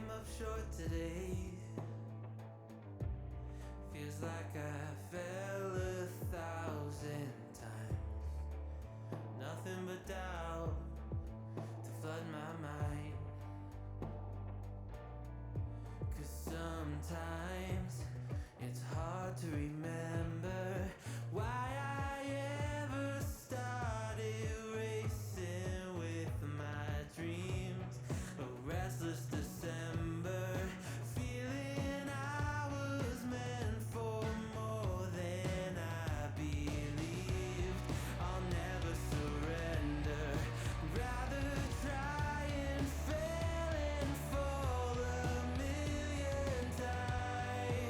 came up short today. Feels like I fell 1,000 times. Nothing but doubt to flood my mind. 'Cause sometimes it's hard to remember why I ever started racing with my dreams. A restless December, feeling I was meant for more than I believed. I'll never surrender, rather try and fail and fall 1,000,000 times.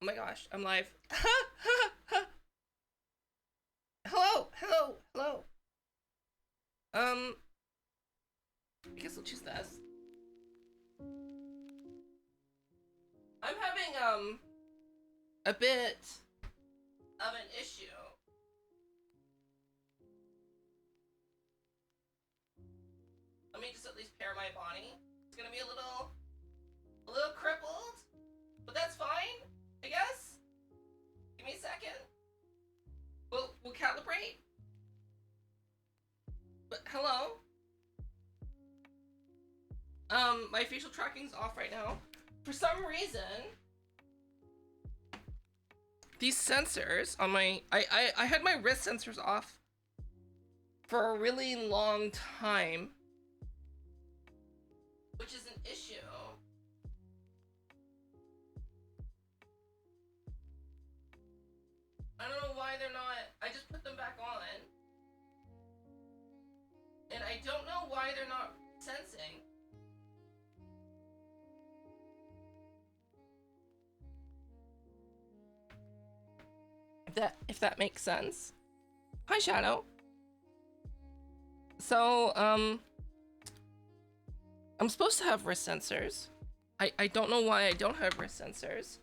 Oh my gosh, I'm live. Hello, hello, hello. I guess I'll choose this. I'm having, a bit of an issue. Let me just at least pair my body. It's gonna be a little crippled, but that's fine, I guess. Give me a second. We'll calibrate. But hello. My facial tracking's off right now. For some reason, these sensors on my I had my wrist sensors off for a really long time, which is an issue. I don't know why they're not. I just put them back on, and I don't know why they're not sensing. If that makes sense. Hi, Shadow. So, I'm supposed to have wrist sensors. I don't know why I don't have wrist sensors.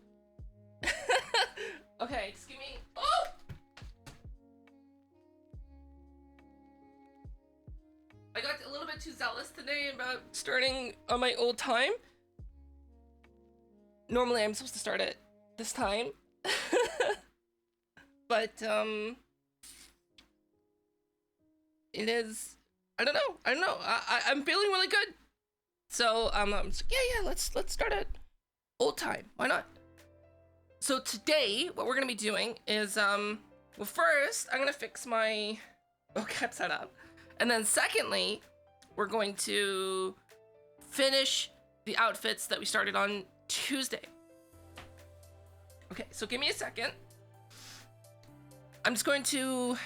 Okay, just give me... Oh! I got a little bit too zealous today about starting on my old time. Normally, I'm supposed to start at this time. But, it is... I don't know. I'm feeling really good. So, I'm just like, yeah, let's start at old time. Why not? So today, what we're gonna be doing is, well, first, I'm gonna fix my vocab setup. And then secondly, we're going to finish the outfits that we started on Tuesday. Okay, so give me a second. I'm just going to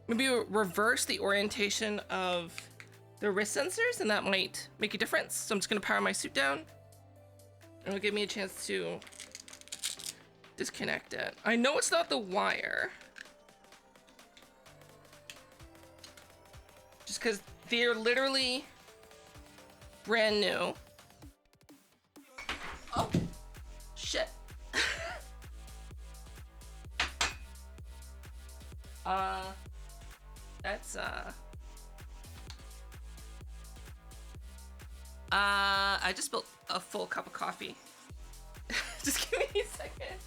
maybe reverse the orientation of the wrist sensors, and that might make a difference. So I'm just gonna power my suit down, and it'll give me a chance to disconnect it. I know it's not the wire, just because they're literally brand new. Oh, shit. That's, I just spilled a full cup of coffee. Just give me a second.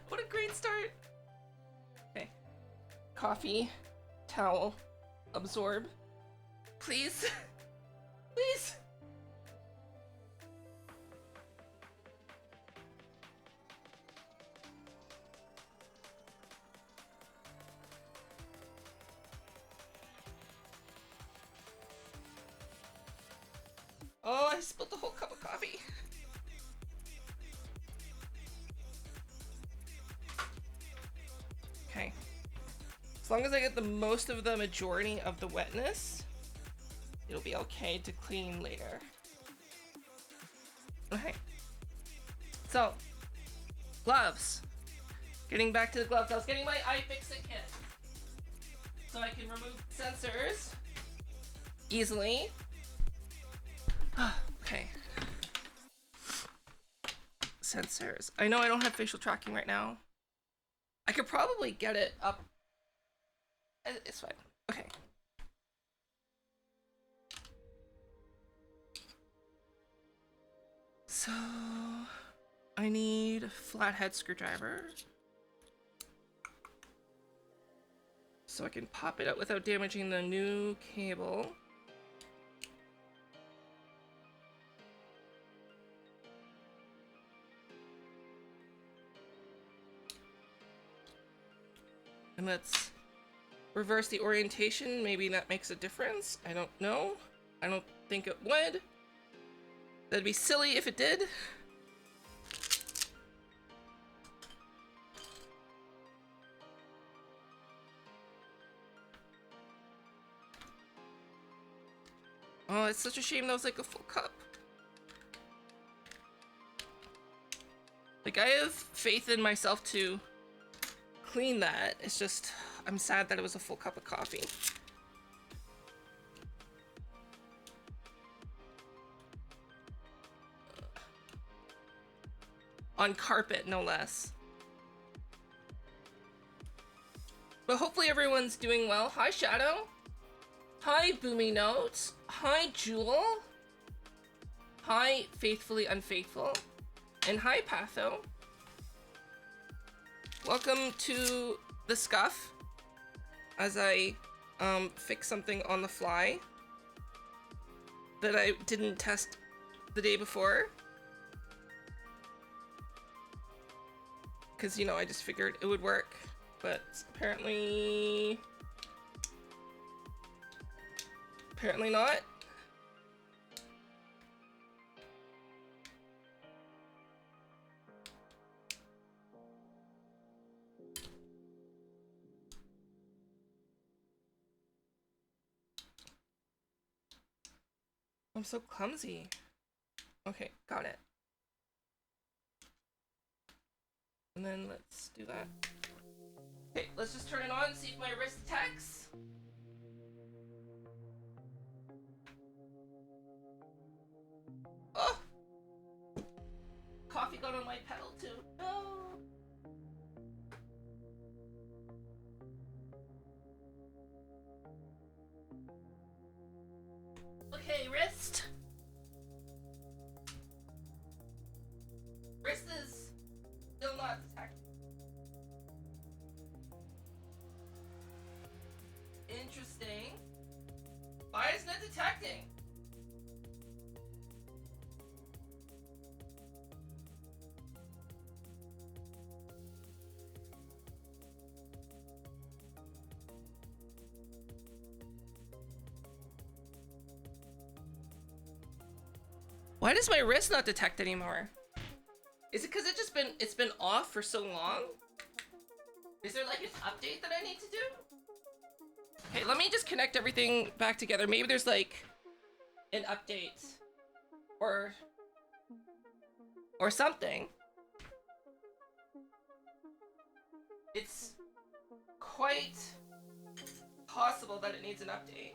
What a great start. Okay. Coffee, towel, absorb. Please. Please. Oh, I spilled the whole cup of coffee. Okay. As long as I get the most of the majority of the wetness, it'll be okay to clean later. Okay. So, gloves. Getting back to the gloves. I was getting my iFixit kit, so I can remove sensors easily. Okay. Sensors. I know I don't have facial tracking right now. I could probably get it up. It's fine. Okay. So, I need a flathead screwdriver, so I can pop it out without damaging the new cable. And let's reverse the orientation. Maybe that makes a difference. I don't know. I don't think it would. That'd be silly if it did. Oh, it's such a shame that was like a full cup. Like, I have faith in myself to clean that. It's just, I'm sad that it was a full cup of coffee. On carpet, no less. But hopefully everyone's doing well. Hi, Shadow. Hi, Boomy Notes. Hi, Jewel. Hi, Faithfully Unfaithful. And hi, Patho. Welcome to the scuff as I fix something on the fly that I didn't test the day before. Because, you know, I just figured it would work, but apparently not. I'm so clumsy. Okay, got it. And then let's do that. Okay, let's just turn it on and see if my wrist detects. Oh! Coffee got on my pedal too. No! Okay, wrist. Wrist is still not detected. Interesting. Why isn't it detecting? Why does my wrist not detect anymore? Is it because it's been off for so long? Is there like an update that I need to do? Okay, let me just connect everything back together. Maybe there's like an update or something. It's quite possible that it needs an update.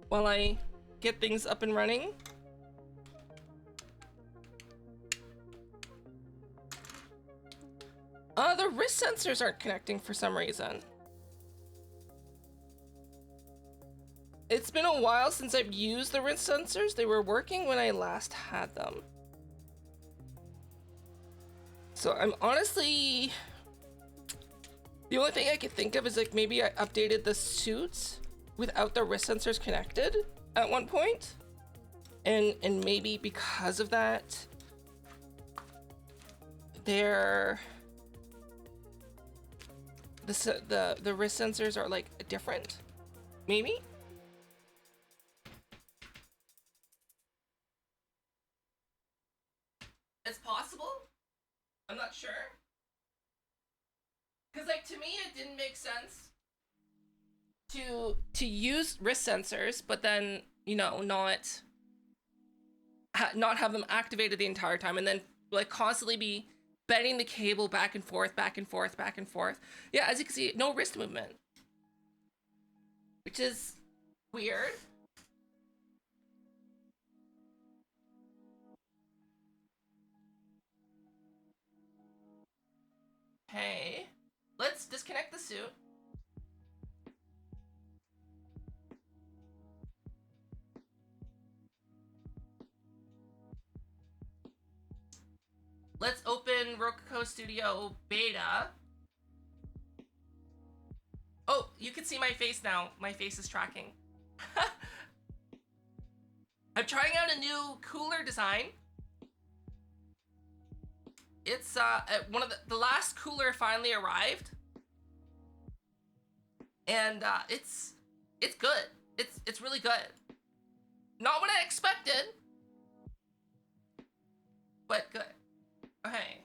While I get things up and running. The wrist sensors aren't connecting for some reason. It's been a while since I've used the wrist sensors. They were working when I last had them. So I'm honestly... The only thing I could think of is like maybe I updated the suits without the wrist sensors connected at one point. And maybe because of that, they're... The wrist sensors are like different. Maybe? It's possible? I'm not sure. Because like to me it didn't make sense to use wrist sensors, but then, you know, not have them activated the entire time and then like constantly be bending the cable back and forth, back and forth, back and forth. Yeah, as you can see, no wrist movement. Which is weird. Okay. Let's disconnect the suit. Let's open Rococo Studio Beta. Oh, you can see my face now. My face is tracking. I'm trying out a new cooler design. It's one of the last cooler finally arrived. And it's good. It's really good. Not what I expected, but good. Okay.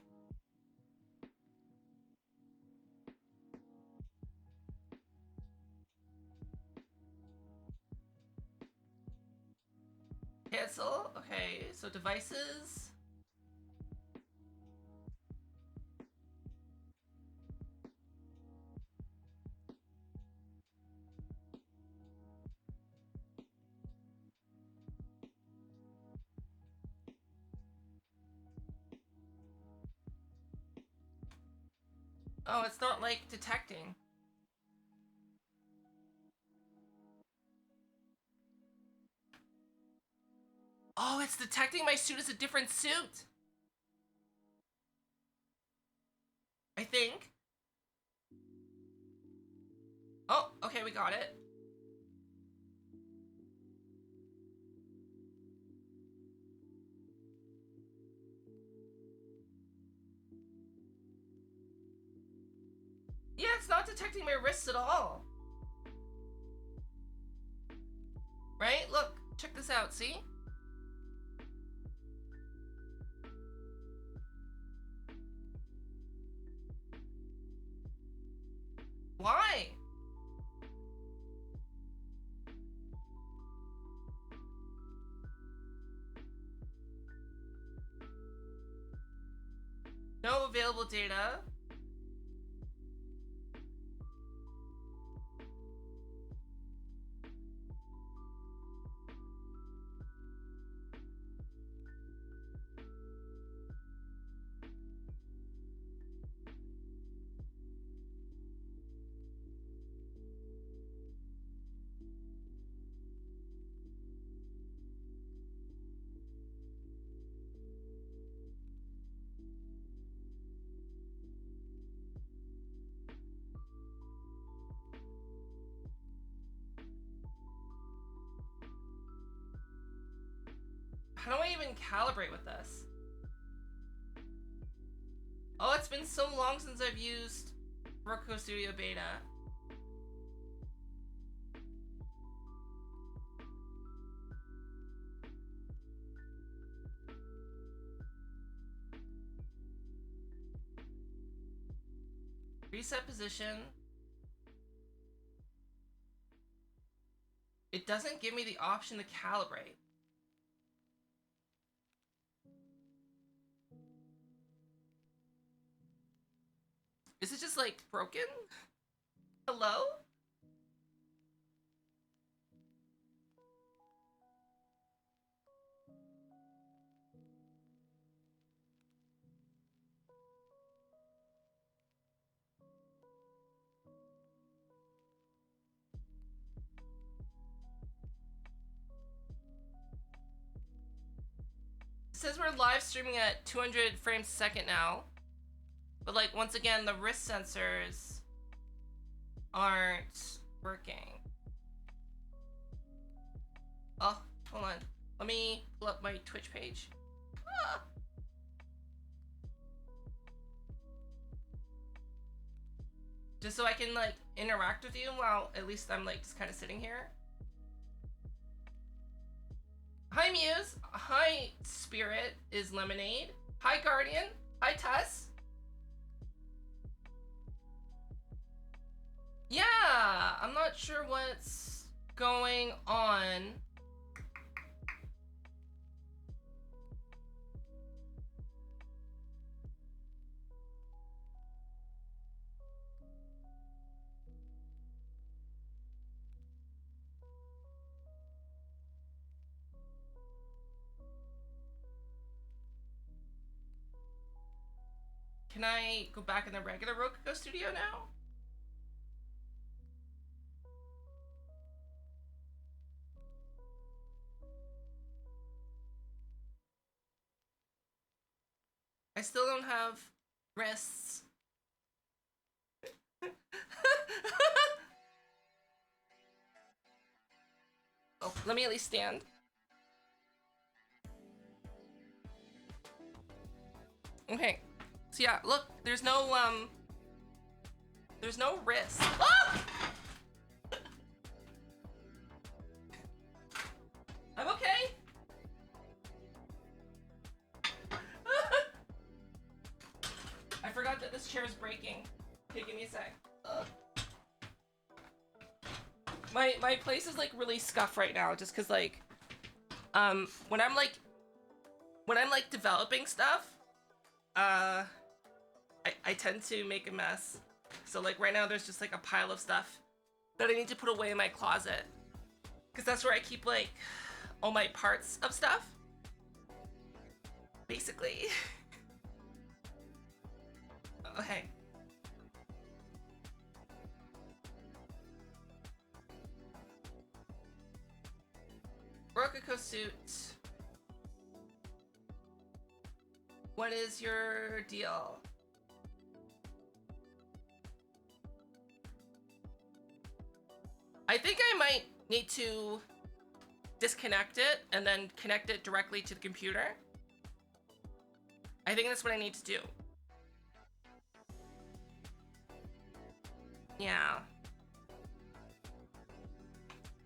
devices. Oh, it's not like detecting. Oh, it's detecting my suit as a different suit. I think. Oh, okay, we got it. Yeah, it's not detecting my wrists at all. Right? Look, check this out, see? Why? No available data. How do I even calibrate with this? Oh, it's been so long since I've used Roku Studio Beta. Reset position. It doesn't give me the option to calibrate. Is it just like broken? Hello? It says we're live streaming at 200 frames a second now. But like, once again, the wrist sensors aren't working. Oh, hold on. Let me pull up my Twitch page. Ah! Just so I can like interact with you while at least I'm like just kind of sitting here. Hi Muse. Hi Spirit is Lemonade. Hi Guardian. Hi Tess. Yeah, I'm not sure what's going on. Can I go back in the regular Roku Studio now? I still don't have wrists. Oh, let me at least stand. Okay. So yeah, look, there's no wrist. Ah! I'm okay. I forgot that this chair is breaking. Okay, give me a sec. Ugh. My place is like really scuffed right now just cuz like when I'm like when I'm like developing stuff, I tend to make a mess. So like right now there's just like a pile of stuff that I need to put away in my closet. Because that's where I keep like all my parts of stuff. Basically. Okay. Rococo suit. What is your deal? I think I might need to disconnect it and then connect it directly to the computer. I think that's what I need to do. Yeah.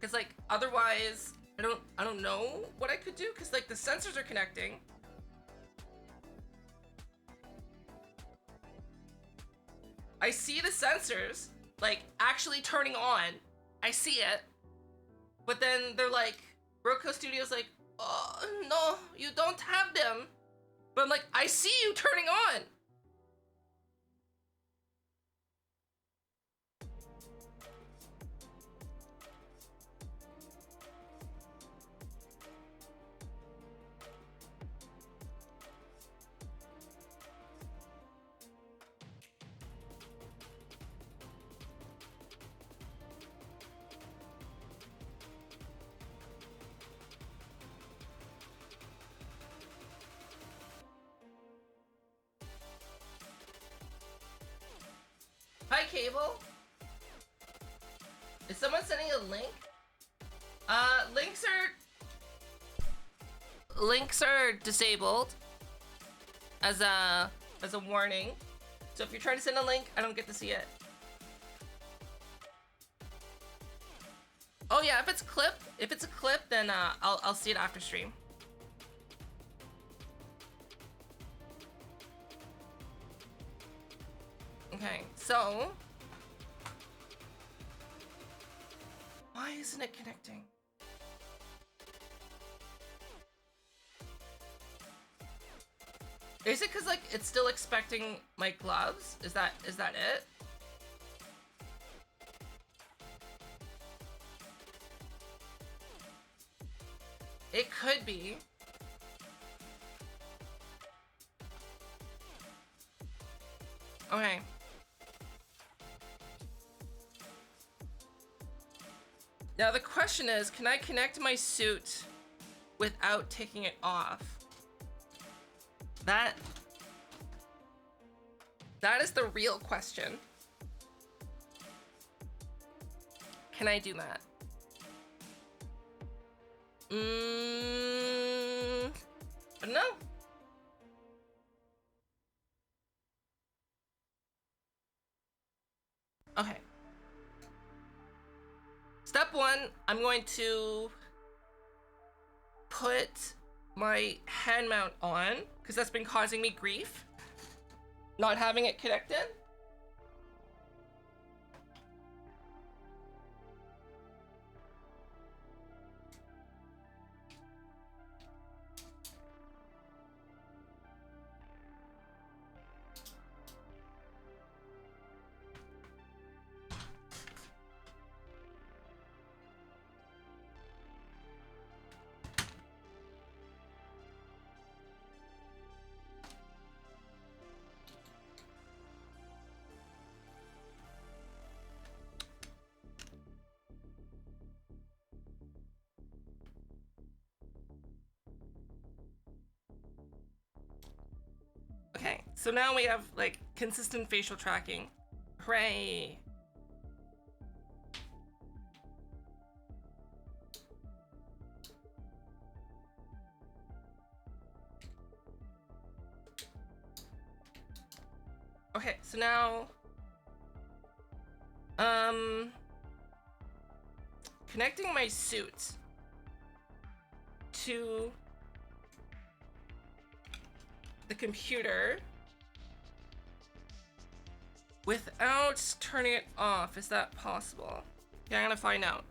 Cause like otherwise I don't know what I could do because like the sensors are connecting. I see the sensors like actually turning on. I see it. But then they're like, Roco Studio's like, oh no, you don't have them. But I'm like, I see you turning on. Hi, Cable. Is someone sending a link? Links are disabled as a warning. So if you're trying to send a link, I don't get to see it. Oh yeah, if it's a clip, then I'll see it after stream. Okay, so why isn't it connecting? Is it because like it's still expecting my gloves? Is that it? It could be. Okay. Now the question is, can I connect my suit without taking it off? That is the real question. Can I do that? I don't know. Okay. Step one, I'm going to put my hand mount on because that's been causing me grief. Not having it connected. Okay, so now we have like consistent facial tracking. Hooray! Okay, so now connecting my suit to the computer without turning it off. Is that possible? Yeah, I'm gonna find out.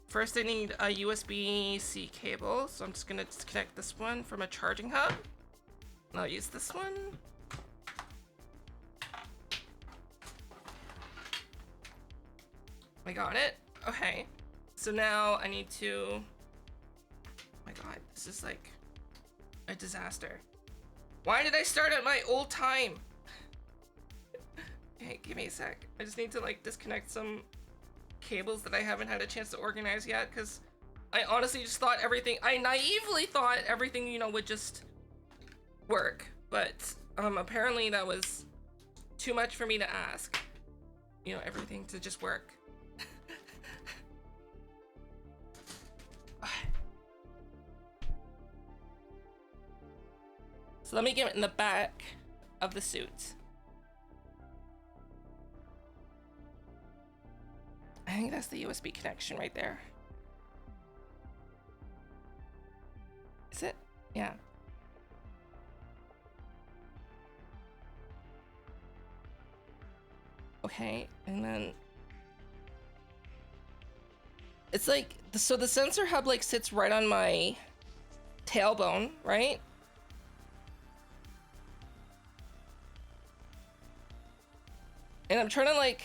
First I need a USB-C cable, so I'm just gonna disconnect this one from a charging hub. And I'll use this one. I got it. Okay. So now I need to... Oh my god, this is like a disaster. Why did I start at my old time? Hey, give me a sec. I just need to like disconnect some cables that I haven't had a chance to organize yet, because I honestly just thought everything, I naively thought everything, you know, would just work, but apparently that was too much for me to ask, you know, everything to just work. So let me get it in the back of the suit. I think that's the USB connection right there. Is it? Yeah. Okay, and then it's like, so the sensor hub like sits right on my tailbone, right? And I'm trying to like,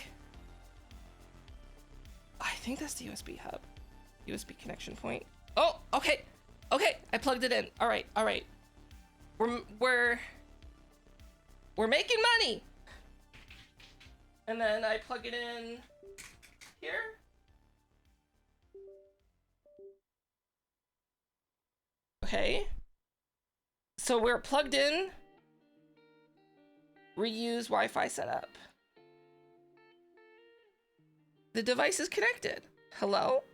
I think that's the USB hub, USB connection point. Oh, okay, okay, I plugged it in. All right, all right. We're making money. And then I plug it in here. Okay. So we're plugged in. Reuse Wi-Fi setup. The device is connected. Hello?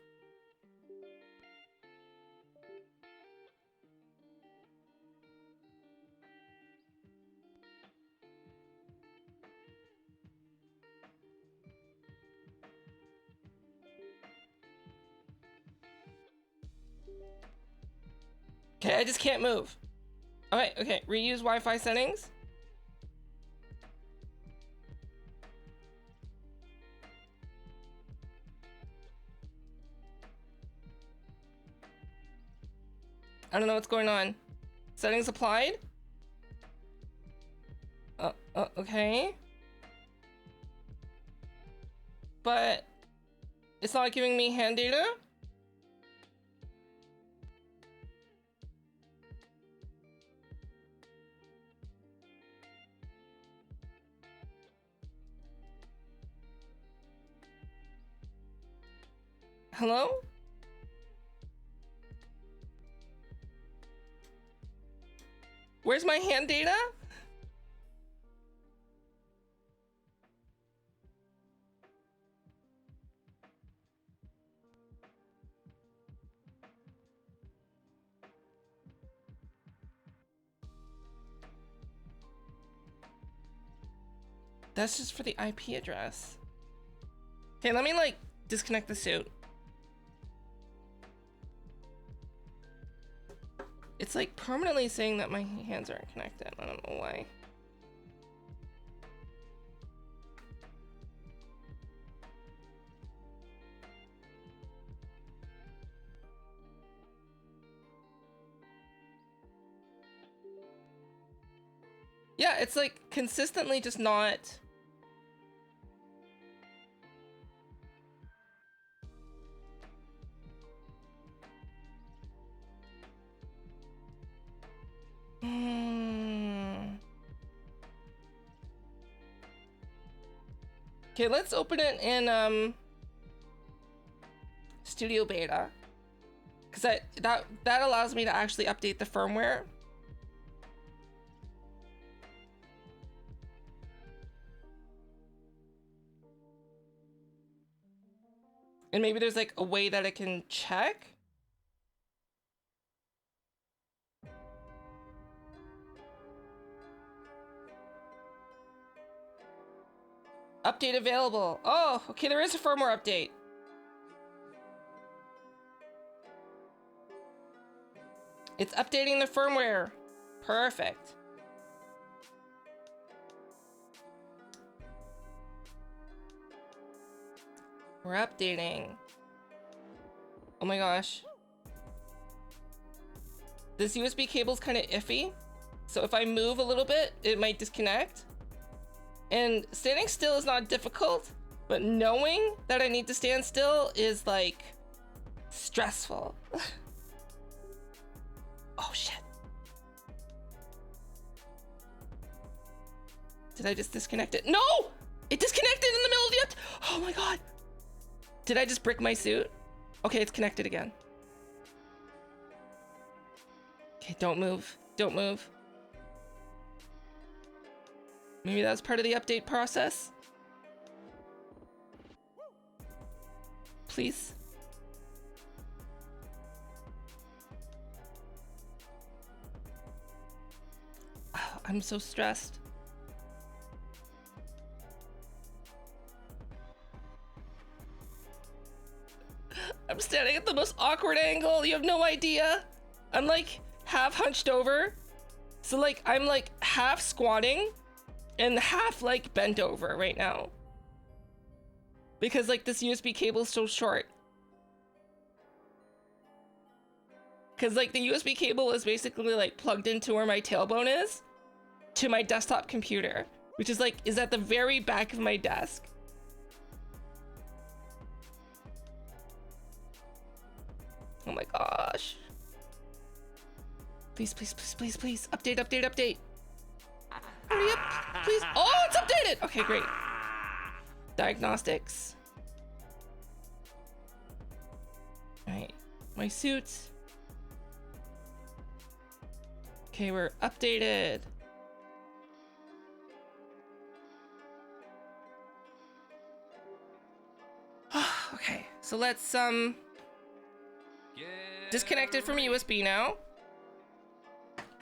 Okay, I just can't move. Okay, okay, reuse Wi-Fi settings. I don't know what's going on. Settings applied. Okay. But it's not giving me hand data. Hello? Where's my hand data? That's just for the IP address. Okay, let me like disconnect the suit. It's like permanently saying that my hands aren't connected. I don't know why. Yeah, it's like consistently just not. Okay, let's open it in Studio Beta, because that allows me to actually update the firmware. And maybe there's like a way that I can check. Update available. Oh, okay, there is a firmware update. It's updating the firmware. Perfect. We're updating. Oh my gosh. This USB cable's kind of iffy. So if I move a little bit, it might disconnect. And standing still is not difficult, but knowing that I need to stand still is like stressful. Oh shit. Did I just disconnect it? No! It disconnected in the middle of the oh my god. Did I just brick my suit? Okay, it's connected again. Okay, don't move. Don't move. Maybe that was part of the update process. Please. Oh, I'm so stressed. I'm standing at the most awkward angle. You have no idea. I'm like half hunched over. So like I'm like half squatting and half like bent over right now. Because like this USB cable is so short. Cause like the USB cable is basically like plugged into where my tailbone is to my desktop computer, which is like is at the very back of my desk. Oh my gosh. Please, please, please, please, please. Update, update, update. Hurry up, please. Oh, it's updated. Okay, great. Diagnostics. All right, my suit. Okay, we're updated. Okay, so let's disconnect it from USB now.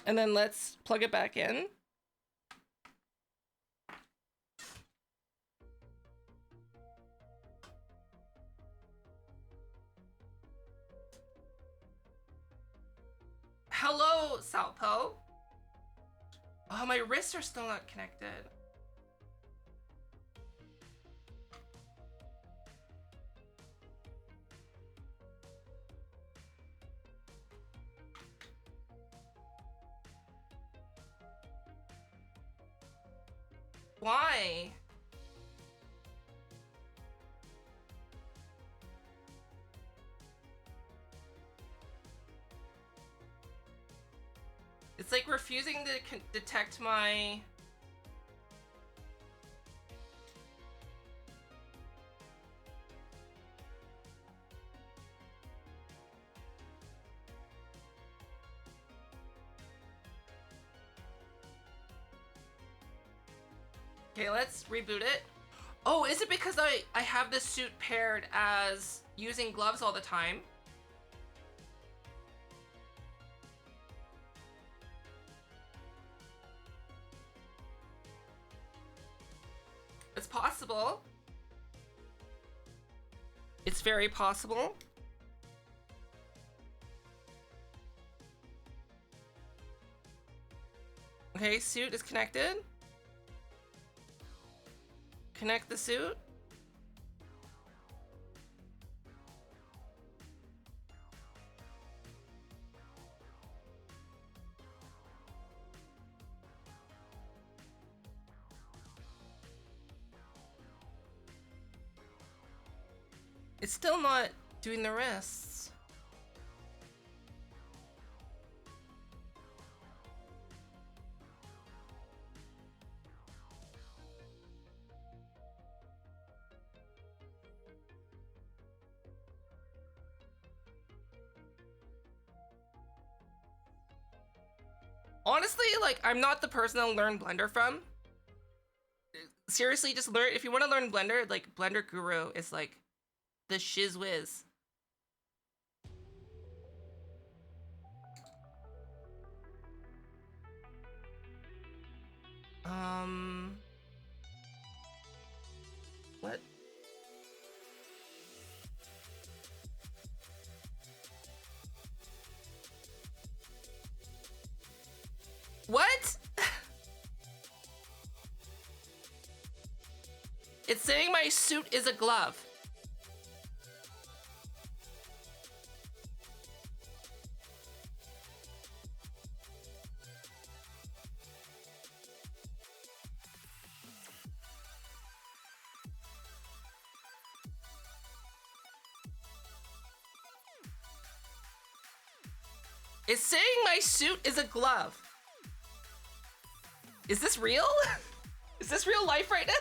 And then let's plug it back in. Hello, Salpo. Oh, my wrists are still not connected. Why? It's like refusing to detect my... Okay, let's reboot it. Oh, is it because I have this suit paired as using gloves all the time? It's possible. It's very possible. Okay, suit is connected. Connect the suit. It's still not doing the wrists. Honestly, like, I'm not the person to learn Blender from. Seriously, just learn. If you want to learn Blender, like, Blender Guru is like the shiz whiz. What? What? It's saying my suit is a glove. It's saying my suit is a glove. Is this real? Is this real life right now?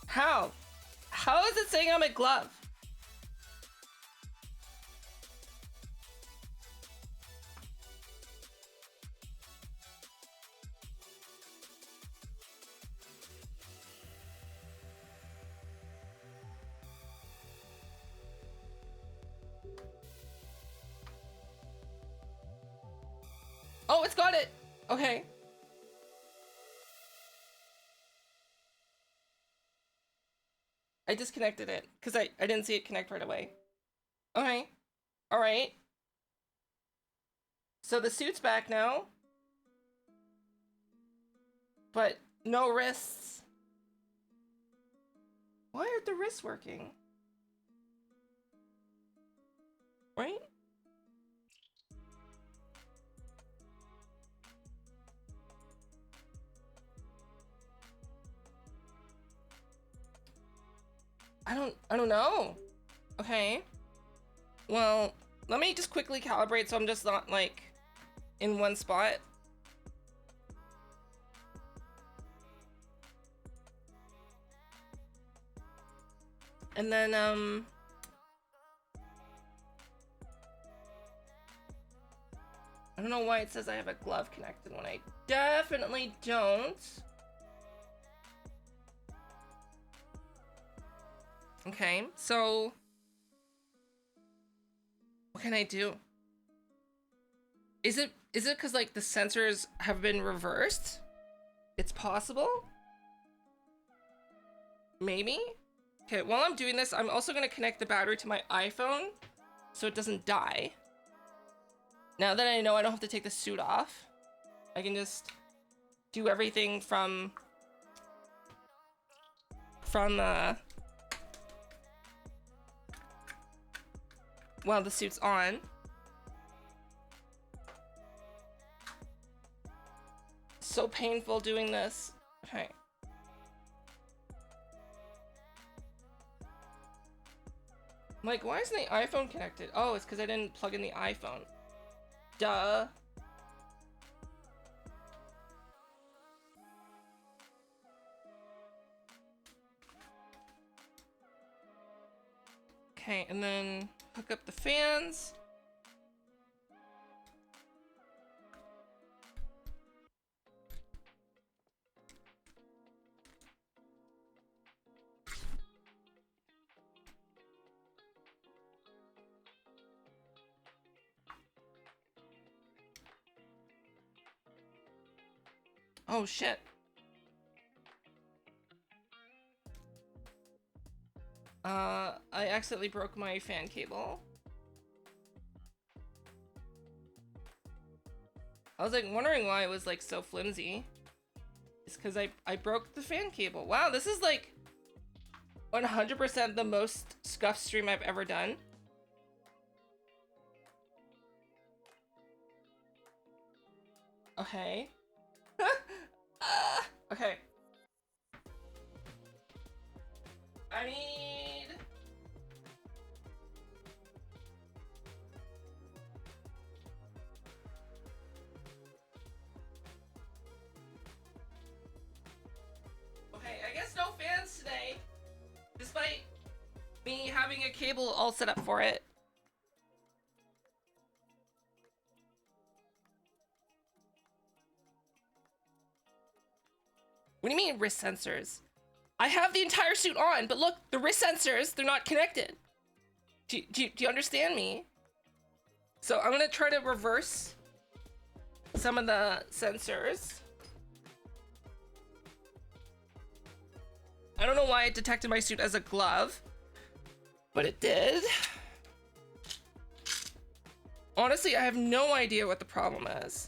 How? How is it saying I'm a glove? Oh, it's got it. Okay. I disconnected it because I didn't see it connect right away. Okay. All right. So the suit's back now. But no wrists. Why aren't the wrists working? Right? I don't know. Okay. Well, let me just quickly calibrate so I'm just not like in one spot. And then I don't know why it says I have a glove connected when I definitely don't. Okay, so what can I do? Is it because like the sensors have been reversed? It's possible? Maybe? Okay, while I'm doing this, I'm also gonna connect the battery to my iPhone so it doesn't die. Now that I know I don't have to take the suit off, I can just do everything from while the suit's on. So painful doing this. Okay. I'm like, why isn't the iPhone connected? Oh, it's because I didn't plug in the iPhone. Duh. Okay, and then hook up the fans. Oh shit. I accidentally broke my fan cable. I was like wondering why it was like so flimsy. It's because I broke the fan cable. Wow, this is like 100% the most scuffed stream I've ever done. Okay. Okay. I need... Okay, I guess no fans today. Despite me having a cable all set up for it. What do you mean wrist sensors? I have the entire suit on, but look, the wrist sensors, they're not connected. Do you understand me? So I'm gonna try to reverse some of the sensors. I don't know why it detected my suit as a glove, but it did. Honestly, I have no idea what the problem is.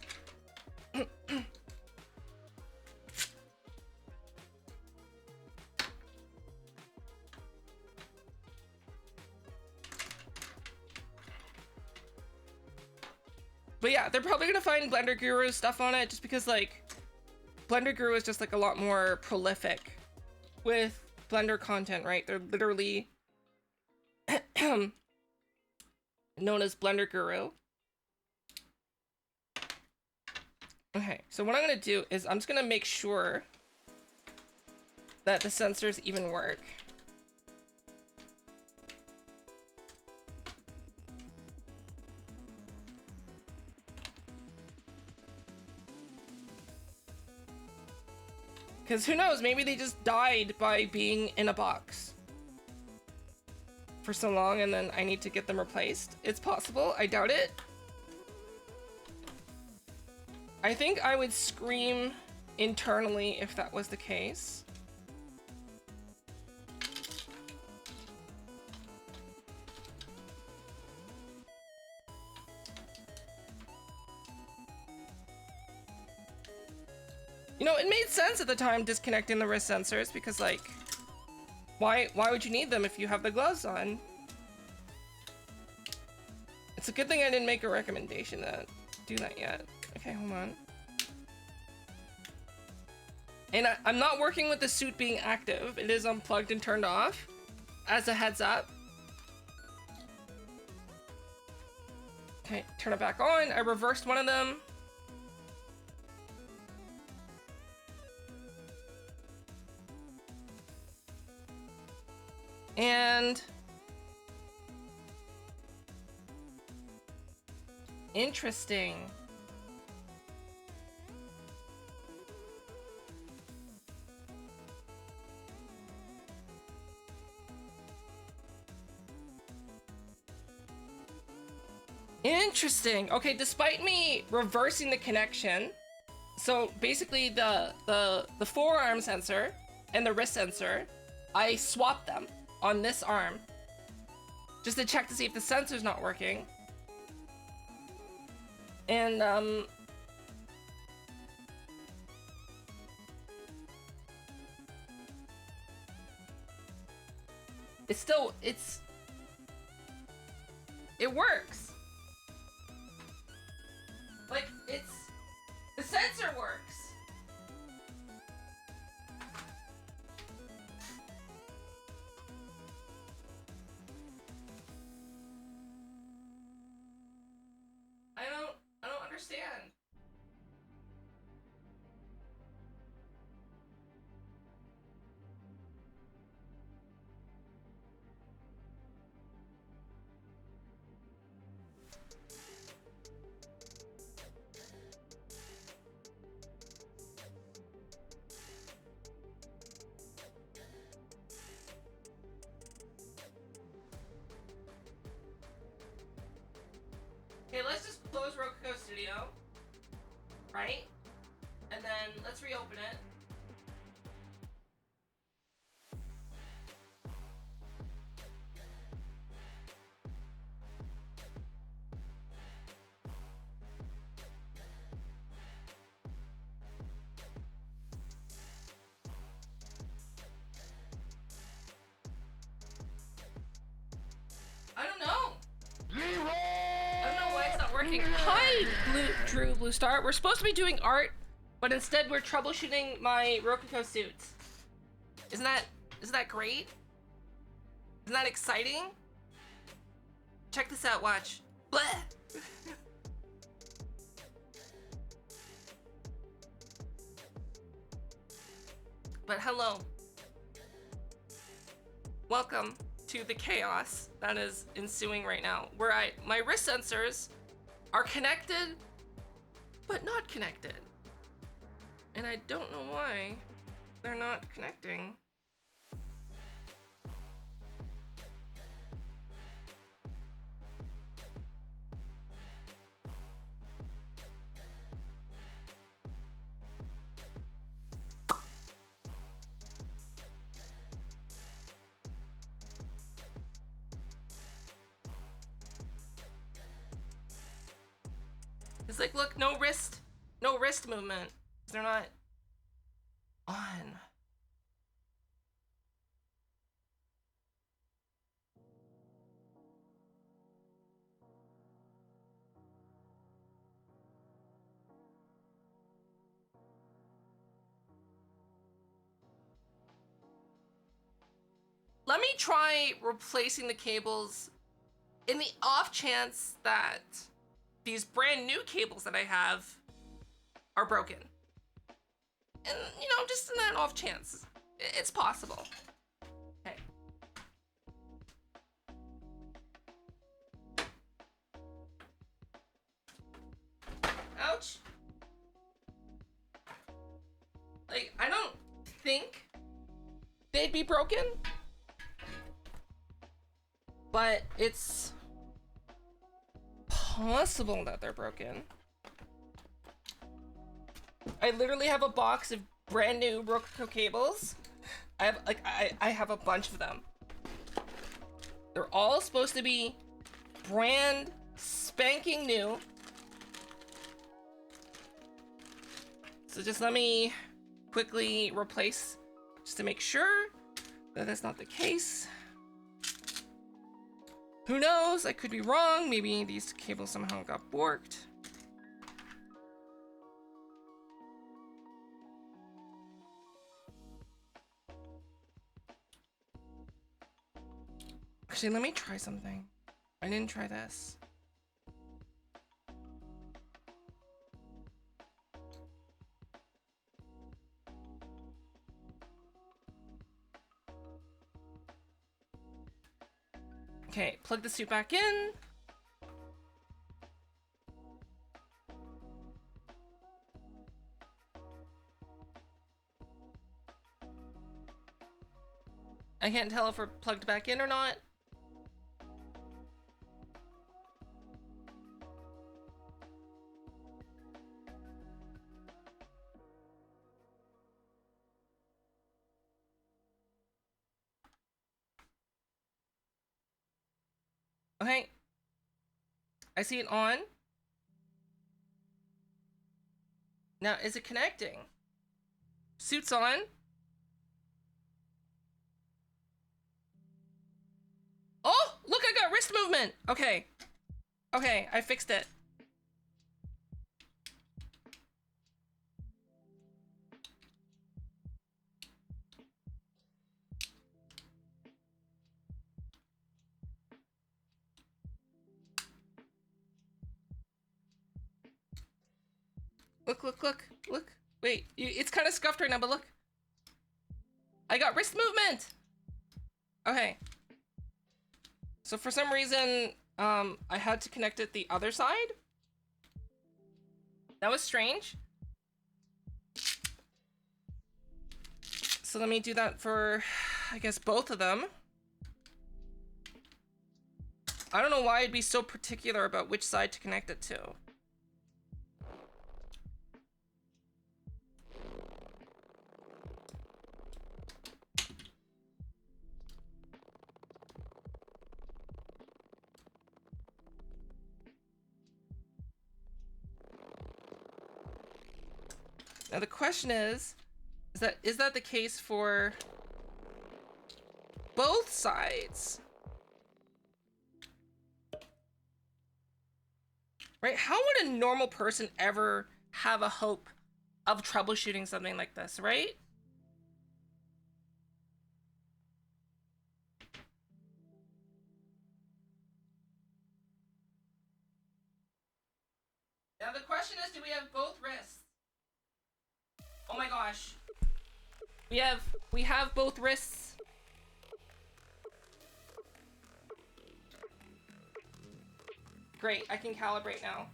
But yeah, they're probably gonna find Blender Guru stuff on it just because like Blender Guru is just like a lot more prolific with Blender content, right? They're literally known as Blender Guru. Okay, so what I'm gonna do is I'm just gonna make sure that the sensors even work. Because who knows, maybe they just died by being in a box for so long and then I need to get them replaced. It's possible, I doubt it. I think I would scream internally if that was the case. You know, it made sense at the time disconnecting the wrist sensors because like, why would you need them if you have the gloves on? It's a good thing I didn't make a recommendation to do that yet. Okay, hold on. And I'm not working with the suit being active. It is unplugged and turned off as a heads up. Okay, turn it back on. I reversed one of them. And interesting. Interesting. Okay, despite me reversing the connection, so basically the forearm sensor and the wrist sensor, I swapped them on this arm just to check to see if the sensor's not working. And it works. Like, the sensor works. I don't understand. Okay, let's just close Rococo Studio, right? And then let's reopen it. I don't know. I don't know why it's not working. Hi, Blue Star. We're supposed to be doing art, but instead we're troubleshooting my Rococo suits. Isn't that great? Isn't that exciting? Check this out, watch. Bleh. But hello. Welcome to the chaos that is ensuing right now, where my wrist sensors are connected, but not connected. And I don't know why they're not connecting. It's like, look, no wrist movement. They're not on. Let me try replacing the cables in the off chance that these brand new cables that I have are broken. And, you know, just in that off chance, it's possible. Okay. Ouch. Like, I don't think they'd be broken, but it's possible that they're broken. I literally have a box of brand new Roku cables. I have a bunch of them. They're all supposed to be brand spanking new. So just let me quickly replace just to make sure that that's not the case. Who knows? I could be wrong. Maybe these cables somehow got borked. Actually, let me try something. I didn't try this. Okay, plug the suit back in. I can't tell if we're plugged back in or not. Okay. I see it on. Now, is it connecting? Suit's on. Oh, look, I got wrist movement. Okay. Okay, I fixed it. Look, look, look, look. Wait, it's kind of scuffed right now, but look. I got wrist movement. Okay. So for some reason, I had to connect it the other side. That was strange. So let me do that for, I guess, both of them. I don't know why I'd be so particular about which side to connect it to. Now the question is that the case for both sides? Right? How would a normal person ever have a hope of troubleshooting something like this, right? Now the question is, do we have both wrists? Oh my gosh. We have both wrists. Great, I can calibrate now.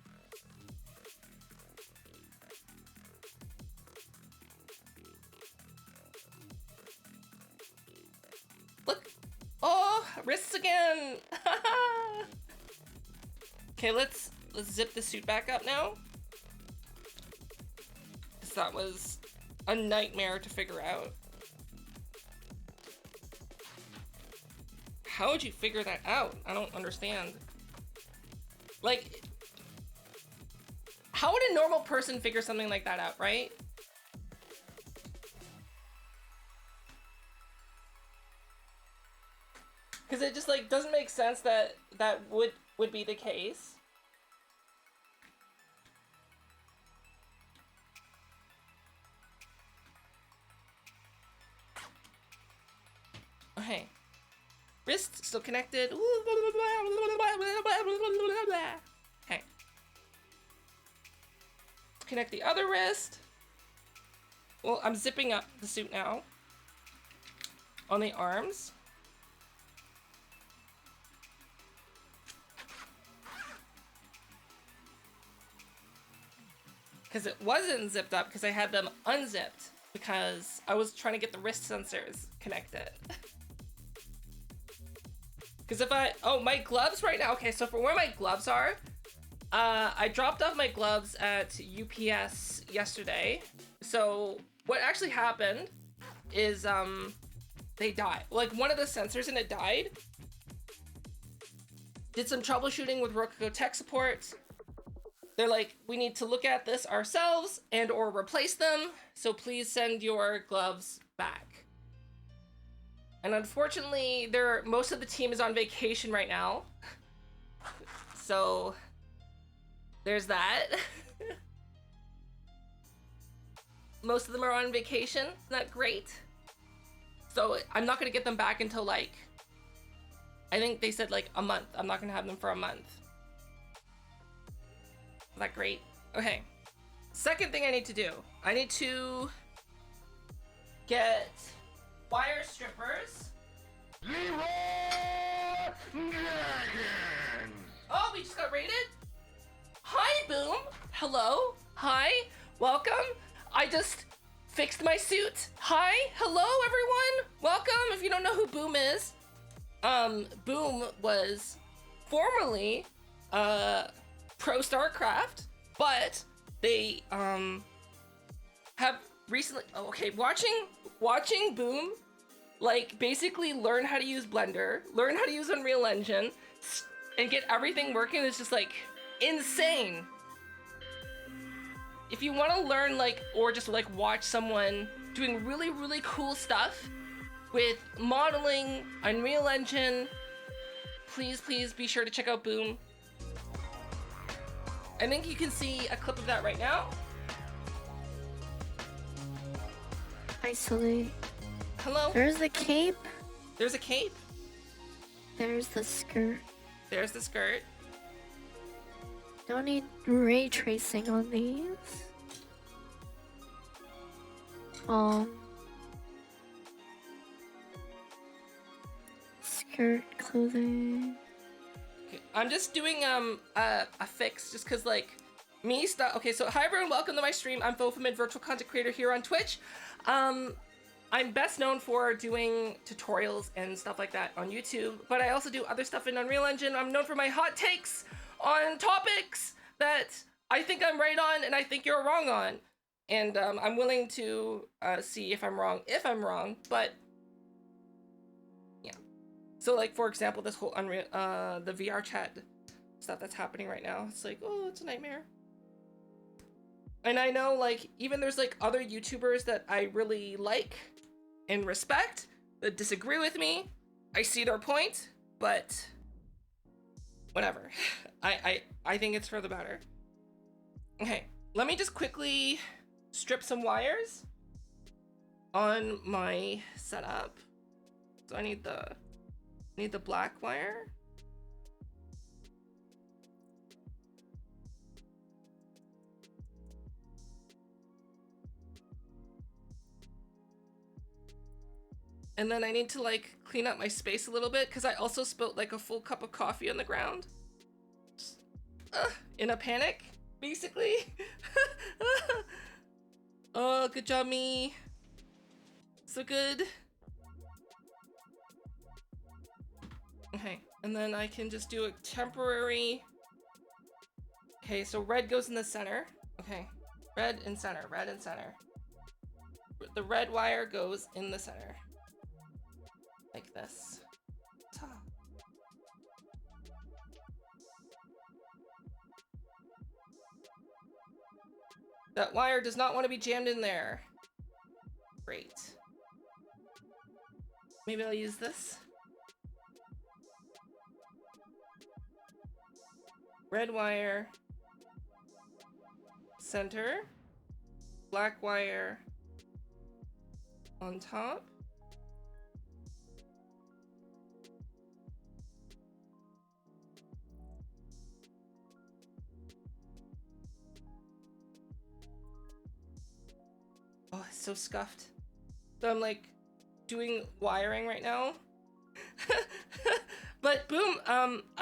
Look. Oh, wrists again. Okay, let's zip the suit back up now. Because that was a nightmare to figure out. How would you figure that out? I don't understand. Like, how would a normal person figure something like that out, right? Because it just like doesn't make sense that that would be the case. Okay. Wrist still connected. Okay. Connect the other wrist. Well, I'm zipping up the suit now. On the arms. Because it wasn't zipped up because I had them unzipped because I was trying to get the wrist sensors connected. Because if oh, my gloves right now, okay, so for where my gloves are, I dropped off my gloves at UPS yesterday. So what actually happened is they died. Like one of the sensors in it died. Did some troubleshooting with Rococo tech support. They're like, we need to look at this ourselves and or replace them. So please send your gloves back. And unfortunately, most of the team is on vacation right now. So there's that. Most of them are on vacation. Not great. So I'm not gonna get them back until like, I think they said like a month. I'm not gonna have them for a month. Is that great? Okay. Second thing I need to do. I need to get wire strippers. Oh, we just got raided? Hi, Boom. Hello. Hi. Welcome. I just fixed my suit. Hi. Hello, everyone. Welcome. If you don't know who Boom is, Boom was formerly pro StarCraft, but they have recently watching Boom like basically learn how to use Blender, learn how to use Unreal Engine, and get everything working is just like insane. If you want to learn like or just like watch someone doing really cool stuff with modeling, Unreal Engine, please be sure to check out Boom. I think you can see a clip of that right now. Isolate. Hello? There's the cape. There's a cape. There's the skirt. There's the skirt. Don't need ray tracing on these. Skirt, clothing. Okay, I'm just doing a fix just cause like me stuff. Okay, so hi everyone, welcome to my stream. I'm Fofamid, virtual content creator here on Twitch. I'm best known for doing tutorials and stuff like that on YouTube, but I also do other stuff in Unreal Engine. I'm known for my hot takes on topics that I think I'm right on and I think you're wrong on. And I'm willing to see if I'm wrong, but yeah. So like, for example, this whole Unreal, the VR chat stuff that's happening right now, it's like, oh, it's a nightmare. And I know like, even there's like other YouTubers that I really like and respect that disagree with me. I see their point, but whatever. I think it's for the better. Okay, let me just quickly strip some wires on my setup. So I need the black wire. And then I need to like clean up my space a little bit because I also spilled like a full cup of coffee on the ground. Just, in a panic, basically. Oh, good job, me. So good. Okay, and then I can just do a temporary. Okay, so red goes in the center. Okay, red and center, red and center. The red wire goes in the center. Like this. Ta. That wire does not want to be jammed in there. Great. Maybe I'll use this. Red wire. Center. Black wire on top. Oh, it's so scuffed. So I'm like doing wiring right now. But boom,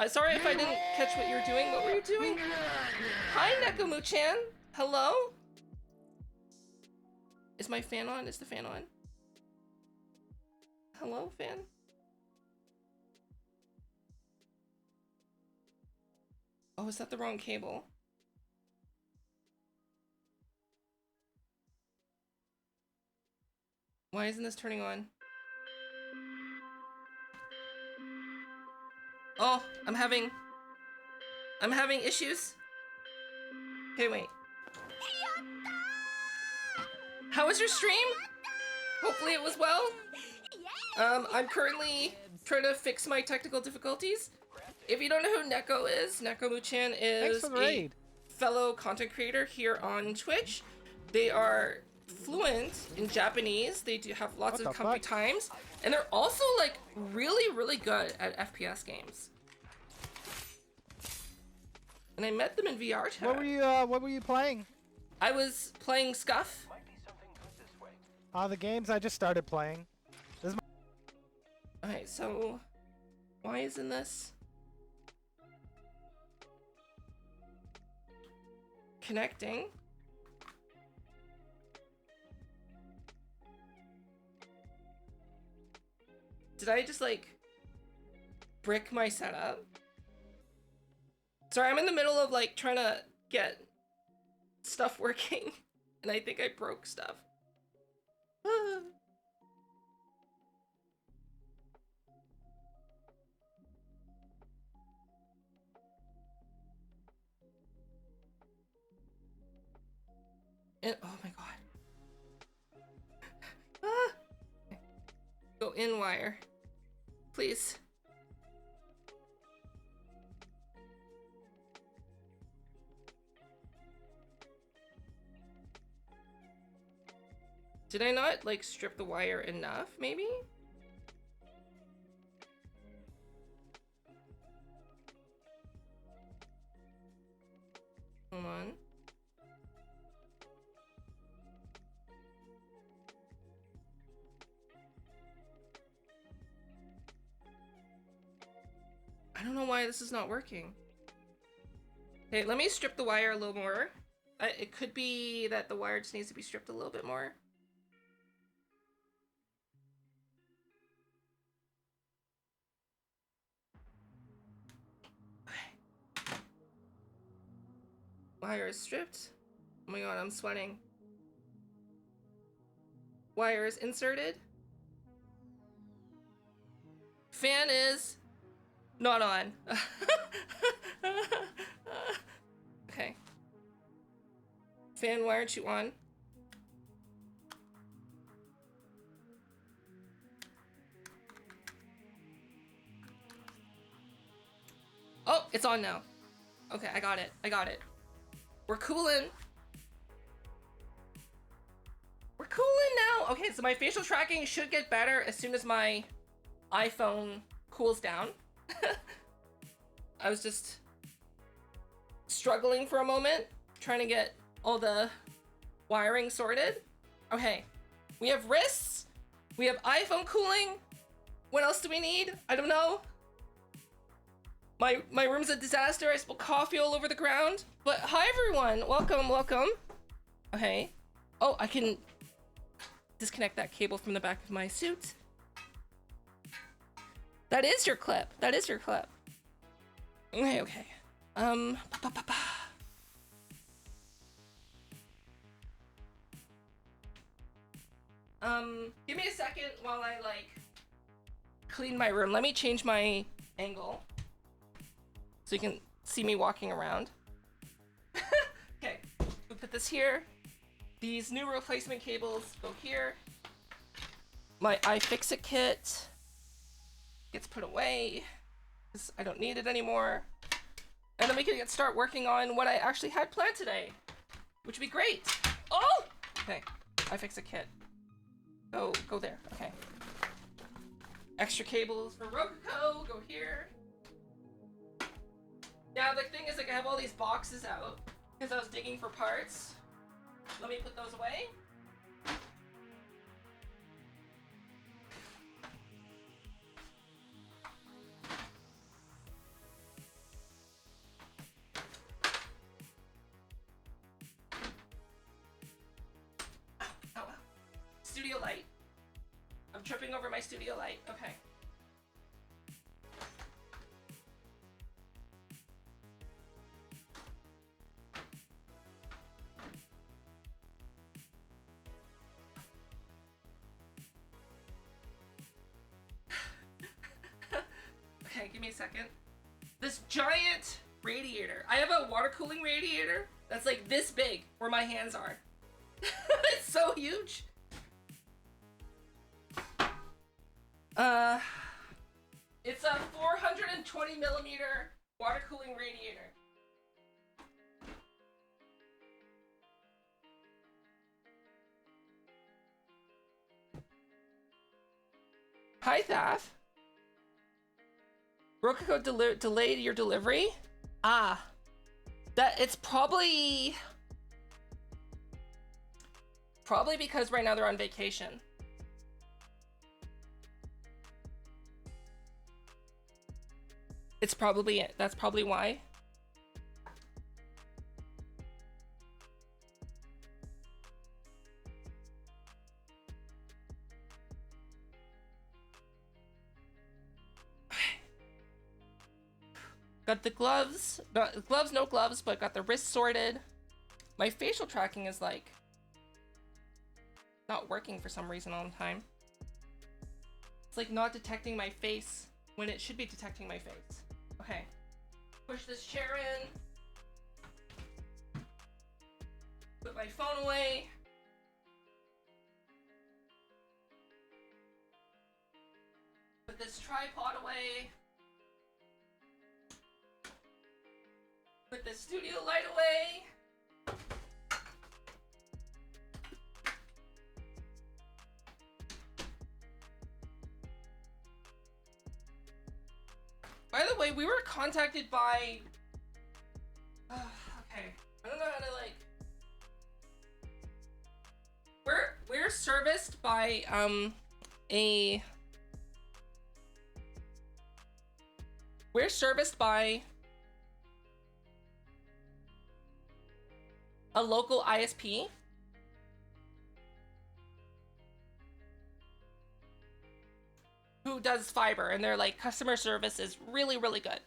sorry if I didn't catch what you were doing. What were you doing? Hi, Nekomu-chan. Hello? Is my fan on? Is the fan on? Hello, fan? Oh, is that the wrong cable? Why isn't this turning on? Oh, I'm having issues. Okay, wait. How was your stream? Hopefully it was well. I'm currently trying to fix my technical difficulties. If you don't know who Neko is, Nekomu-chan is a fellow content creator here on Twitch. They are fluent in Japanese. They do have lots of comfy times, and they're also like really good at FPS games. And I met them in VR chat. What were you playing? I was playing Scuff. The games I just started playing. Okay, so why isn't this connecting? Did I just like brick my setup? Sorry, I'm in the middle of like trying to get stuff working and I think I broke stuff. And, oh my god. Go in wire. Please. Did I not, like, strip the wire enough, maybe? Hold on. I don't know why this is not working. Okay, let me strip the wire a little more. It could be that the wire just needs to be stripped a little bit more. Okay. Wire is stripped. Oh my god, I'm sweating. Wire is inserted. Fan is not on. Okay. Fan wire to on. Oh, it's on now. Okay, I got it. I got it. We're cooling. We're cooling now. Okay, so my facial tracking should get better as soon as my iPhone cools down. I was just struggling for a moment, trying to get all the wiring sorted. Okay, we have wrists, we have iPhone cooling. What else do we need? I don't know. My room's a disaster. I spilled coffee all over the ground. But hi everyone, welcome, welcome. Okay. Oh, I can disconnect that cable from the back of my suit. That is your clip. That is your clip. Okay, okay. Give me a second while I like clean my room. Let me change my angle so you can see me walking around. Okay, we'll put this here. these new replacement cables go here. My iFixit kit gets put away because I don't need it anymore. And then we can start working on what I actually had planned today, which would be great. Oh! Okay, iFixit kit. Go there, okay. Extra cables for Rococo, go here. Now the thing is, like, I have all these boxes out because I was digging for parts. Let me put those away. Oh, studio light. I'm tripping over my studio light. Okay. Okay, give me a second. This giant radiator. I have a water cooling radiator that's like this big where my hands are. It's so huge. It's a 420 millimeter water cooling radiator. Hi, Thaf. Rococo delayed your delivery? Ah. That it's probably because right now they're on vacation. It's probably it. That's probably why. Got the gloves, no gloves, but got the wrist sorted. My facial tracking is like not working for some reason all the time. It's like not detecting my face when it should be detecting my face. Okay, push this chair in. Put my phone away. Put this tripod away. Put the studio light away. By the way, we were contacted by... okay, I don't know how to like... We're serviced by We're serviced by a local ISP who does fiber, and their like customer service is really, really good.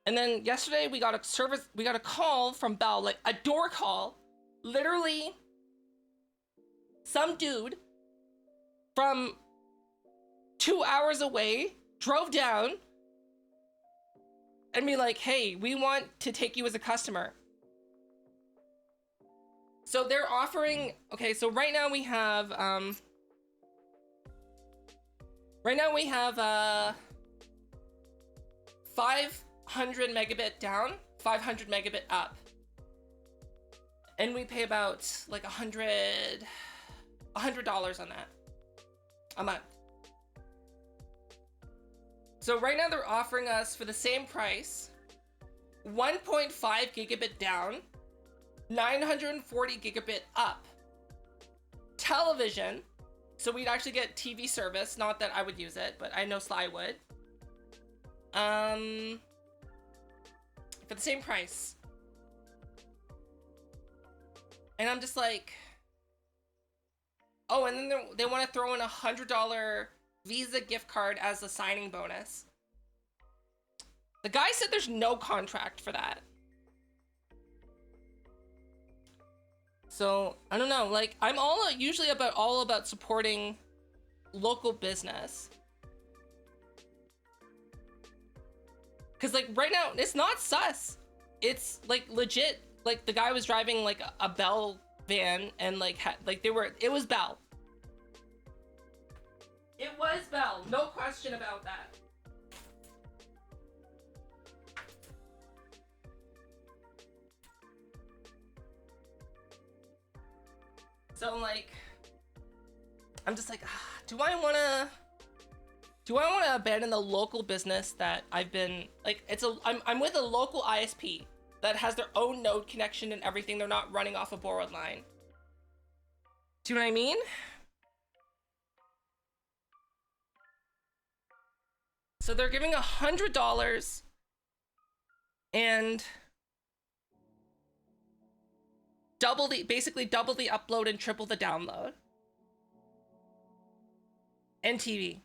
And then yesterday we got a call from Bell, like a door call, literally some dude from 2 hours away drove down and be like, hey, we want to take you as a customer. So they're offering, okay, so right now we have 500 megabit down, 500 megabit up. And we pay about like $100 on that a month. So right now they're offering us for the same price, 1.5 gigabit down, 940 gigabit up, television, so we'd actually get TV service, not that I would use it, but I know Sly would, for the same price. And I'm just like, oh, and then they want to throw in $100 Visa gift card as a signing bonus. The guy said there's no contract for that. So I don't know, like I'm usually all about supporting local business. Cause like right now it's not sus. It's like legit. Like the guy was driving like a Bell van and like it was Bell. It was Bell, no question about that. So like, I'm just like, do I wanna abandon the local business that I've been like? I'm with a local ISP that has their own node connection and everything. They're not running off a borrowed line. Do you know what I mean? So they're giving $100 and basically double the upload and triple the download. And TV.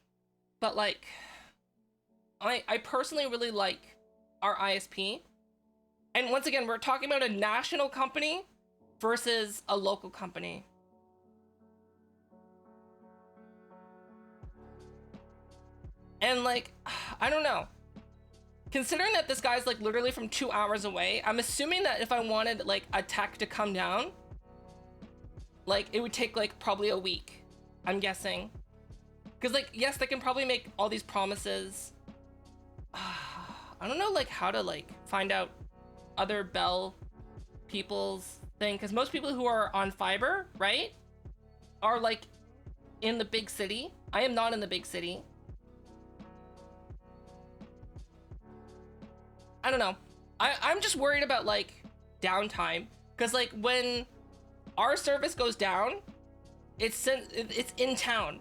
But like, I personally really like our ISP. And once again, we're talking about a national company versus a local company. And like, I don't know. Considering that this guy's like literally from 2 hours away, I'm assuming that if I wanted like a tech to come down, like it would take like probably a week, I'm guessing. Because like, yes, they can probably make all these promises. I don't know like how to like find out other Bell people's thing. Because most people who are on fiber, right, are like in the big city. I am not in the big city. I don't know. I'm just worried about like downtime. Because like when our service goes down, it's in town.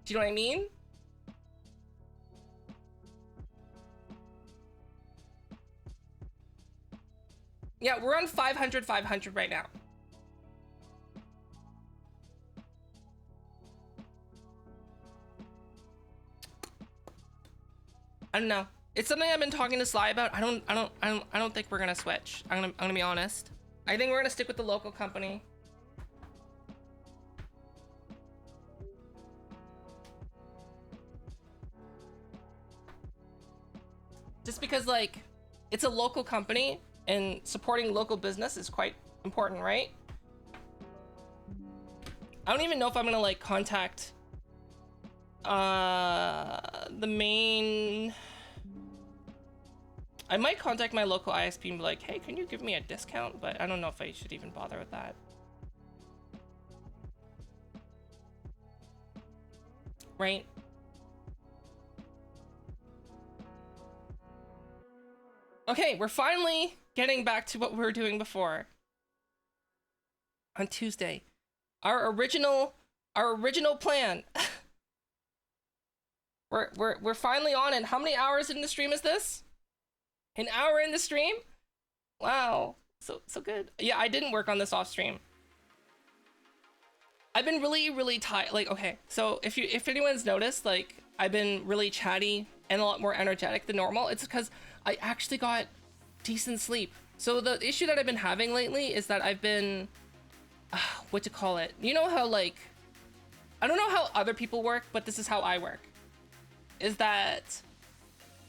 Do you know what I mean? Yeah, we're on 500 right now. I don't know. It's something I've been talking to Sly about. I don't think we're gonna switch. I'm gonna be honest. I think we're gonna stick with the local company. Just because like it's a local company and supporting local business is quite important, right? I don't even know if I'm gonna like contact the main. I might contact my local ISP and be like, hey, can you give me a discount? But I don't know if I should even bother with that. Right? Okay, we're finally getting back to what we were doing before. On Tuesday. Our original plan. We're finally on it. How many hours in the stream is this? An hour in the stream? Wow. So good. Yeah, I didn't work on this off stream. I've been really tired. Like, okay, so if anyone's noticed, like, I've been really chatty and a lot more energetic than normal, it's because I actually got decent sleep. So the issue that I've been having lately is that I've been, what to call it? You know how like, I don't know how other people work, but this is how I work. Is that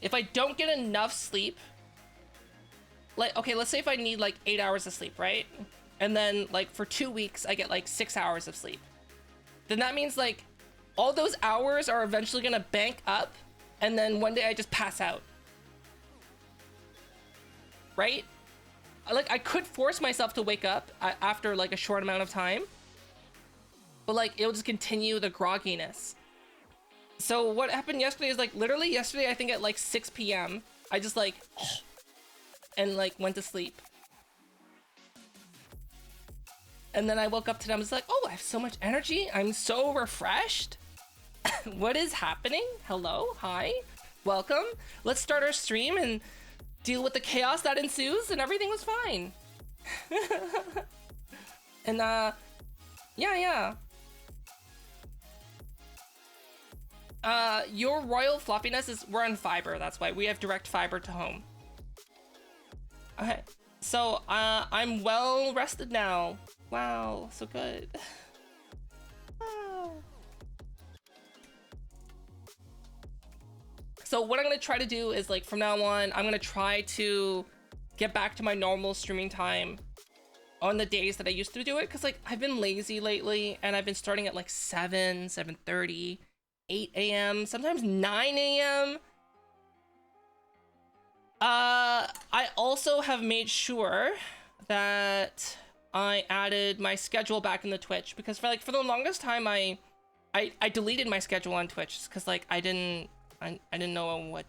if I don't get enough sleep, like, okay, let's say if I need like 8 hours of sleep, right? And then like for 2 weeks, I get like 6 hours of sleep. Then that means like all those hours are eventually gonna bank up and then one day I just pass out. Right? Like I could force myself to wake up after like a short amount of time, but like it'll just continue the grogginess. So what happened yesterday is like literally yesterday, I think at like 6 p.m. I just like and like went to sleep. And then I woke up today, I was like, oh, I have so much energy. I'm so refreshed. What is happening? Hello, hi, welcome. Let's start our stream and deal with the chaos that ensues, and everything was fine. And yeah. Your royal floppiness is we're on fiber. That's why we have direct fiber to home. Okay, so I'm well rested now. Wow, so good. Wow. So what I'm gonna try to do is like from now on, I'm gonna try to get back to my normal streaming time on the days that I used to do it, because like I've been lazy lately and I've been starting at like 7, 7:30, 8 a.m., sometimes 9 a.m. I also have made sure that I added my schedule back in the Twitch, because for the longest time I deleted my schedule on Twitch because like I didn't know what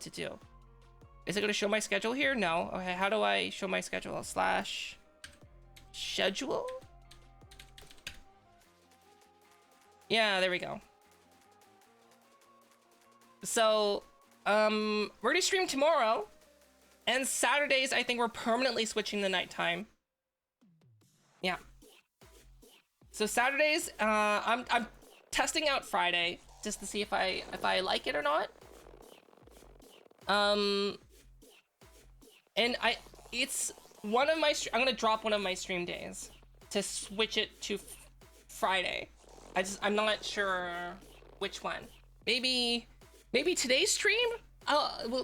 to do. Is it gonna show my schedule here? No. Okay, how do I show my schedule? Slash schedule? Yeah, there we go. So, we're gonna stream tomorrow, and Saturdays I think we're permanently switching the nighttime. Yeah. So Saturdays, I'm testing out Friday just to see if I like it or not. And it's one of my, I'm gonna drop one of my stream days to switch it to Friday. I'm not sure which one. Maybe today's stream?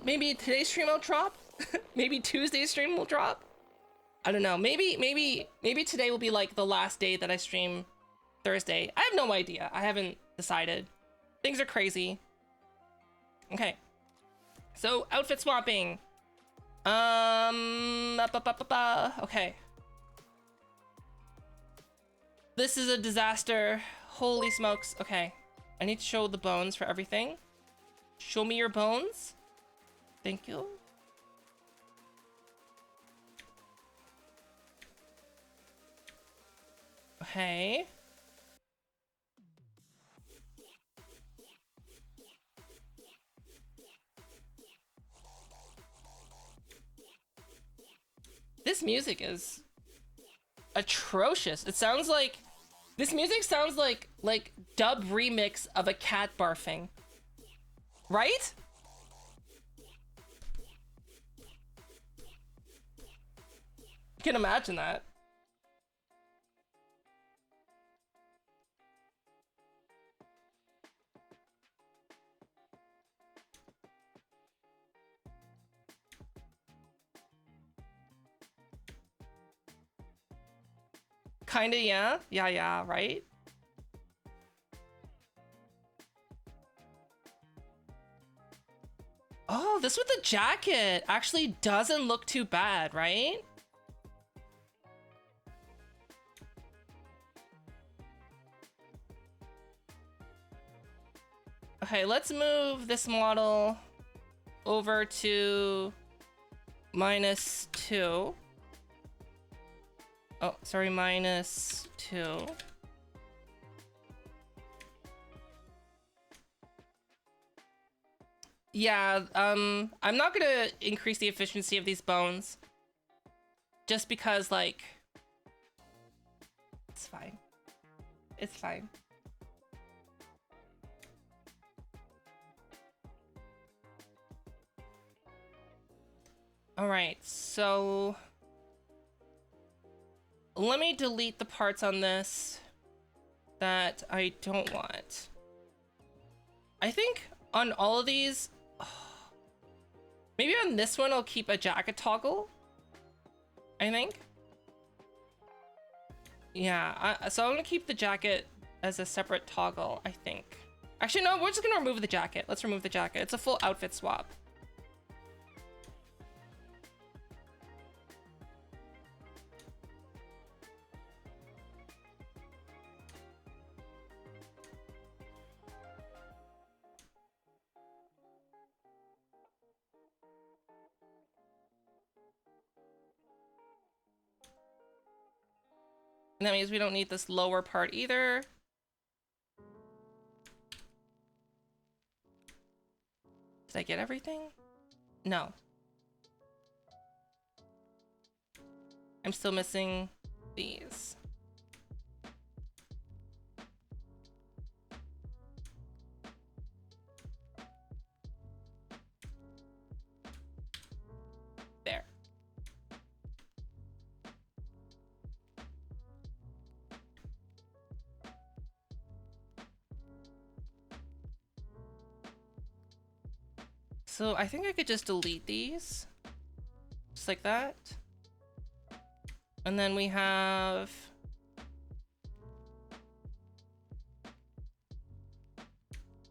Maybe today's stream I'll drop. Maybe Tuesday's stream will drop. I don't know. Maybe today will be like the last day that I stream Thursday. I have no idea. I haven't decided. Things are crazy. Okay. So outfit swapping. Okay. This is a disaster. Holy smokes. Okay. I need to show the bones for everything. Show me your bones. Thank you. Okay. This music is atrocious. It sounds like, this music sounds like dub remix of a cat barfing. Right? You can imagine that. Kinda, yeah. Yeah, right? Oh, this with the jacket actually doesn't look too bad, right? Okay, let's move this model over to -2. Oh, sorry, -2. Yeah, I'm not gonna increase the efficiency of these bones. Just because, like... It's fine. It's fine. Alright, so... Let me delete the parts on this that I don't want. I think on all of these... Maybe on this one I'll keep a jacket toggle. I think. Yeah, so I'm gonna keep the jacket as a separate toggle, I think. Actually, no, we're just gonna remove the jacket. Let's remove the jacket. It's a full outfit swap. And that means we don't need this lower part either. Did I get everything? No. I'm still missing these. There. So I think I could just delete these. Just like that. And then we have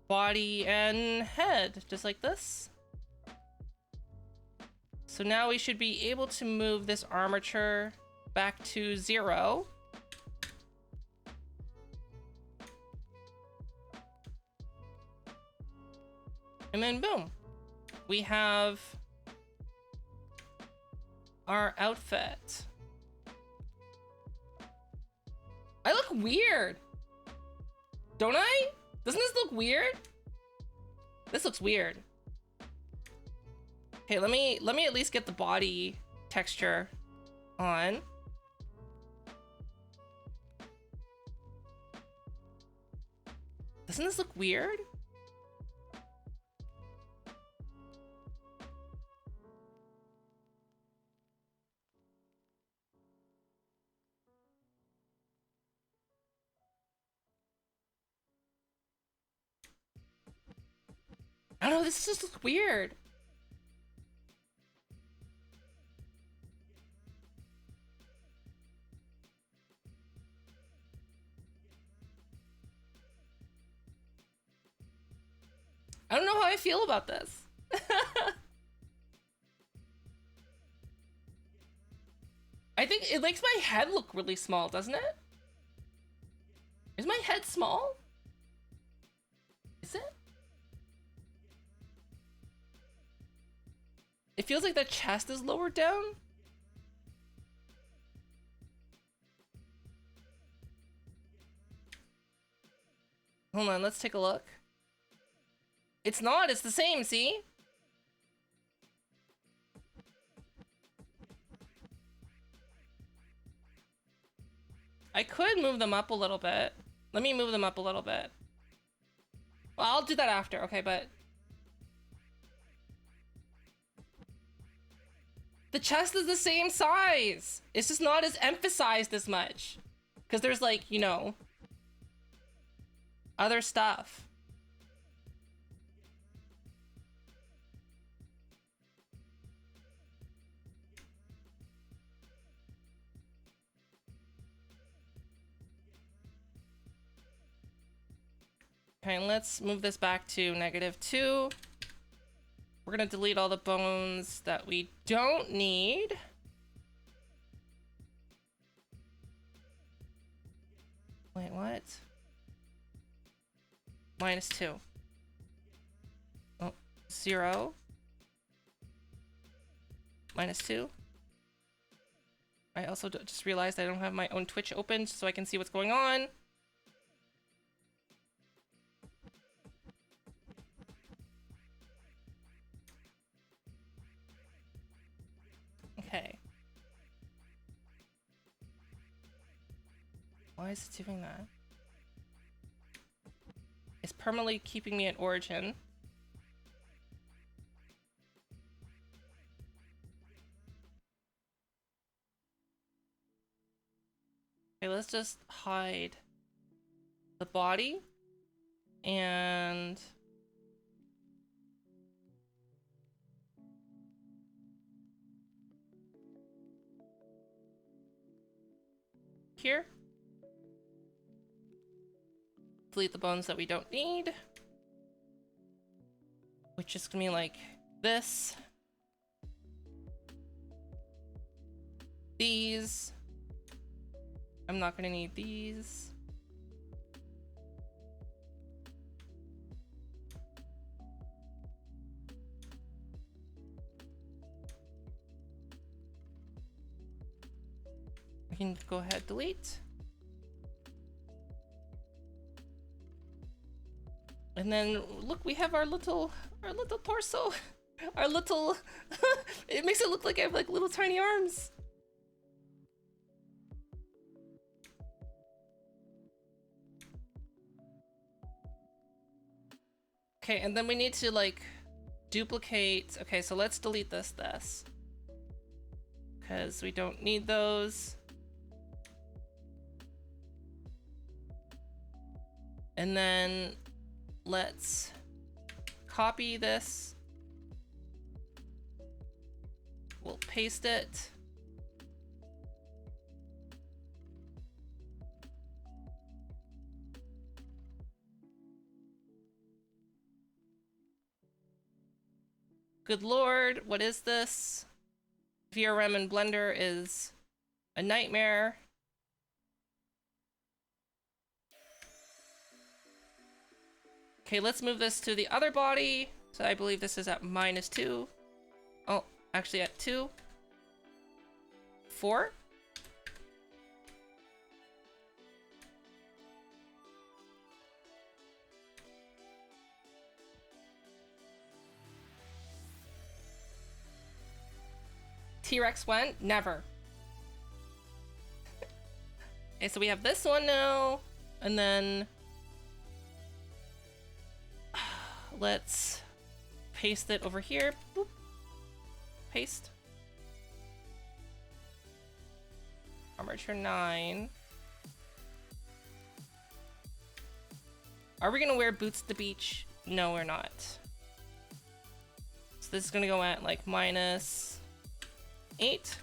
body and head, just like this. So now we should be able to move this armature back to 0. And then boom, we have our outfit. I look weird, don't I? Doesn't this look weird? This looks weird. Okay, let me at least get the body texture on. Doesn't this look weird? I don't know, this just looks weird. I don't know how I feel about this. I think it makes my head look really small, doesn't it? Is my head small? Is it? It feels like the chest is lowered down. Hold on, let's take a look. It's not, it's the same, see? I could move them up a little bit. Let me move them up a little bit. Well, I'll do that after, okay, but... The chest is the same size! It's just not as emphasized as much. Because there's like, you know... other stuff. Okay, let's move this back to -2. We're gonna delete all the bones that we don't need. Wait, what? -2. Oh, 0. -2. I also just realized I don't have my own Twitch open so I can see what's going on. Okay. Why is it doing that? It's permanently keeping me at origin. Okay, let's just hide the body and here. Delete the bones that we don't need, which is gonna be like this. These. I'm not gonna need these. We can go ahead, delete. And then look, we have our little torso. Our little it makes it look like I have like little tiny arms. Okay, and then we need to like duplicate. Okay, so let's delete this because we don't need those. And then let's copy this. We'll paste it. Good lord, what is this? VRM and Blender is a nightmare. Okay, let's move this to the other body. So I believe this is at -2. Oh, actually at 2. 4. T-Rex went? Never. Okay, so we have this one now, and then let's paste it over here. Boop. Paste. Armature 9. Are we gonna wear boots at the beach? No, we're not. So this is gonna go at like -8. 8.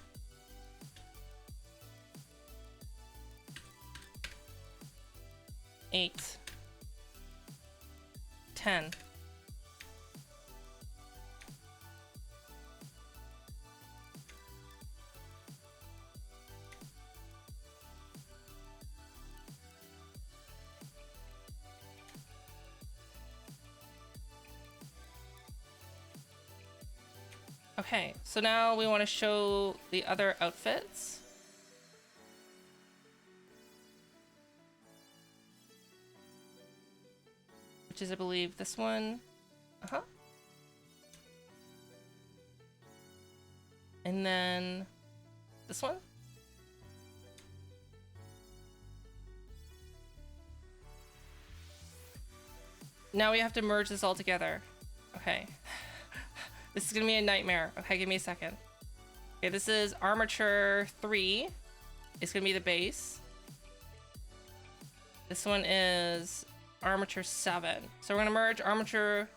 10. Okay, so now we want to show the other outfits. Which is, I believe, this one. Uh-huh. And then this one. Now we have to merge this all together. Okay. This is gonna be a nightmare. Okay, give me a second. Okay, this is armature 3. It's gonna be the base. This one is armature 7. So we're gonna merge armature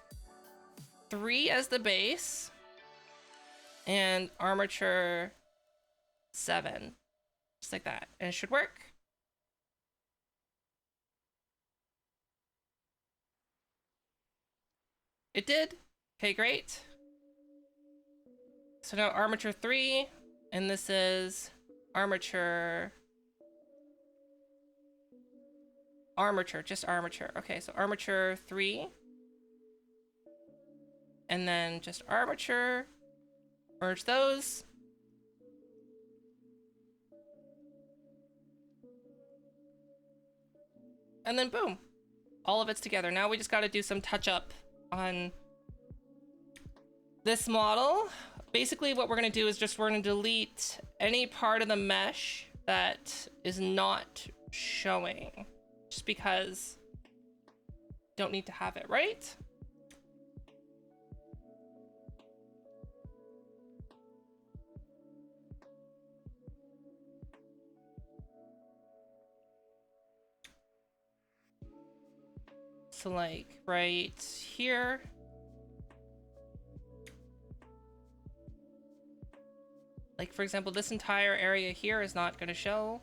3 as the base and armature 7. Just like that. And it should work. It did. Okay, great. So now armature 3, and this is armature, just armature. Okay, so armature 3, and then just armature, merge those. And then boom, all of it's together. Now we just gotta do some touch up on this model. Basically what we're gonna do is we're gonna delete any part of the mesh that is not showing, just because don't need to have it, right? So like right here. Like for example, this entire area here is not gonna show.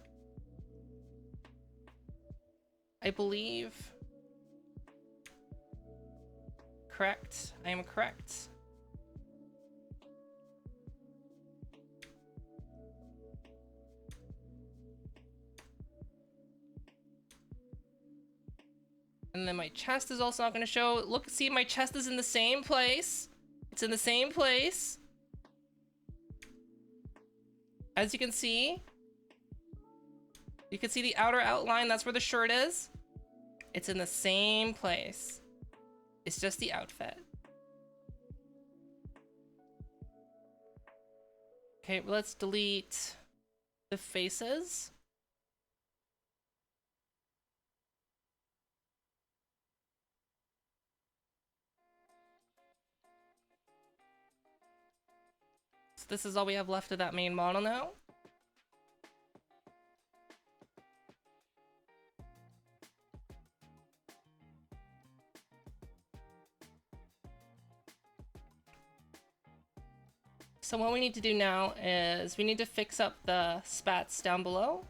I believe. Correct. I am correct. And then my chest is also not going to show. Look, see, my chest is in the same place. It's in the same place. As you can see the outer outline. That's where the shirt is. It's in the same place. It's just the outfit. Okay, let's delete the faces. So this is all we have left of that main model now. so what we need to do now is we need to fix up the spats down below.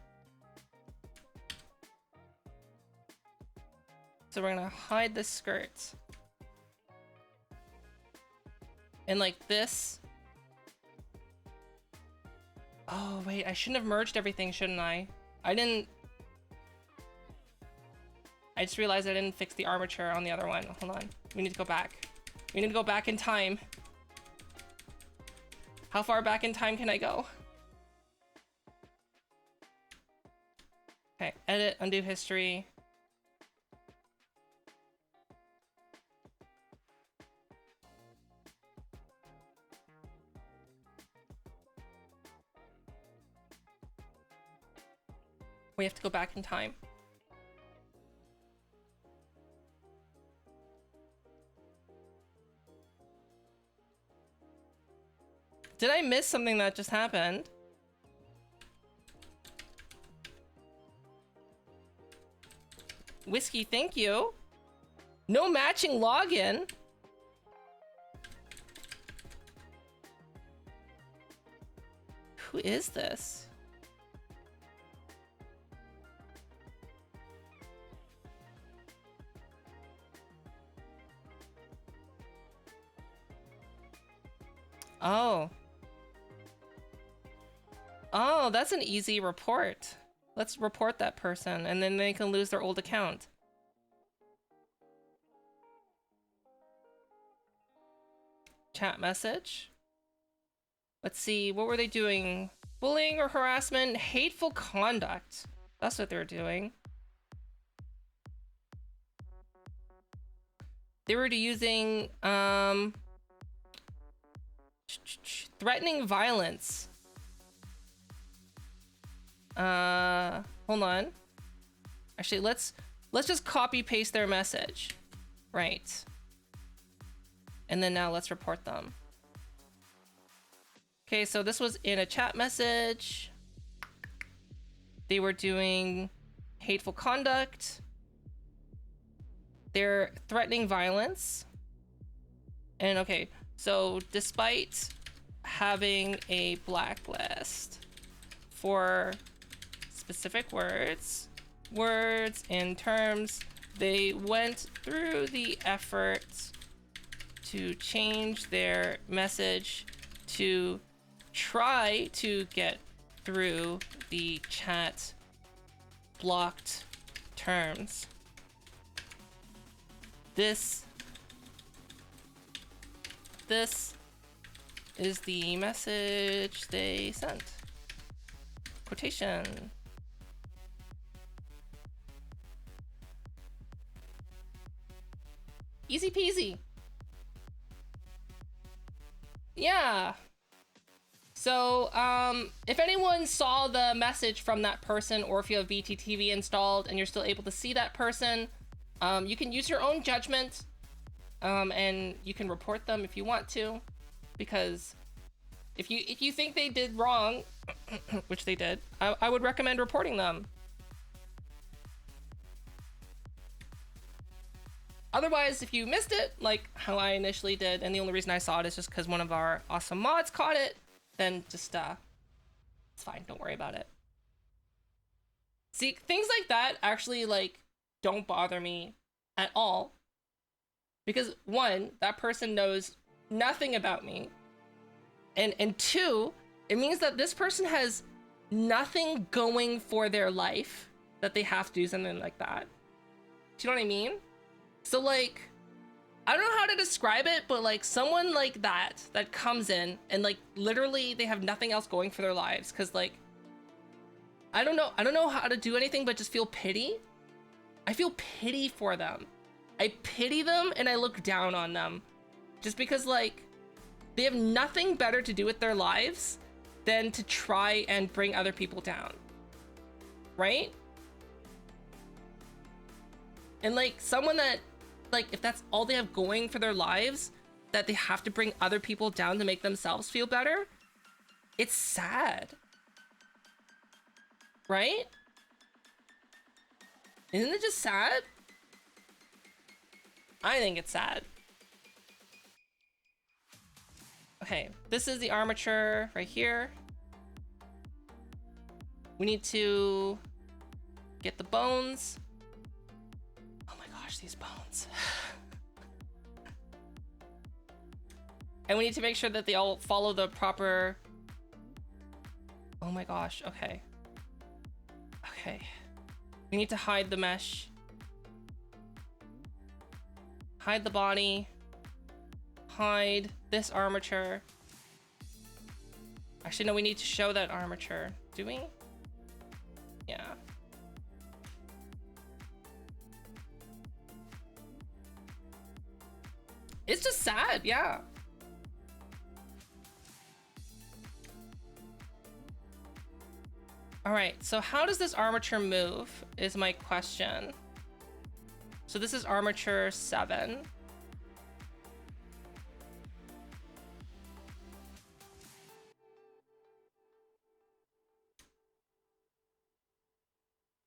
So we're gonna hide the skirt. And like this. Oh wait, I shouldn't have merged everything, shouldn't I? I just realized I didn't fix the armature on the other one. Hold on. We need to go back. We need to go back in time. How far back in time can I go? Okay, edit, undo history. We have to go back in time. Did I miss something that just happened? Whiskey, thank you. No matching login. Who is this? Oh. Oh, that's an easy report. Let's report that person, and then they can lose their old account. Chat message. Let's see, what were they doing? Bullying or harassment? Hateful conduct. That's what they're doing. They were using, threatening violence. Hold on. Actually, let's just copy paste their message. Right. And then now let's report them. Okay, so this was in a chat message. They were doing hateful conduct. They're threatening violence. And okay, so despite having a blacklist for specific words and terms, they went through the effort to change their message to try to get through the chat blocked terms. This is the message they sent. Quotation. Easy peasy. Yeah. So, if anyone saw the message from that person, or if you have VTTV installed and you're still able to see that person, you can use your own judgment, and you can report them if you want to, because if you think they did wrong, which they did, I would recommend reporting them. Otherwise, if you missed it, like how I initially did, and the only reason I saw it is just because one of our awesome mods caught it, then just, it's fine, don't worry about it. See, things like that actually, like, don't bother me at all. Because, one, that person knows nothing about me. And two, it means that this person has nothing going for their life that they have to do something like that. Do you know what I mean? So, like, I don't know how to describe it, but, like, someone like that comes in and, like, literally they have nothing else going for their lives. Because, like, I don't know how to do anything but just feel pity. I feel pity for them. I pity them and I look down on them. Just because, like, they have nothing better to do with their lives than to try and bring other people down. Right? And, like, someone that, like, if that's all they have going for their lives, that they have to bring other people down to make themselves feel better, it's sad. Right? Isn't it just sad? I think it's sad. Okay, this is the armature right here. We need to get the bones. Oh my gosh, these bones. And we need to make sure that they all follow the proper... Oh my gosh, okay. Okay. We need to hide the mesh. Hide the body. Hide this armature. Actually, no, we need to show that armature. Do we? Yeah. It's just sad, yeah. All right, so how does this armature move is my question. So this is armature 7.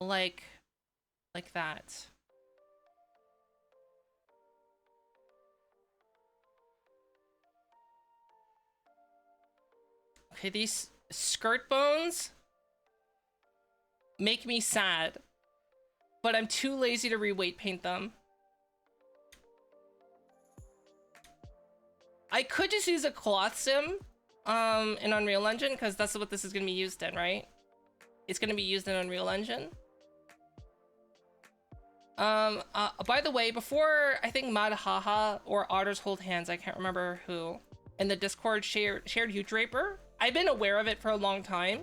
Like that. Okay, these skirt bones make me sad, but I'm too lazy to re-weight paint them. I could just use a cloth sim in Unreal Engine, because that's what this is going to be used in, right? It's going to be used in Unreal Engine. By the way, before I think Madhaha or Otters Hold Hands, I can't remember who, in the Discord shared Hue Draper. I've been aware of it for a long time.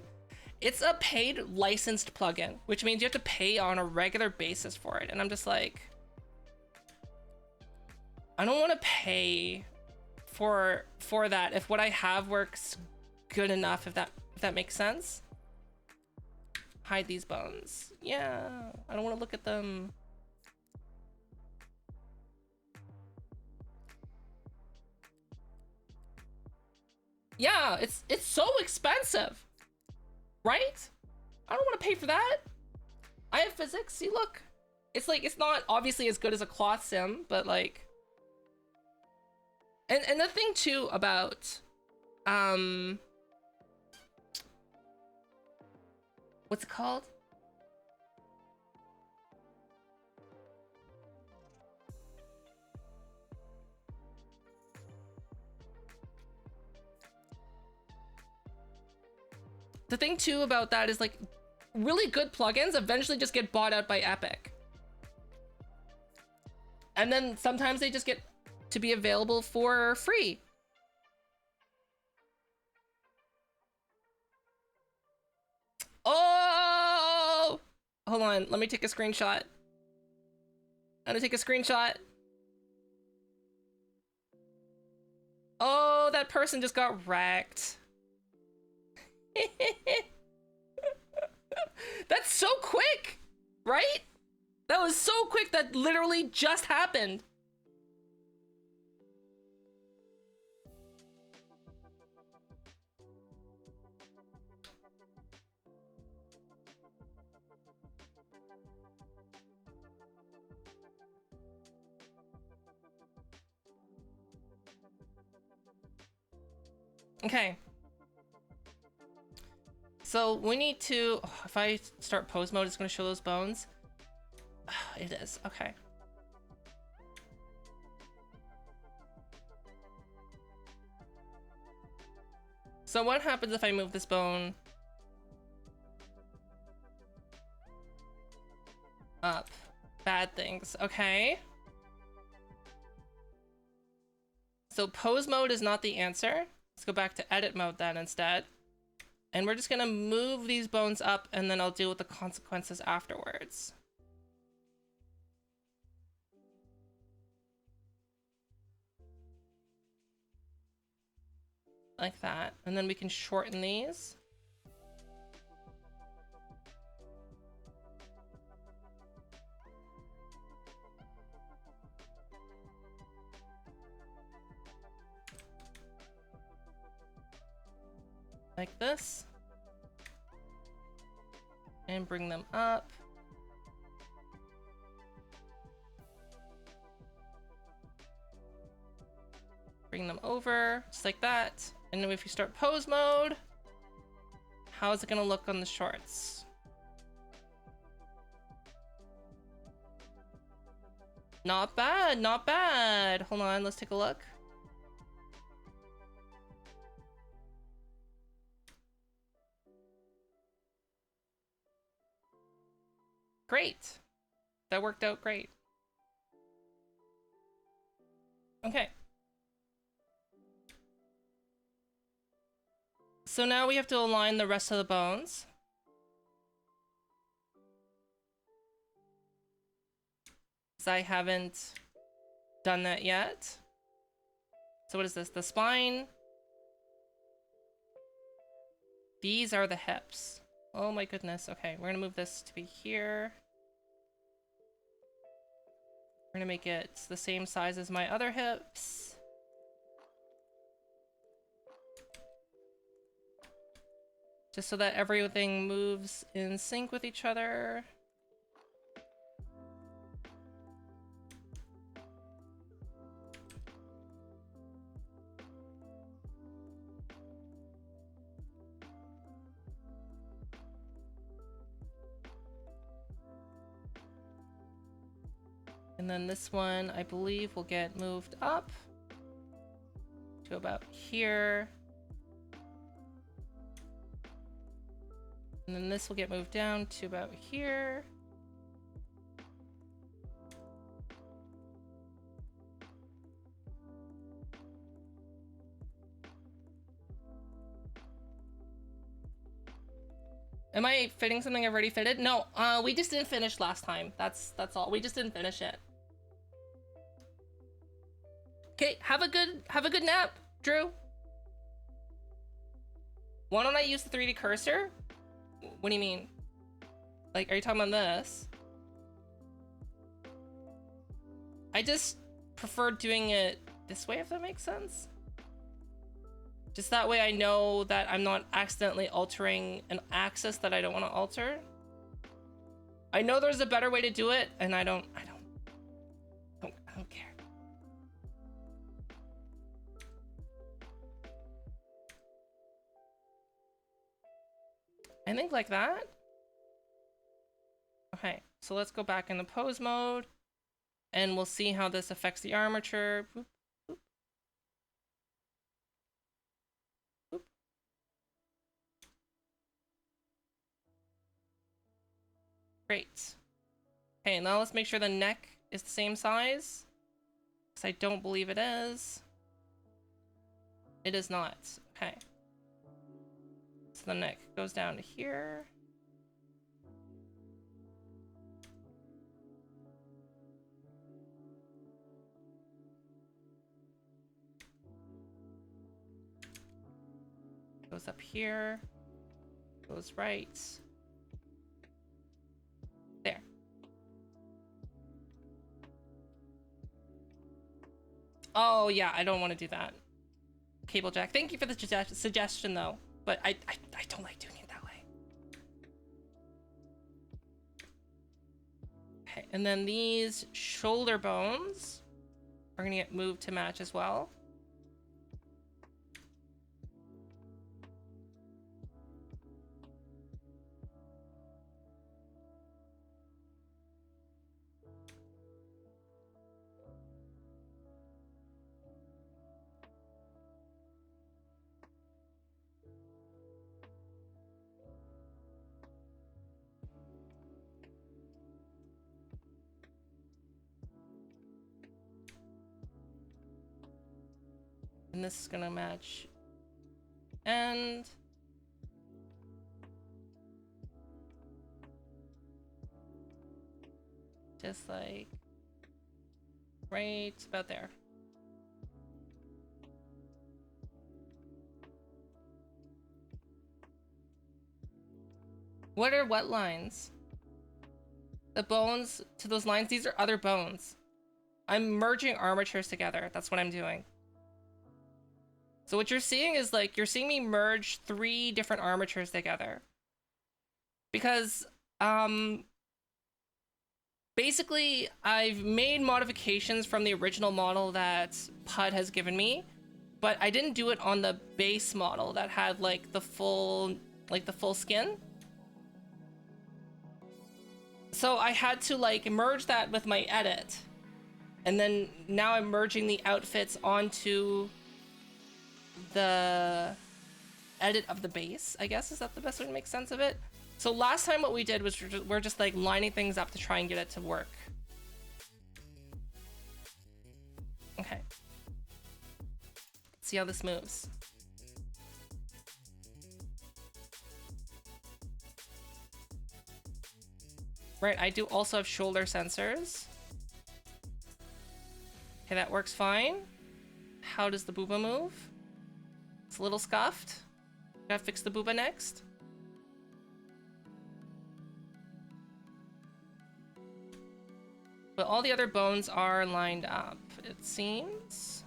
It's a paid licensed plugin, which means you have to pay on a regular basis for it. And I'm just like, I don't want to pay for that if what I have works good enough, if that makes sense. Hide these bones. Yeah, I don't want to look at them. Yeah, it's so expensive, right? I don't want to pay for that. I have physics. See, look, it's like, it's not obviously as good as a cloth sim, but like, and the thing too about what's it called? The thing too about that is like, really good plugins eventually just get bought out by Epic. And then sometimes they just get to be available for free. Oh! Hold on, let me take a screenshot. I'm gonna take a screenshot. Oh, that person just got wrecked. That's so quick, right? That was so quick. That literally just happened. Okay. So we need to, oh, if I start pose mode, it's going to show those bones. It is, okay. So what happens if I move this bone up? Bad things, okay. So pose mode is not the answer. Let's go back to edit mode then instead. And we're just gonna move these bones up and then I'll deal with the consequences afterwards. Like that. And then we can shorten these. Like this. And bring them up. bring them over, just like that. And then if you start pose mode, how is it gonna look on the shorts? Not bad, not bad. Hold on, let's take a look. Great. That worked out great. Okay. So now we have to align the rest of the bones. Because I haven't done that yet. So what is this? The spine. These are the hips. Oh my goodness. Okay, we're gonna move this to be here. We're gonna make it the same size as my other hips. Just so that everything moves in sync with each other. And then this one, I believe, will get moved up to about here. And then this will get moved down to about here. Am I fitting something I've already fitted? No, we just didn't finish last time. That's all. We just didn't finish it. Okay, have a good nap, Drew. Why don't I use the 3D cursor? What do you mean? Like, are you talking about this? I just prefer doing it this way, if that makes sense. Just that way I know that I'm not accidentally altering an axis that I don't want to alter. I know there's a better way to do it, and I don't care. I think like that. Okay, so let's go back into pose mode, and we'll see how this affects the armature. Boop, boop. Boop. Great. Okay, now let's make sure the neck is the same size, because I don't believe it is. It is not. Okay. So the neck goes down to here. Goes up here. Goes right. There. Oh yeah, I don't want to do that. Cable jack. Thank you for the suggestion though. But I don't like doing it that way. Okay, and then these shoulder bones are gonna get moved to match as well. And this is gonna match. And just like right about there. What are what lines? The bones to those lines, these are other bones. I'm merging armatures together. That's what I'm doing. So what you're seeing is like, you're seeing me merge 3 different armatures together. Because, basically, I've made modifications from the original model that PUD has given me but I didn't do it on the base model that had like the full skin. So I had to like merge that with my edit. And then now I'm merging the outfits onto the edit of the base, I guess. Is that the best way to make sense of it? So last time what we did was we're just like lining things up to try and get it to work. Okay. Let's see how this moves. Right, I do also have shoulder sensors. Okay, that works fine. How does the booba move? It's a little scuffed. Gotta fix the booba next. But all the other bones are lined up, it seems.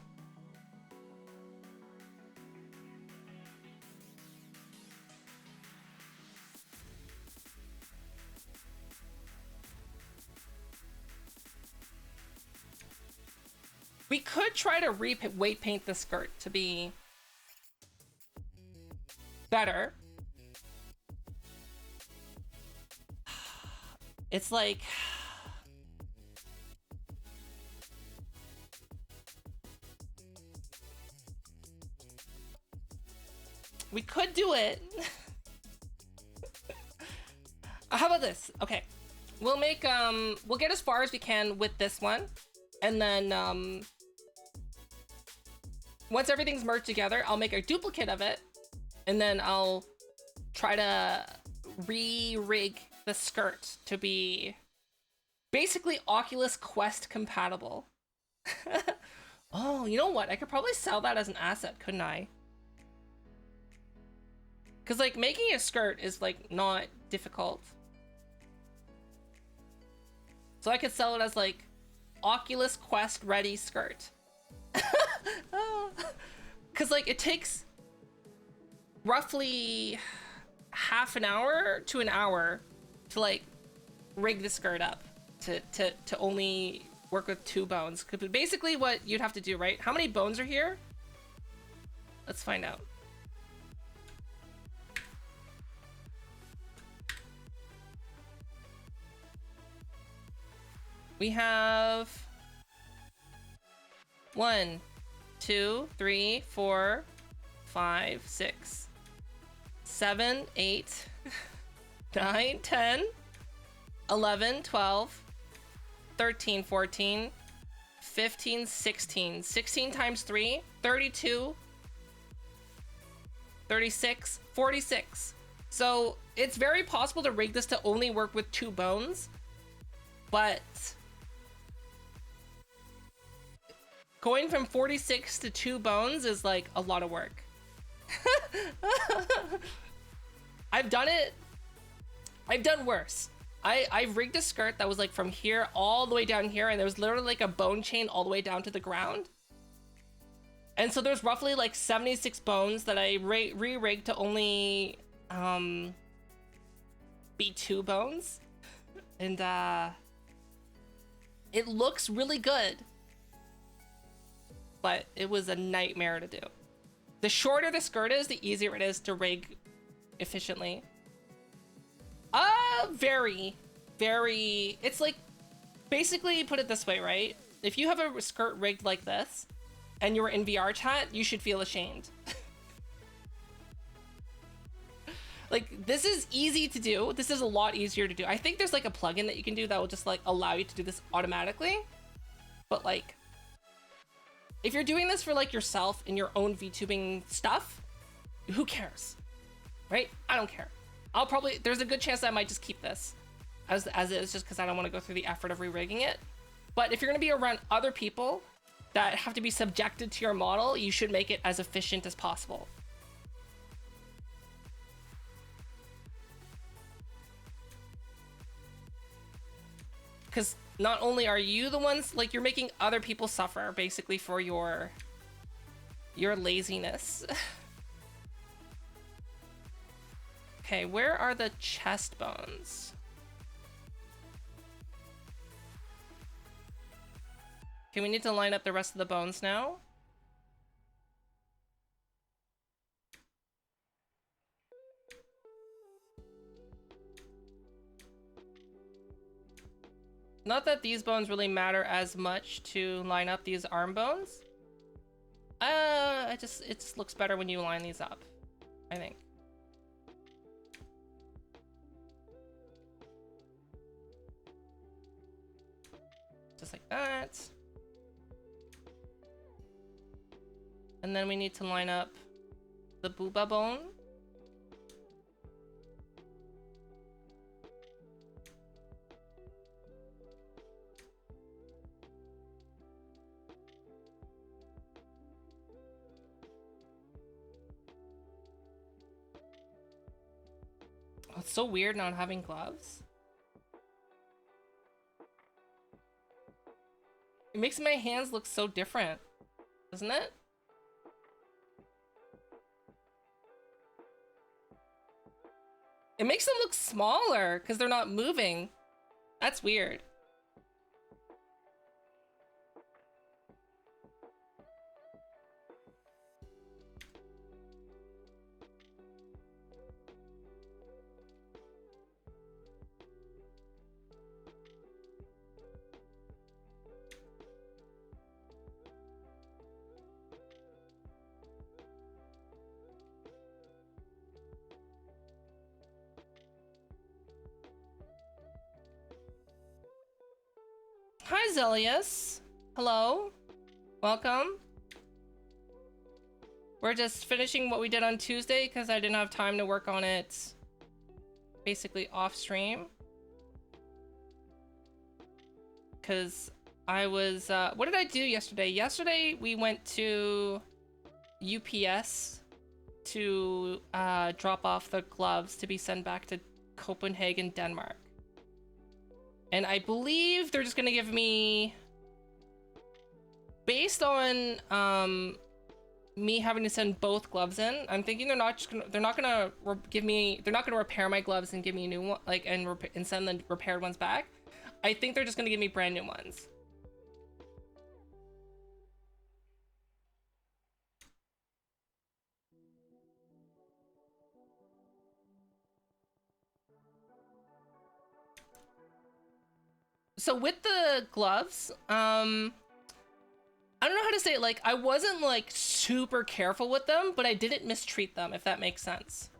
We could try to weight paint the skirt to be better. It's like... we could do it. How about this? Okay. We'll make, we'll get as far as we can with this one. And then, once everything's merged together, I'll make a duplicate of it. And then I'll try to re-rig the skirt to be basically Oculus Quest compatible. Oh, you know what? I could probably sell that as an asset, couldn't I? Because, like, making a skirt is, like, not difficult. So I could sell it as, like, Oculus Quest ready skirt. Because, like, it takes roughly half an hour to an hour to, like, rig the skirt up to only work with 2 bones. Basically what you'd have to do, right? How many bones are here? Let's find out. We have 1, 2, 3, 4, 5, 6, 7, 8, 9, 10, 11, 12, 13, 14, 15, 16. 16 times 3, 32, 36, 46. So it's very possible to rig this to only work with 2 bones, but going from 46 to 2 bones is like a lot of work. I've done it. I've done worse. I've rigged a skirt that was like from here all the way down here, and there was literally like a bone chain all the way down to the ground. And so there's roughly like 76 bones that I re-rigged to only be 2 bones. And it looks really good, but it was a nightmare to do. The shorter the skirt is, the easier it is to rig efficiently. Very, it's like, basically put it this way, right? If you have a skirt rigged like this and you're in VR chat, you should feel ashamed. Like, this is easy to do. This is a lot easier to do. I think there's like a plugin that you can do that will just like allow you to do this automatically. But like, if you're doing this for like yourself in your own VTubing stuff, who cares? Right? I don't care. I'll probably, there's a good chance that I might just keep this as is, just because I don't want to go through the effort of re-rigging it. But if you're going to be around other people that have to be subjected to your model, you should make it as efficient as possible. Because not only are you the ones, like, you're making other people suffer, basically, for your laziness. Okay, where are the chest bones? Okay, we need to line up the rest of the bones now. Not that these bones really matter as much to line up these arm bones. It just looks better when you line these up, I think. Just like that. And then we need to line up the booba bone. Oh, it's so weird not having gloves. It makes my hands look so different, doesn't it? It makes them look smaller because they're not moving. That's weird. Hi, Zelius. Hello. Welcome. We're just finishing what we did on Tuesday because I didn't have time to work on it basically off stream. Because I was, what did I do yesterday? Yesterday we went to UPS to drop off the gloves to be sent back to Copenhagen, Denmark. And I believe they're just gonna give me, based on me having to send both gloves in, I'm thinking they're not gonna repair my gloves and give me a new one, like, and send the repaired ones back. I think they're just gonna give me brand new ones. So with the gloves, I don't know how to say it, like, I wasn't like super careful with them, but I didn't mistreat them, if that makes sense.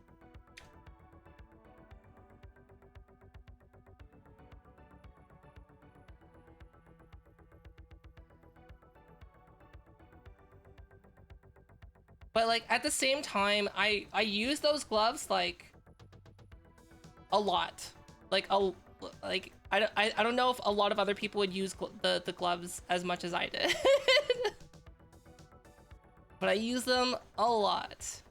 But like at the same time, I use those gloves like a lot, like I don't know if a lot of other people would use the gloves as much as I did. But I use them a lot.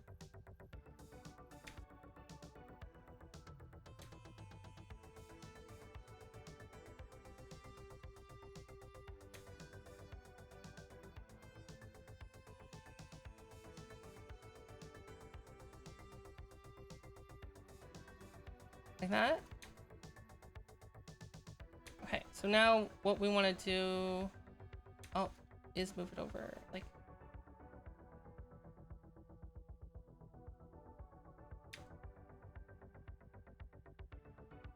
Like that. Okay, so now what we want to do, is move it over, like,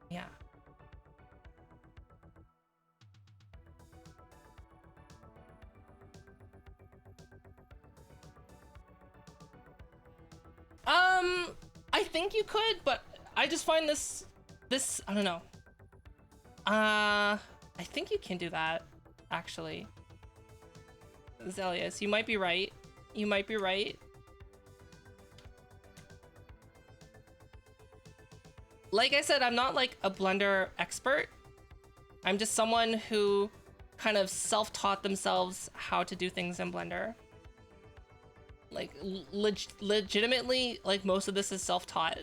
yeah. I think you could, but I just find this, I don't know. I think you can do that, actually. Zelius, you might be right. You might be right. Like I said, I'm not like a Blender expert. I'm just someone who kind of self-taught themselves how to do things in Blender. Like, legitimately, like, most of this is self-taught.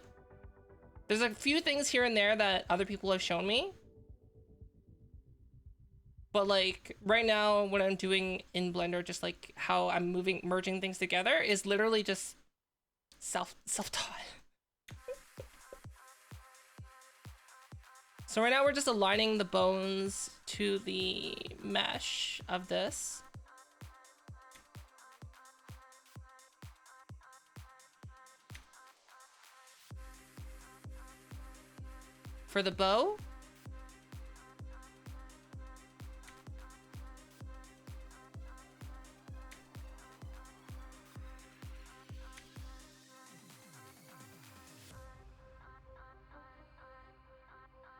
There's a few things here and there that other people have shown me. But like, right now, what I'm doing in Blender, just like how I'm merging things together, is literally just self-taught. So right now we're just aligning the bones to the mesh of this. For the bow,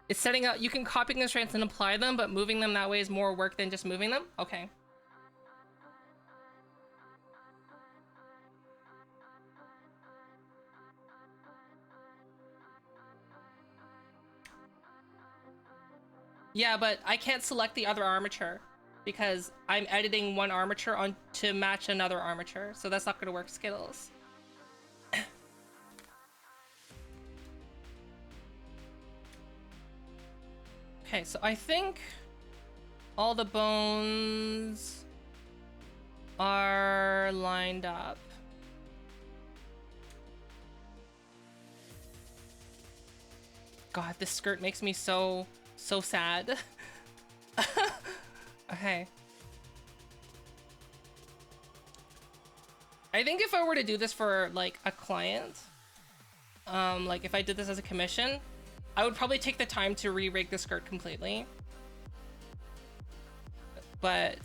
It's setting up, you can copy constraints and apply them, but moving them that way is more work than just moving them? Okay. Yeah, but I can't select the other armature because I'm editing one armature on to match another armature, so that's not gonna work, Skittles. Okay, so I think all the bones are lined up. God, this skirt makes me so sad. Okay. I think if I were to do this for like a client, like if I did this as a commission, I would probably take the time to re-rig the skirt completely. But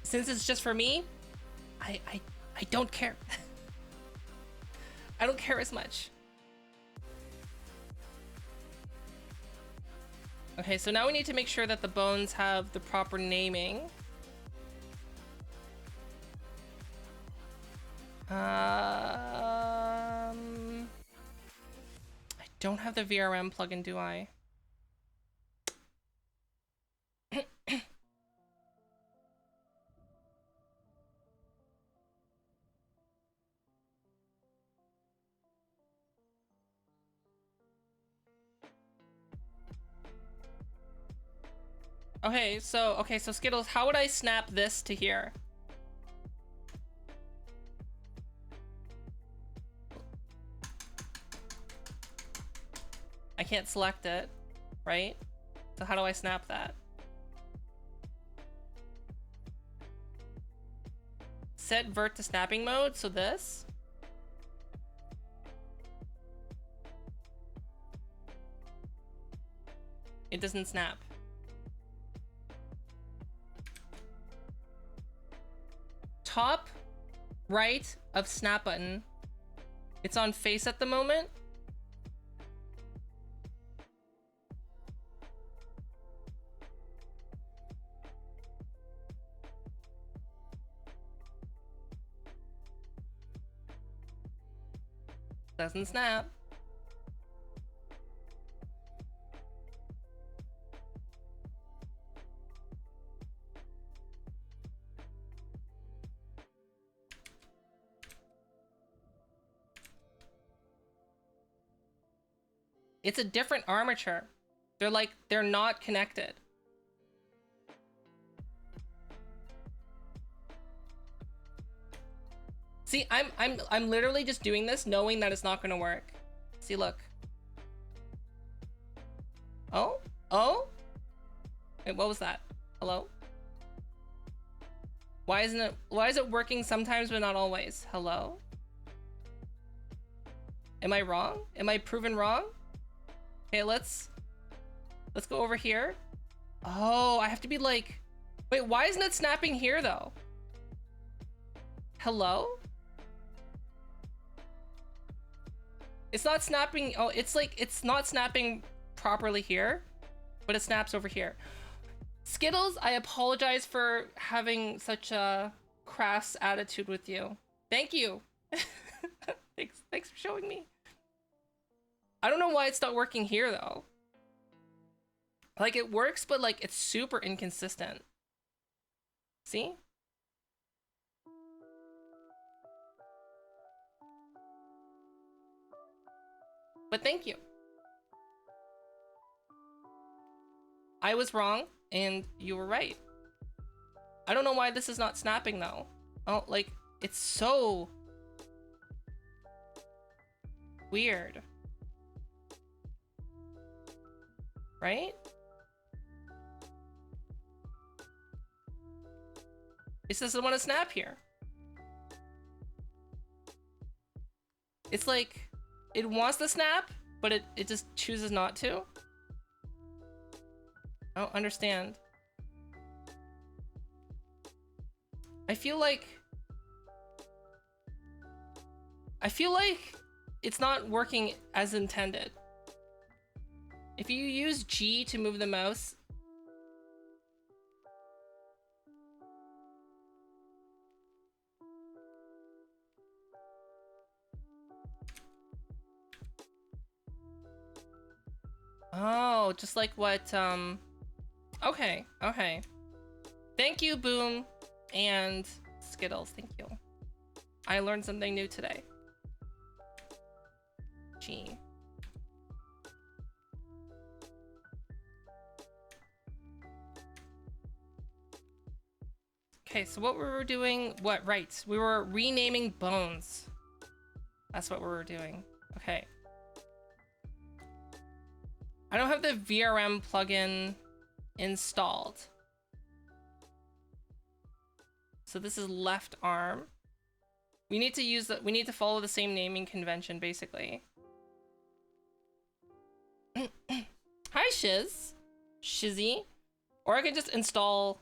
since it's just for me, I don't care. I don't care as much. Okay, so now we need to make sure that the bones have the proper naming. I don't have the VRM plugin, do I? Okay, so Skittles, how would I snap this to here? I can't select it, right? So how do I snap that? Set vert to snapping mode, so this. It doesn't snap. Top right of snap button. It's on face at the moment. Doesn't snap. It's a different armature. They're not connected. See, I'm literally just doing this knowing that it's not gonna work. See, look. Oh? Wait, what was that? Hello? Why is it working sometimes but not always? Hello? Am I wrong? Am I proven wrong? Okay, let's go over here. Oh, I have to be like, wait, why isn't it snapping here though? Hello? It's not snapping. Oh, it's not snapping properly here, but it snaps over here. Skittles, I apologize for having such a crass attitude with you. Thank you. Thanks for showing me. I don't know why it's not working here though. Like it works, but like it's super inconsistent. See? But thank you. I was wrong and you were right. I don't know why this is not snapping though. Oh, like it's so weird. Right? It doesn't want to snap here. It's like it wants to snap, but it just chooses not to. I don't understand. I feel like it's not working as intended. If you use G to move the mouse... Oh, just like what, Okay, okay. Thank you, Boom, and Skittles, thank you. I learned something new today. G. Okay, so what we were doing, right, we were renaming bones. That's what we were doing. Okay. I don't have the VRM plugin installed. So this is left arm. We need to use we need to follow the same naming convention, basically. Hi, Shiz. Shizzy. Or I can just install...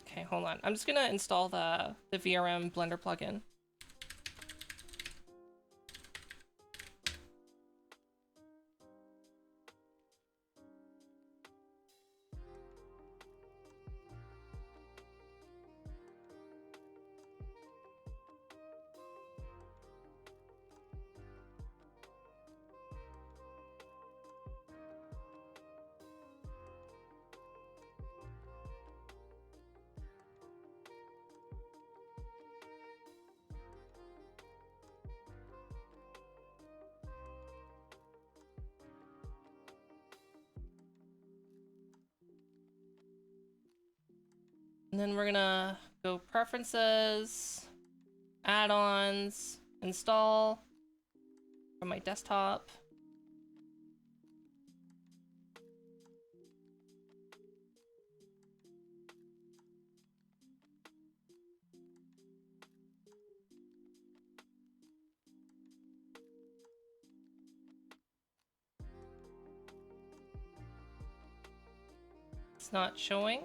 Okay, hold on. I'm just gonna install the VRM Blender plugin. And then we're gonna go preferences, add-ons, install from my desktop. It's not showing.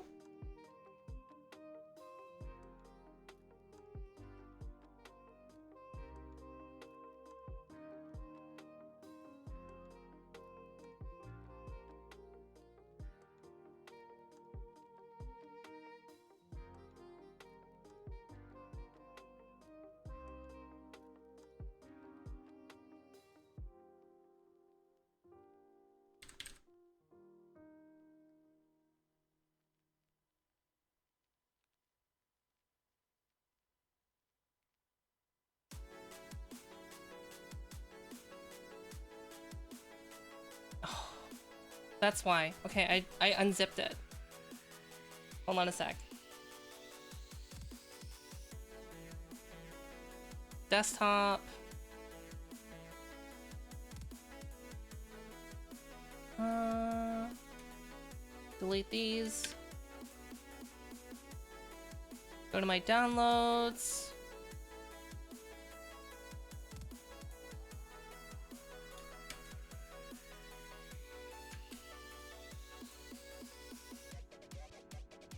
That's why. Okay, I unzipped it. Hold on a sec. Desktop. Delete these. Go to my downloads.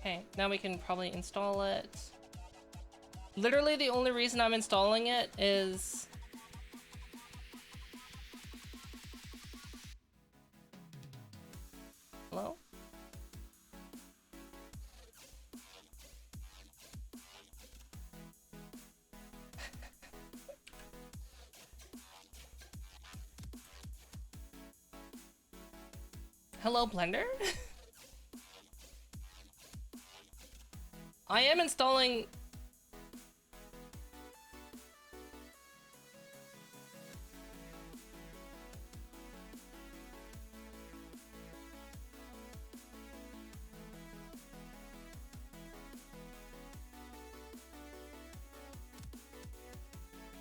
Okay, now we can probably install it. Literally the only reason I'm installing it is... Hello? Hello, Blender? I am installing...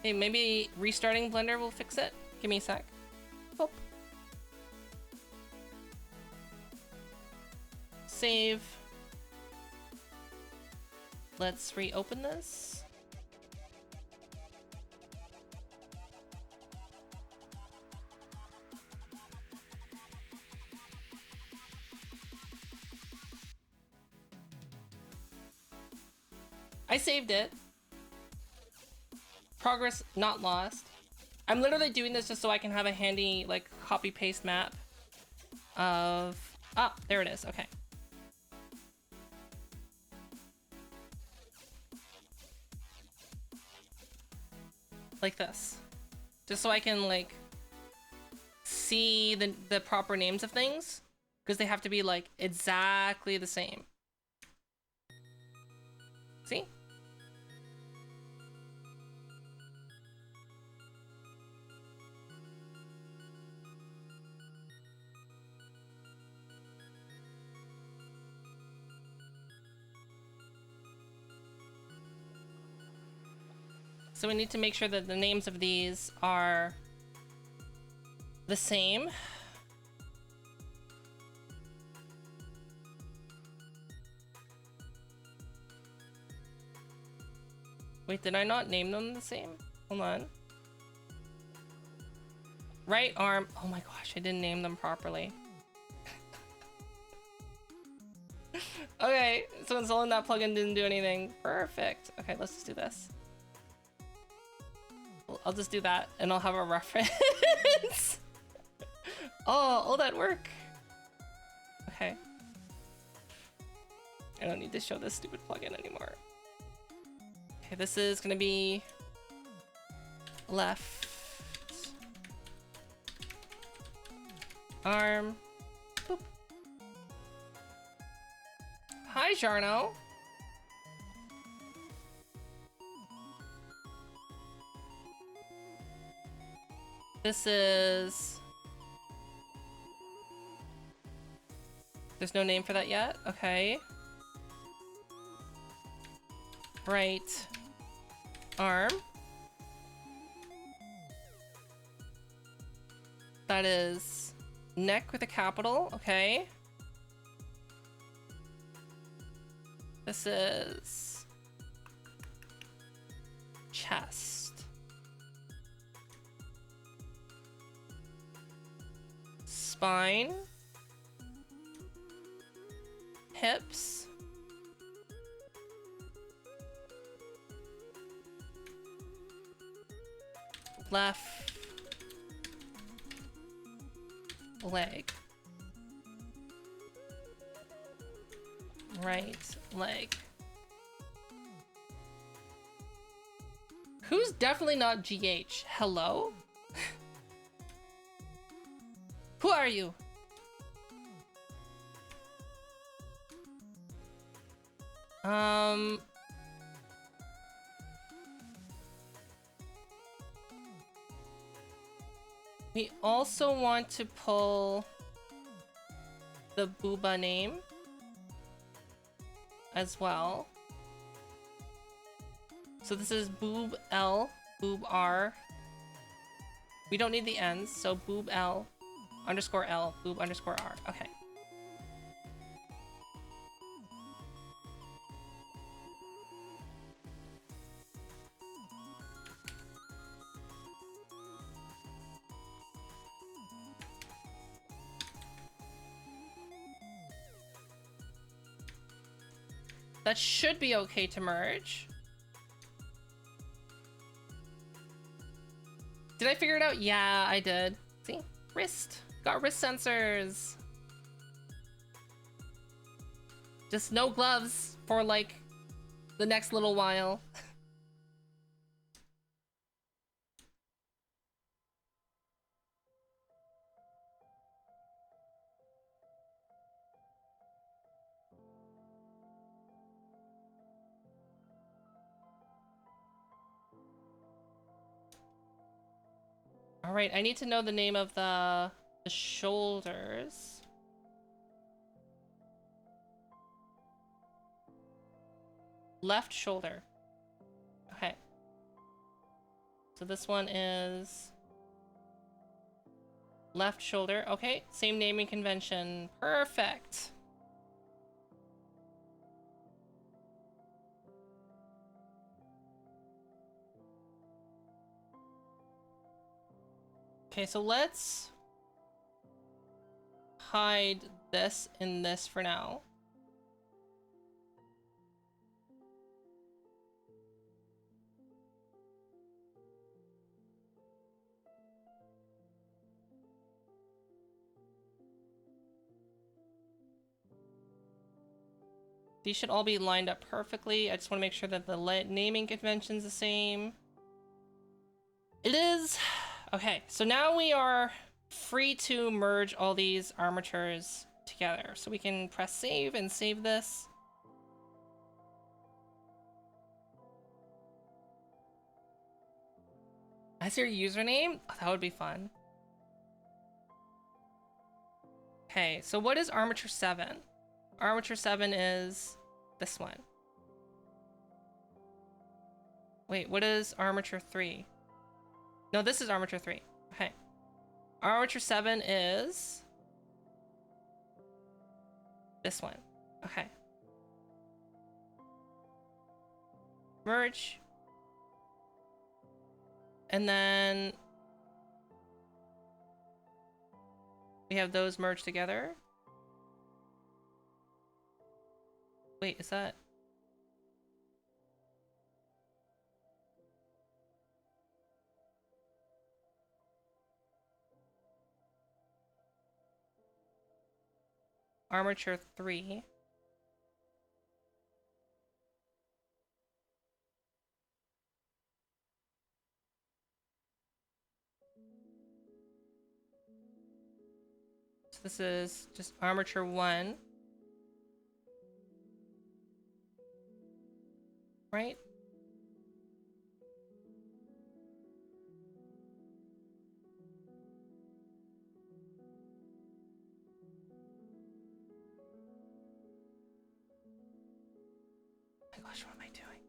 Hey, maybe restarting Blender will fix it? Give me a sec. Oh. Save. Let's reopen this. I saved it. Progress not lost. I'm literally doing this just so I can have a handy, like, copy-paste map of... Ah, there it is. Okay. Like this. Just so I can, like, see the proper names of things. Because they have to be, like, exactly the same. See? So we need to make sure that the names of these are the same. Wait, did I not name them the same? Hold on. Right arm. Oh my gosh, I didn't name them properly. Okay, so installing that plugin didn't do anything. Perfect. Okay, let's just do this. I'll just do that and I'll have a reference. Oh, all that work. Okay. I don't need to show this stupid plugin anymore. Okay, this is gonna be left arm. Boop. Hi, Jarno. This is... There's no name for that yet? Okay. Right arm. That is neck with a capital. Okay. This is chest. Spine. Hips. Left leg. Right leg. Who's definitely not GH? Hello? Who are you? We also want to pull the booba name as well. So this is boob L, boob R. We don't need the ends, so boob L underscore L, boob underscore R. Okay. That should be okay to merge. Did I figure it out? Yeah, I did. See? Wrist. Got wrist sensors. Just no gloves for like the next little while. All right, I need to know the name of the shoulders. Left shoulder. Okay. So this one is left shoulder. Okay, same naming convention. Perfect. Okay, so let's hide this in this for now. These should all be lined up perfectly. I just want to make sure that the naming convention's the same. It is. Okay, so now we are free to merge all these armatures together. So we can press save and save this. As your username? Oh, that would be fun. Okay, so what is armature 7? Armature 7 is this one. Wait, what is armature 3? No, this is armature 3. Okay. Armature 7 is this one. Okay. Merge. And then we have those merged together. Wait, is that? Armature 3. So this is just armature 1. Right? Oh my gosh, what am I doing?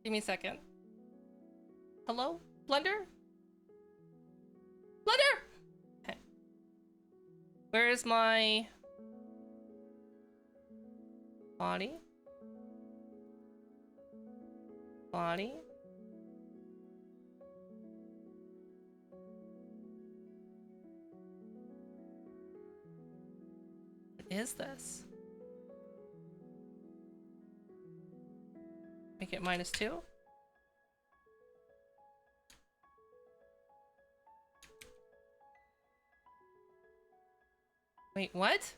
Give me a second. Hello? Blender? Blender! Okay. Where is my body? Body? What is this? Make it -2. Wait, what?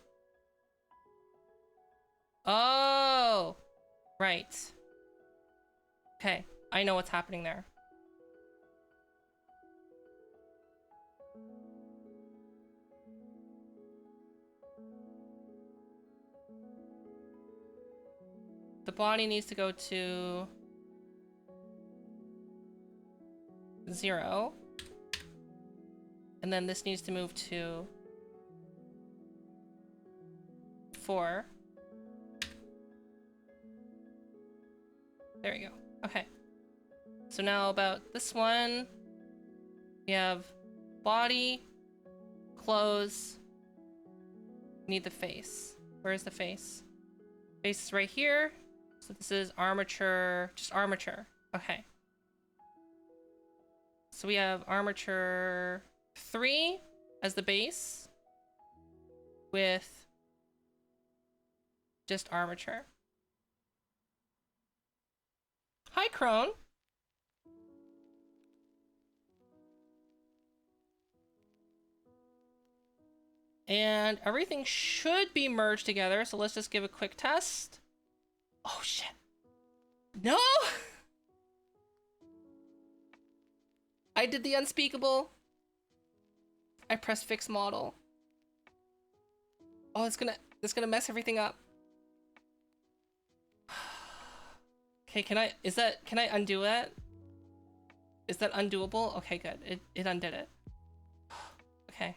Oh, right. Okay, I know what's happening there. The body needs to go to 0. And then this needs to move to 4. There we go. Okay. So now about this one, we have body, clothes, need the face. Where's the face? Face is right here. So this is armature, just armature. Okay. So we have armature 3 as the base with just armature. Hi, Crone. And everything should be merged together, so let's just give a quick test. Oh, shit. No! I did the unspeakable. I pressed fix model. Oh, it's gonna mess everything up. Okay, can I undo it? Is that undoable? Okay, good. It undid it. Okay.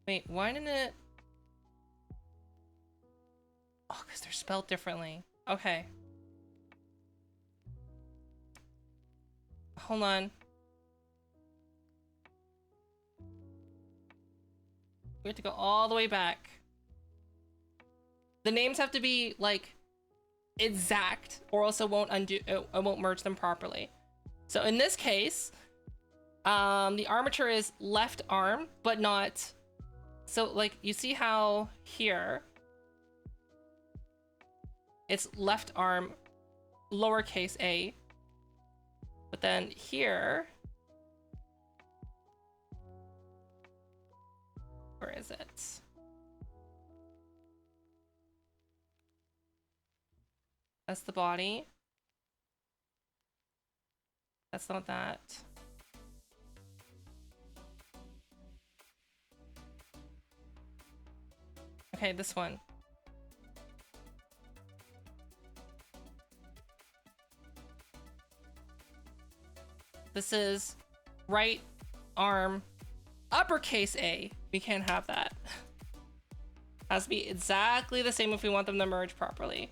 Wait, why didn't it? Oh, because they're spelled differently. Okay. Hold on. We have to go all the way back. The names have to be, like, exact, or else it won't undo, it won't merge them properly. So in this case, The armature is left arm, but not... So, like, you see how here... It's left arm, lowercase a. But then here... Where is it? That's the body. That's not that. Okay, this one. This is right arm, uppercase A. We can't have that. Has to be exactly the same if we want them to merge properly.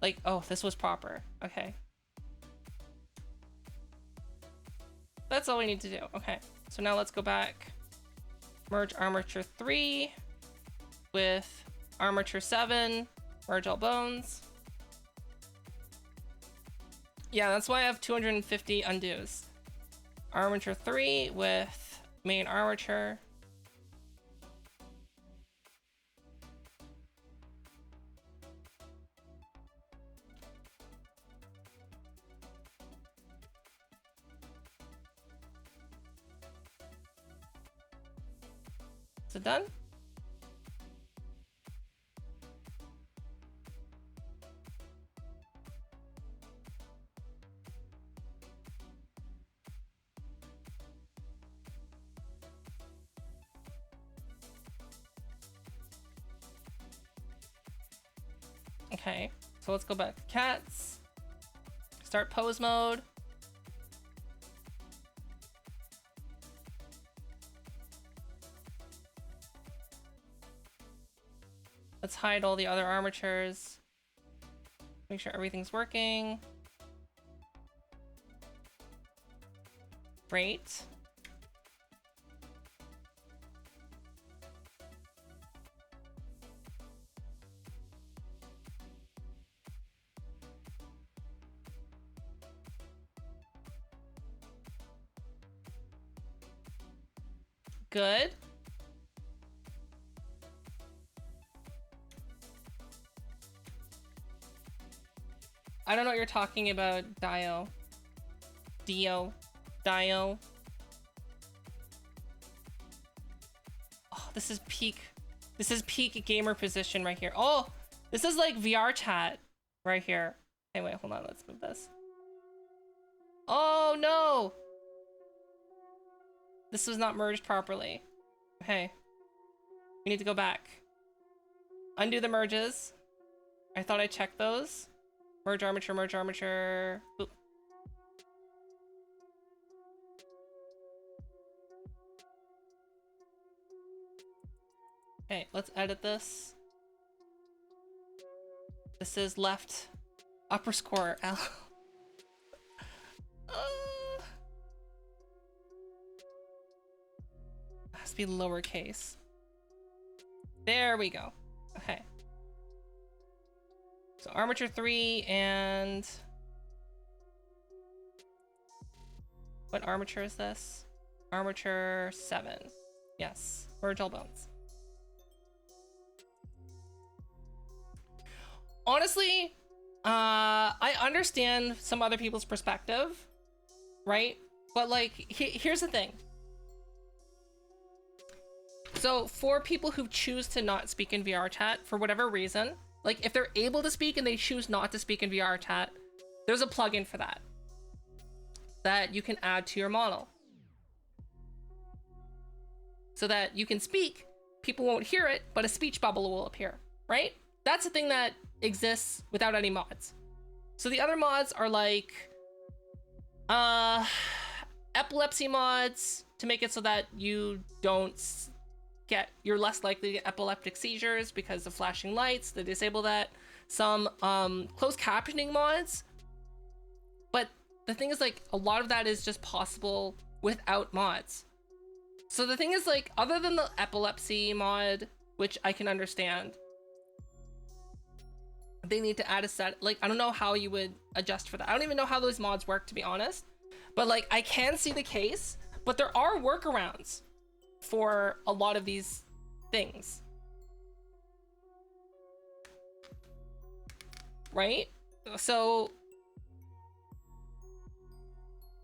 Like, oh, this was proper. Okay. That's all we need to do. Okay, so now let's go back. Merge armature 3 with armature 7. Merge all bones. Yeah, that's why I have 250 undos. Armature 3 with main armature. Is it done? Okay, so let's go back to cats. Start pose mode. Let's hide all the other armatures. Make sure everything's working. Great. Good. I don't know what you're talking about, Dio. Dio. Oh, this is peak. This is peak gamer position right here. Oh, this is like VR chat right here. Hey, wait, hold on. Let's move this. Oh, no. This was not merged properly. Okay. We need to go back. Undo the merges. I thought I checked those. Merge armature, merge armature. Oop. Okay, let's edit this. This is left upper score L. Has to be lowercase. There we go. Okay. So armature 3 and what armature is this? Armature 7. Yes. Merge all bones. Honestly, I understand some other people's perspective, right? But like, here's the thing. So for people who choose to not speak in VR chat for whatever reason, like if they're able to speak and they choose not to speak in VR chat, there's a plugin for that that you can add to your model so that you can speak, people won't hear it, but a speech bubble will appear, right? That's a thing that exists without any mods. So the other mods are like epilepsy mods to make it so that you're less likely to get epileptic seizures because of flashing lights. They disable that. Some closed captioning mods. But the thing is, like, a lot of that is just possible without mods. So the thing is, like, other than the epilepsy mod, which I can understand, they need to add a set. Like, I don't know how you would adjust for that. I don't even know how those mods work, to be honest. But like, I can see the case, but there are workarounds for a lot of these things. Right? So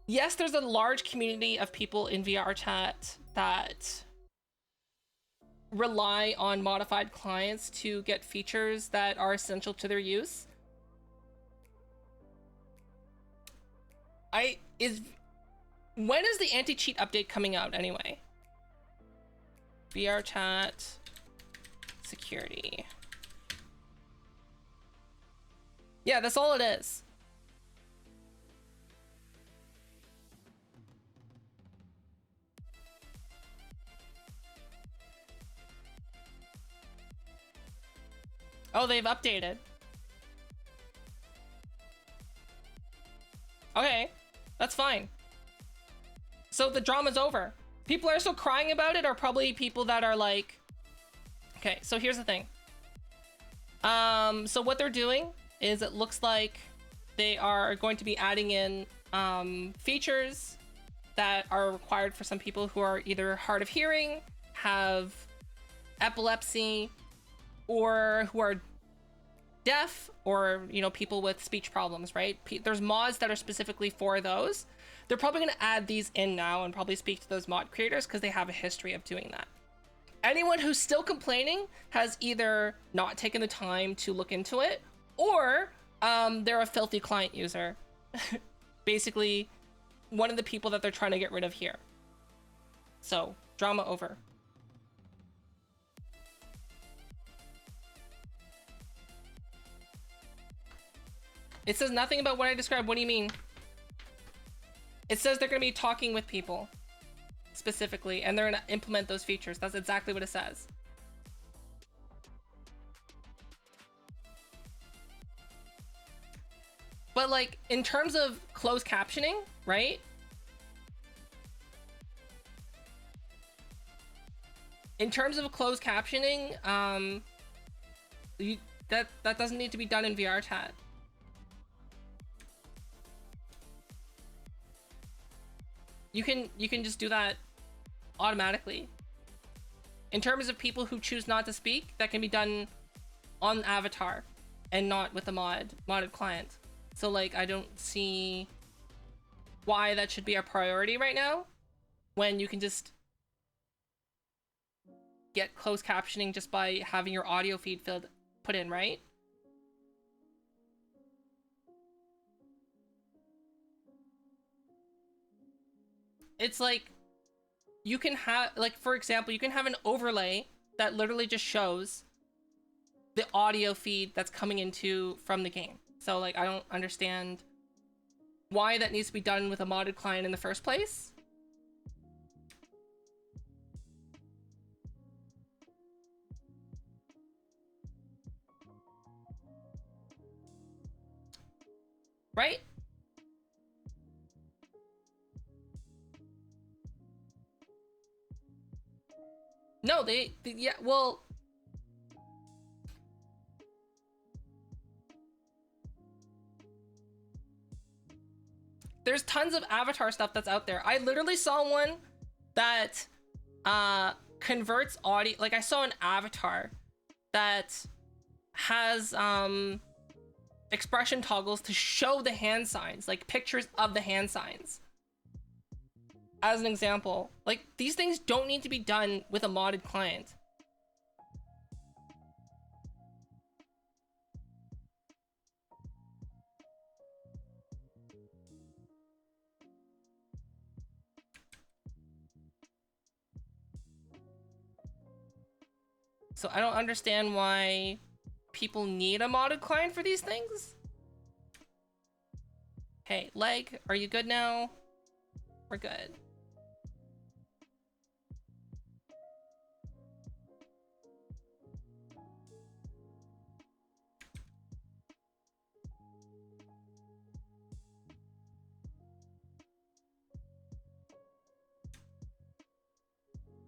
yes, there's a large community of people in VR chat that rely on modified clients to get features that are essential to their use. When is the anti-cheat update coming out anyway? VR chat security. Yeah, that's all it is. Oh, they've updated. Okay, that's fine. So the drama's over. People are still crying about it are probably people that are like... Okay, so here's the thing. So what they're doing is it looks like they are going to be adding in features that are required for some people who are either hard of hearing, have epilepsy, or who are deaf, or, you know, people with speech problems, right? There's mods that are specifically for those. They're probably going to add these in now and probably speak to those mod creators because they have a history of doing that. Anyone who's still complaining has either not taken the time to look into it, or they're a filthy client user. Basically, one of the people that they're trying to get rid of here. So, drama over. It says nothing about what I described. What do you mean? It says they're going to be talking with people specifically, and they're going to implement those features. That's exactly what it says. But like, in terms of closed captioning, right? In terms of closed captioning, that doesn't need to be done in VR chat. You can just do that automatically. In terms of people who choose not to speak, that can be done on avatar and not with the modded client. So like, I don't see why that should be a priority right now when you can just get closed captioning just by having your audio feed put in, right? It's like, you can have, like, for example, you can have an overlay that literally just shows the audio feed that's coming into from the game. So like, I don't understand why that needs to be done with a modded client in the first place. Right? No, yeah, well, there's tons of avatar stuff that's out there. I literally saw one that converts audio. Like, I saw an avatar that has expression toggles to show the hand signs, like pictures of the hand signs. As an example, like, these things don't need to be done with a modded client. So I don't understand why people need a modded client for these things. Hey, leg, are you good now? We're good.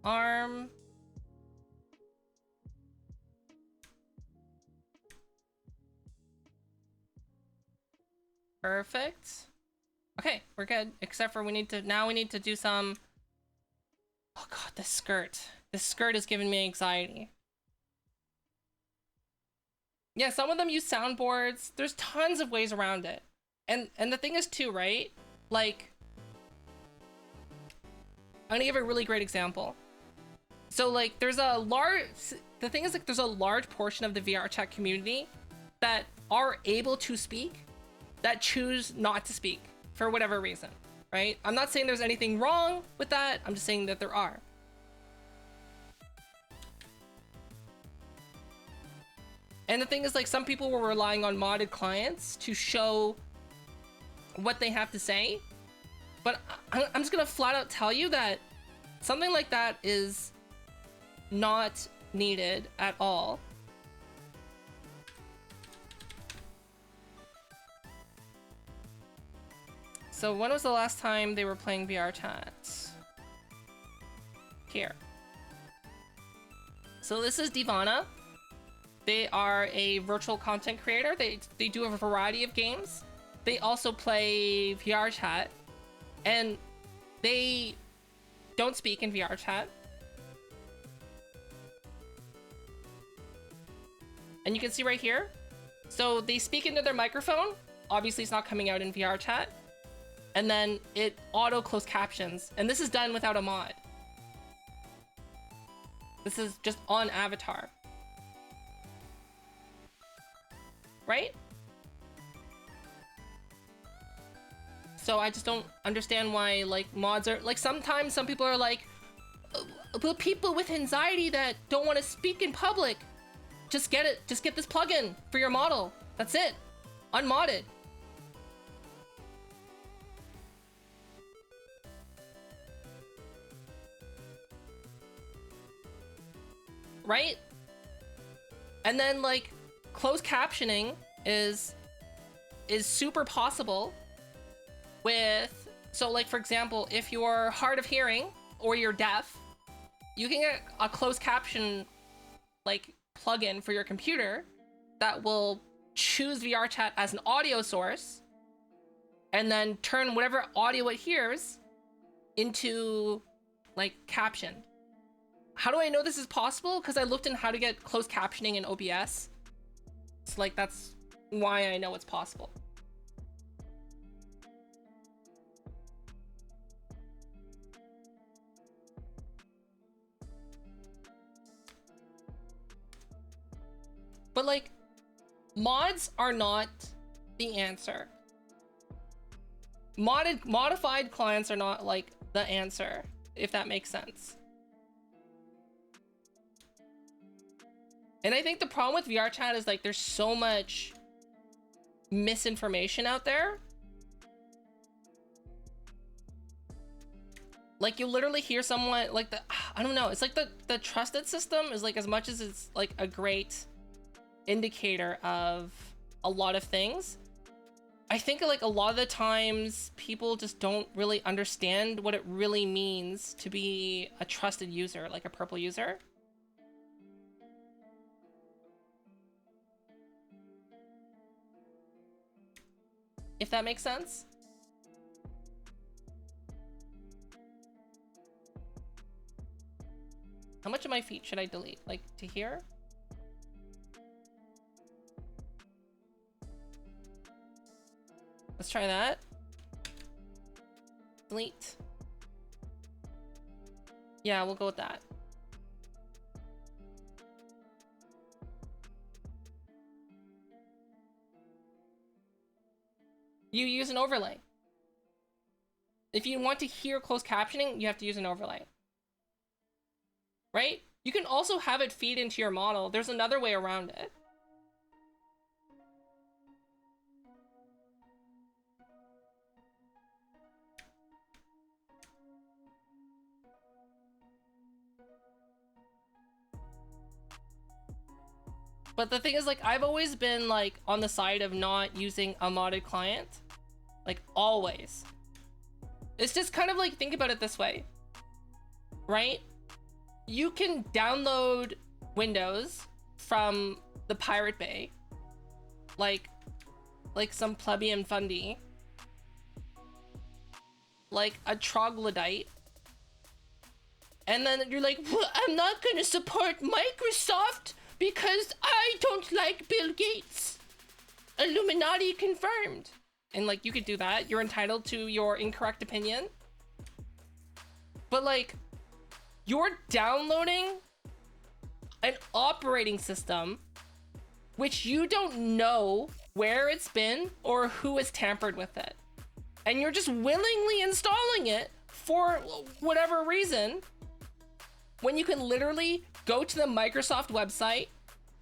Arm. Perfect. Okay, we're good. Except for we need to do some... Oh god, this skirt. This skirt is giving me anxiety. Yeah, some of them use soundboards. There's tons of ways around it. And the thing is too, right? Like, I'm gonna give a really great example. So like, there's a large... The thing is, like, there's a large portion of the VR chat community that are able to speak, that choose not to speak for whatever reason, right? I'm not saying there's anything wrong with that. I'm just saying that there are. And the thing is, like, some people were relying on modded clients to show what they have to say. But I'm just gonna flat out tell you that something like that is not needed at all. So when was the last time they were playing VR chats? Here. So this is Divana. They are a virtual content creator. They do a variety of games. They also play VR chat. And they don't speak in VR chat. And you can see right here. So they speak into their microphone. Obviously it's not coming out in VR chat. And then it auto closed captions. And this is done without a mod. This is just on avatar. Right? So I just don't understand why, like, mods are... Like, sometimes some people are like, people with anxiety that don't want to speak in public, just get it. Just get this plugin for your model. That's it. Unmodded. Right? And then, like, closed captioning is super possible with... So, like, for example, if you're hard of hearing or you're deaf, you can get a closed caption, like, plugin for your computer that will choose VR chat as an audio source and then turn whatever audio it hears into, like, caption. How do I know this is possible? Because I looked in how to get closed captioning in OBS. It's like, that's why I know it's possible. But, like, mods are not the answer. Modified clients are not, like, the answer, if that makes sense. And I think the problem with VR chat is, like, there's so much misinformation out there. Like, you literally hear someone, like, I don't know, it's like the trusted system is, like, as much as it's, like, a great indicator of a lot of things, I think, like, a lot of the times people just don't really understand what it really means to be a trusted user, like a purple user. If that makes sense. How much of my feet should I delete? Like, to here? Let's try that. Delete. Yeah, we'll go with that. You use an overlay. If you want to hear closed captioning, you have to use an overlay. Right? You can also have it feed into your model. There's another way around it. But the thing is, like, I've always been, like, on the side of not using a modded client. Like, always. It's just kind of like, think about it this way. Right? You can download Windows from the Pirate Bay. Like some plebeian fundy. like a troglodyte, and then you're like, well, I'm not gonna support Microsoft because I don't like Bill Gates. Illuminati confirmed. And like, you could do that. You're entitled to your incorrect opinion. But like, you're downloading an operating system which you don't know where it's been or who has tampered with it. And you're just willingly installing it for whatever reason, when you can literally go to the Microsoft website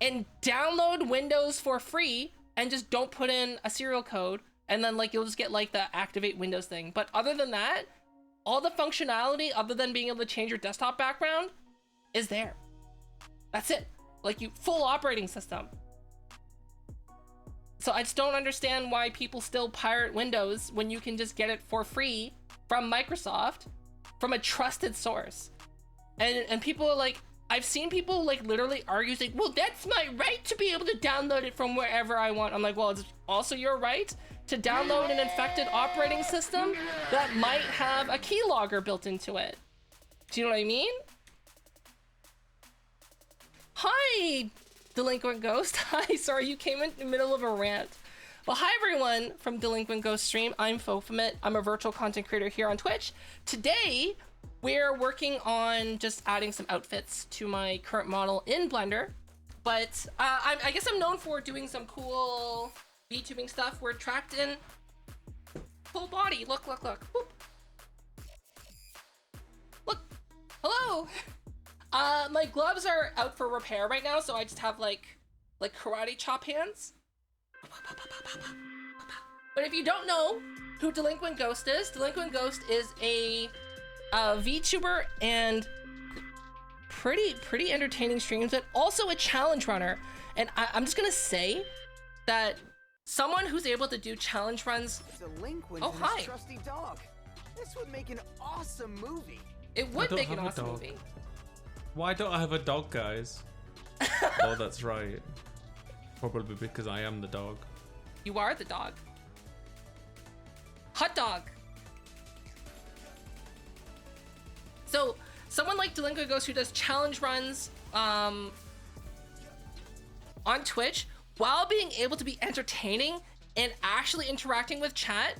and download Windows for free and just don't put in a serial code, and then like you'll just get like the activate Windows thing. But other than that, all the functionality other than being able to change your desktop background is there. That's it. Like, you full operating system. So I just don't understand why people still pirate Windows when you can just get it for free from Microsoft from a trusted source. And people are like, I've seen people like literally argue like, well, that's my right to be able to download it from wherever I want. I'm like, well, it's also your right to download an infected operating system that might have a keylogger built into it. Do you know what I mean? Hi, Delinquent Ghost. Hi, sorry, you came in the middle of a rant. Well, hi everyone from Delinquent Ghost Stream. I'm Fofamit. I'm a virtual content creator here on Twitch. Today, we're working on just adding some outfits to my current model in Blender. But I guess I'm known for doing some cool VTubing stuff. We're tracked in full body. Look, look, look. Whoop. Look. Hello. My gloves are out for repair right now, so I just have like karate chop hands. But if you don't know who Delinquent Ghost is a VTuber and pretty entertaining streams, but also a challenge runner. And I'm just gonna say that someone who's able to do challenge runs. Delinquent Oh, and hi. his trusty dog. This would make an awesome movie. It would make an awesome movie. Why don't I have a dog, guys? Oh, that's right. Probably because I am the dog. You are the dog. Hot dog. So, someone like Delinquent Ghost who does challenge runs on Twitch while being able to be entertaining and actually interacting with chat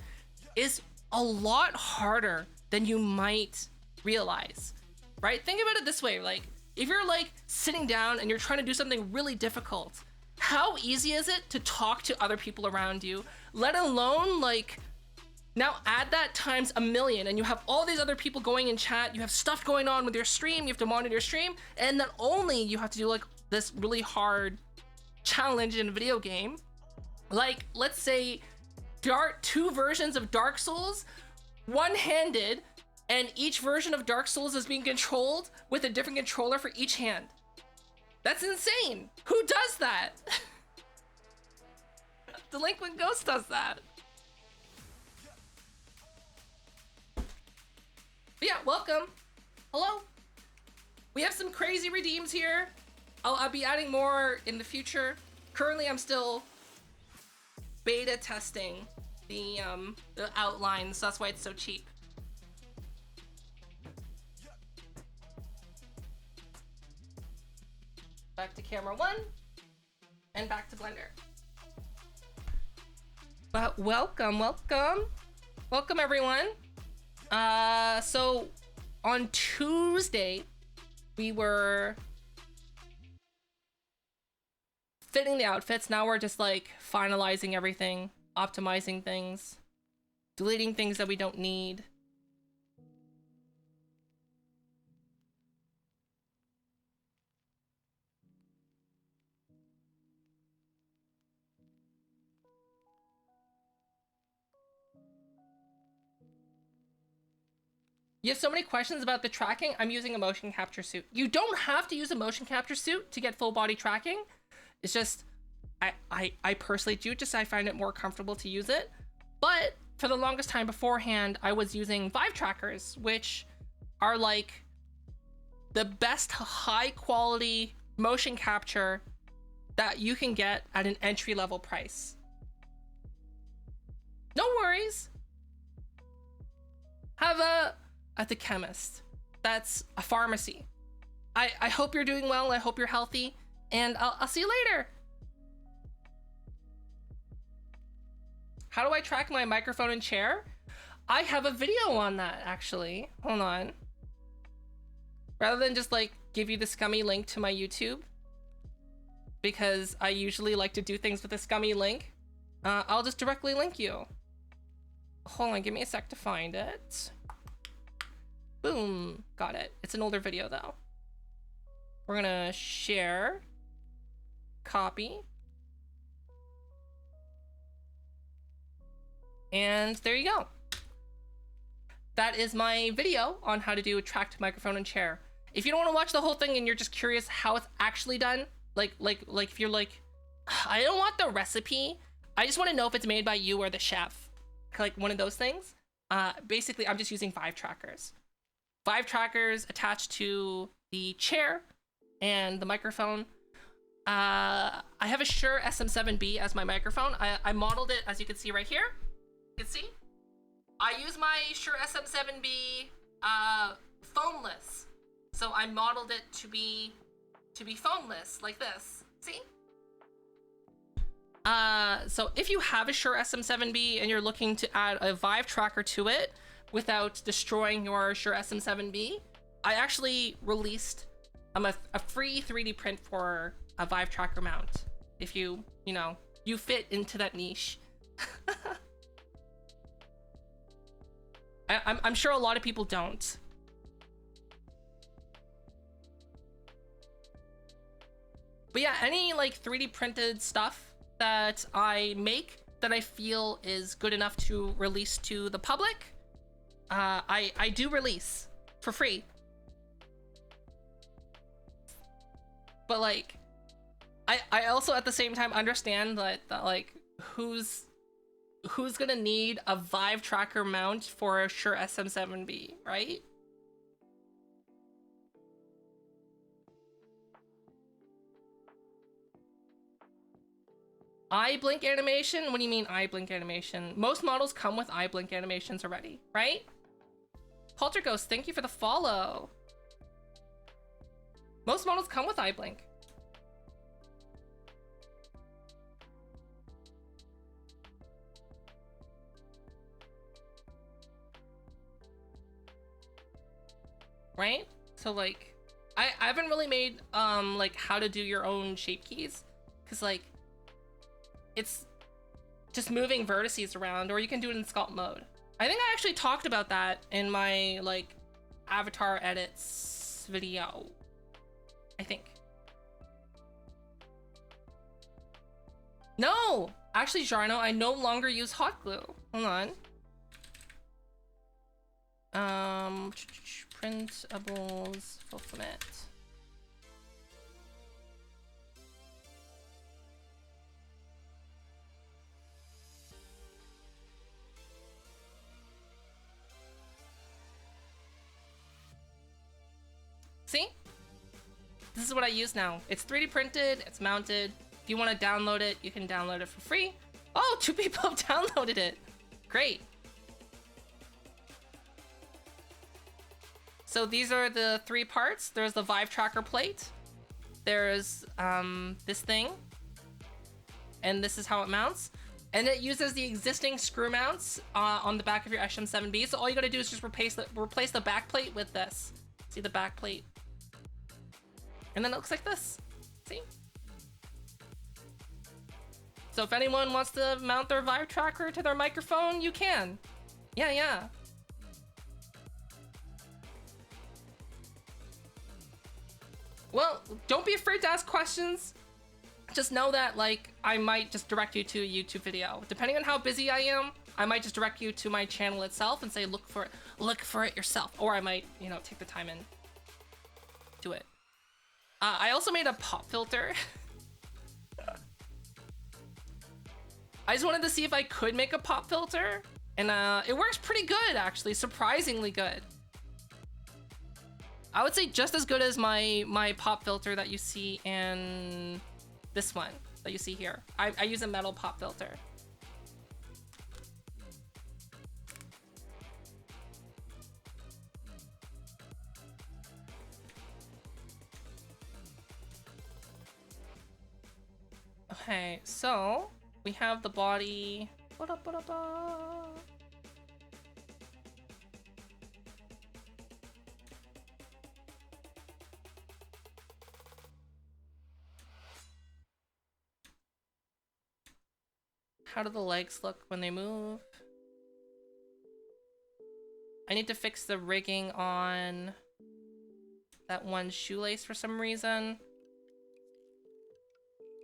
is a lot harder than you might realize, right? Think about it this way, like, if you're like sitting down and you're trying to do something really difficult, how easy is it to talk to other people around you, let alone like, now add that times a million and you have all these other people going in chat, you have stuff going on with your stream, you have to monitor your stream, and not only you have to do like this really hard challenge in a video game, like let's say two versions of Dark Souls, one-handed, and each version of Dark Souls is being controlled with a different controller for each hand. That's insane. Who does that? Delinquent Ghost does that. But yeah, welcome. Hello. We have some crazy redeems here. I'll be adding more in the future. Currently, I'm still beta testing the outlines. That's why it's so cheap. Back to camera 1 and back to Blender. But welcome everyone. So on Tuesday we were fitting the outfits. Now we're just like finalizing everything, optimizing things, deleting things that we don't need. You have so many questions about the tracking. I'm using a motion capture suit. You don't have to use a motion capture suit to get full body tracking. It's just, I personally do, just I find it more comfortable to use it. But for the longest time beforehand, I was using Vive trackers, which are like the best high quality motion capture that you can get at an entry level price. No worries. have at the chemist. That's a pharmacy. I hope you're doing well. I hope you're healthy, and I'll see you later. How do I track my microphone and chair? I have a video on that, actually. Hold on. Rather than just like give you the scummy link to my YouTube, because I usually like to do things with a scummy link, I'll just directly link you. Hold on, give me a sec to find it. Boom, got it. It's an older video though. We're gonna share, copy, and there you go. That is my video on how to do a tracked microphone and chair. If you don't want to watch the whole thing and you're just curious how it's actually done, like if you're like, I don't want the recipe, I just want to know if it's made by you or the chef, like one of those things. Basically, I'm just using 5 trackers. 5 trackers attached to the chair and the microphone. I have a Shure SM7B as my microphone. I modeled it, as you can see right here. You can see. I use my Shure SM7B foamless. So I modeled it to be foamless, like this. See? So if you have a Shure SM7B and you're looking to add a Vive tracker to it without destroying your Shure SM7B, I actually released a free 3D print for a Vive tracker mount. If you fit into that niche. I'm sure a lot of people don't. But yeah, any like 3D printed stuff that I make that I feel is good enough to release to the public, I do release for free. But like, I also at the same time understand that like who's gonna need a Vive tracker mount for a Shure SM7B, right? Eye blink animation? What do you mean eye blink animation? Most models come with eye blink animations already, right? Polterghost, thank you for the follow. Most models come with eye blink. Right? So like, I haven't really made like how to do your own shape keys, because like it's just moving vertices around, or you can do it in sculpt mode. I think I actually talked about that in my like avatar edits video, I think. No, actually Jarno, I no longer use hot glue. Hold on. Printables, fulfillment. See? This is what I use now. It's 3D printed, it's mounted. If you want to download it, you can download it for free. Oh, 2 people have downloaded it. Great. So these are the 3 parts. There's the Vive tracker plate. There's this thing. And this is how it mounts. And it uses the existing screw mounts on the back of your SM7B. So all you gotta do is just replace the back plate with this. See the back plate? And then it looks like this. See? So if anyone wants to mount their Vive tracker to their microphone, you can. Yeah. Well, don't be afraid to ask questions. Just know that, like, I might just direct you to a YouTube video. Depending on how busy I am, I might just direct you to my channel itself and say, look for it yourself. Or I might, take the time and do it. I also made a pop filter. I just wanted to see if I could make a pop filter. And it works pretty good, actually. Surprisingly good. I would say just as good as my pop filter that you see in this one that you see here. I use a metal pop filter. Okay, so we have the body. Ba-da-ba-da-ba. How do the legs look when they move? I need to fix the rigging on that one shoelace for some reason.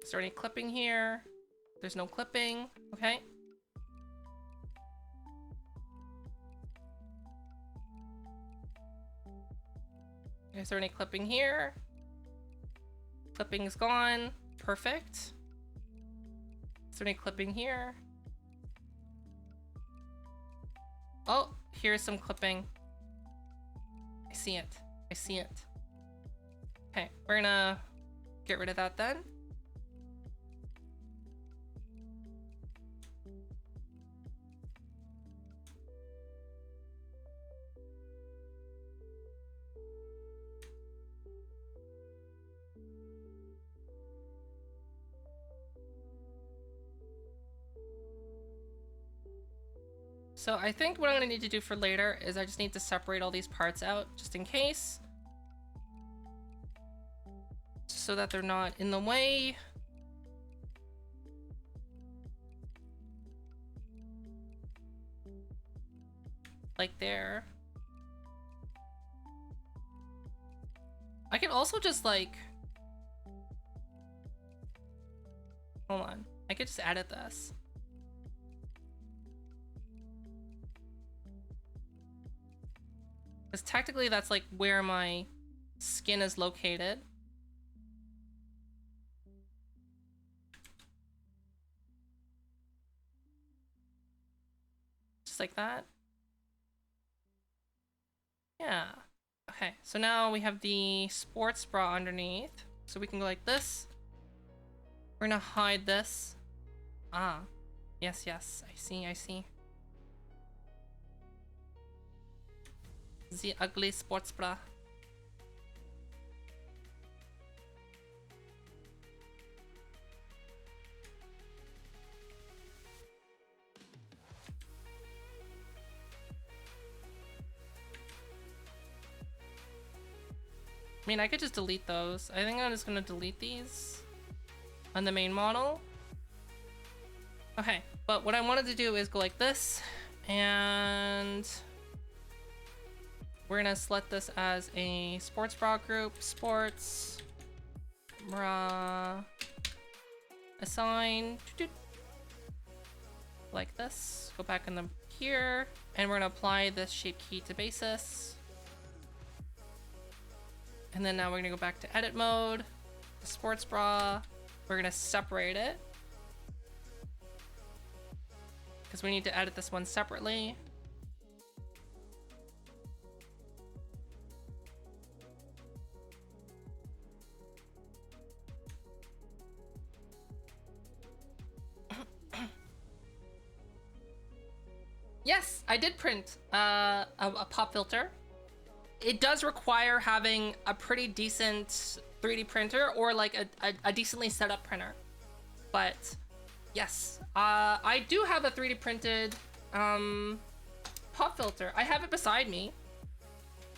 Is there any clipping here? There's no clipping. Okay. Is there any clipping here? Clipping's gone. Perfect. Is there any clipping here? Oh, here's some clipping. I see it. I see it. Okay, we're gonna get rid of that then. So I think what I'm gonna need to do for later is I just need to separate all these parts out just in case. So that they're not in the way. Like there. I can also just like... Hold on. I could just edit this. Because technically that's like where my skin is located. Just like that. Yeah. Okay, so now we have the sports bra underneath. So we can go like this. We're gonna hide this. Ah. Yes, yes. I see, I see. The ugly sports bra. I mean, I could just delete those. I think I'm just gonna delete these on the main model. Okay, but what I wanted to do is go like this, and we're gonna select this as a sports bra group. Sports bra assign like this. Go back in the here, and we're gonna apply this shape key to basis. And then now we're gonna go back to edit mode, the sports bra. We're gonna separate it because we need to edit this one separately. Yes, I did print a pop filter. It does require having a pretty decent 3D printer or like a decently set up printer. But yes, I do have a 3D printed pop filter. I have it beside me.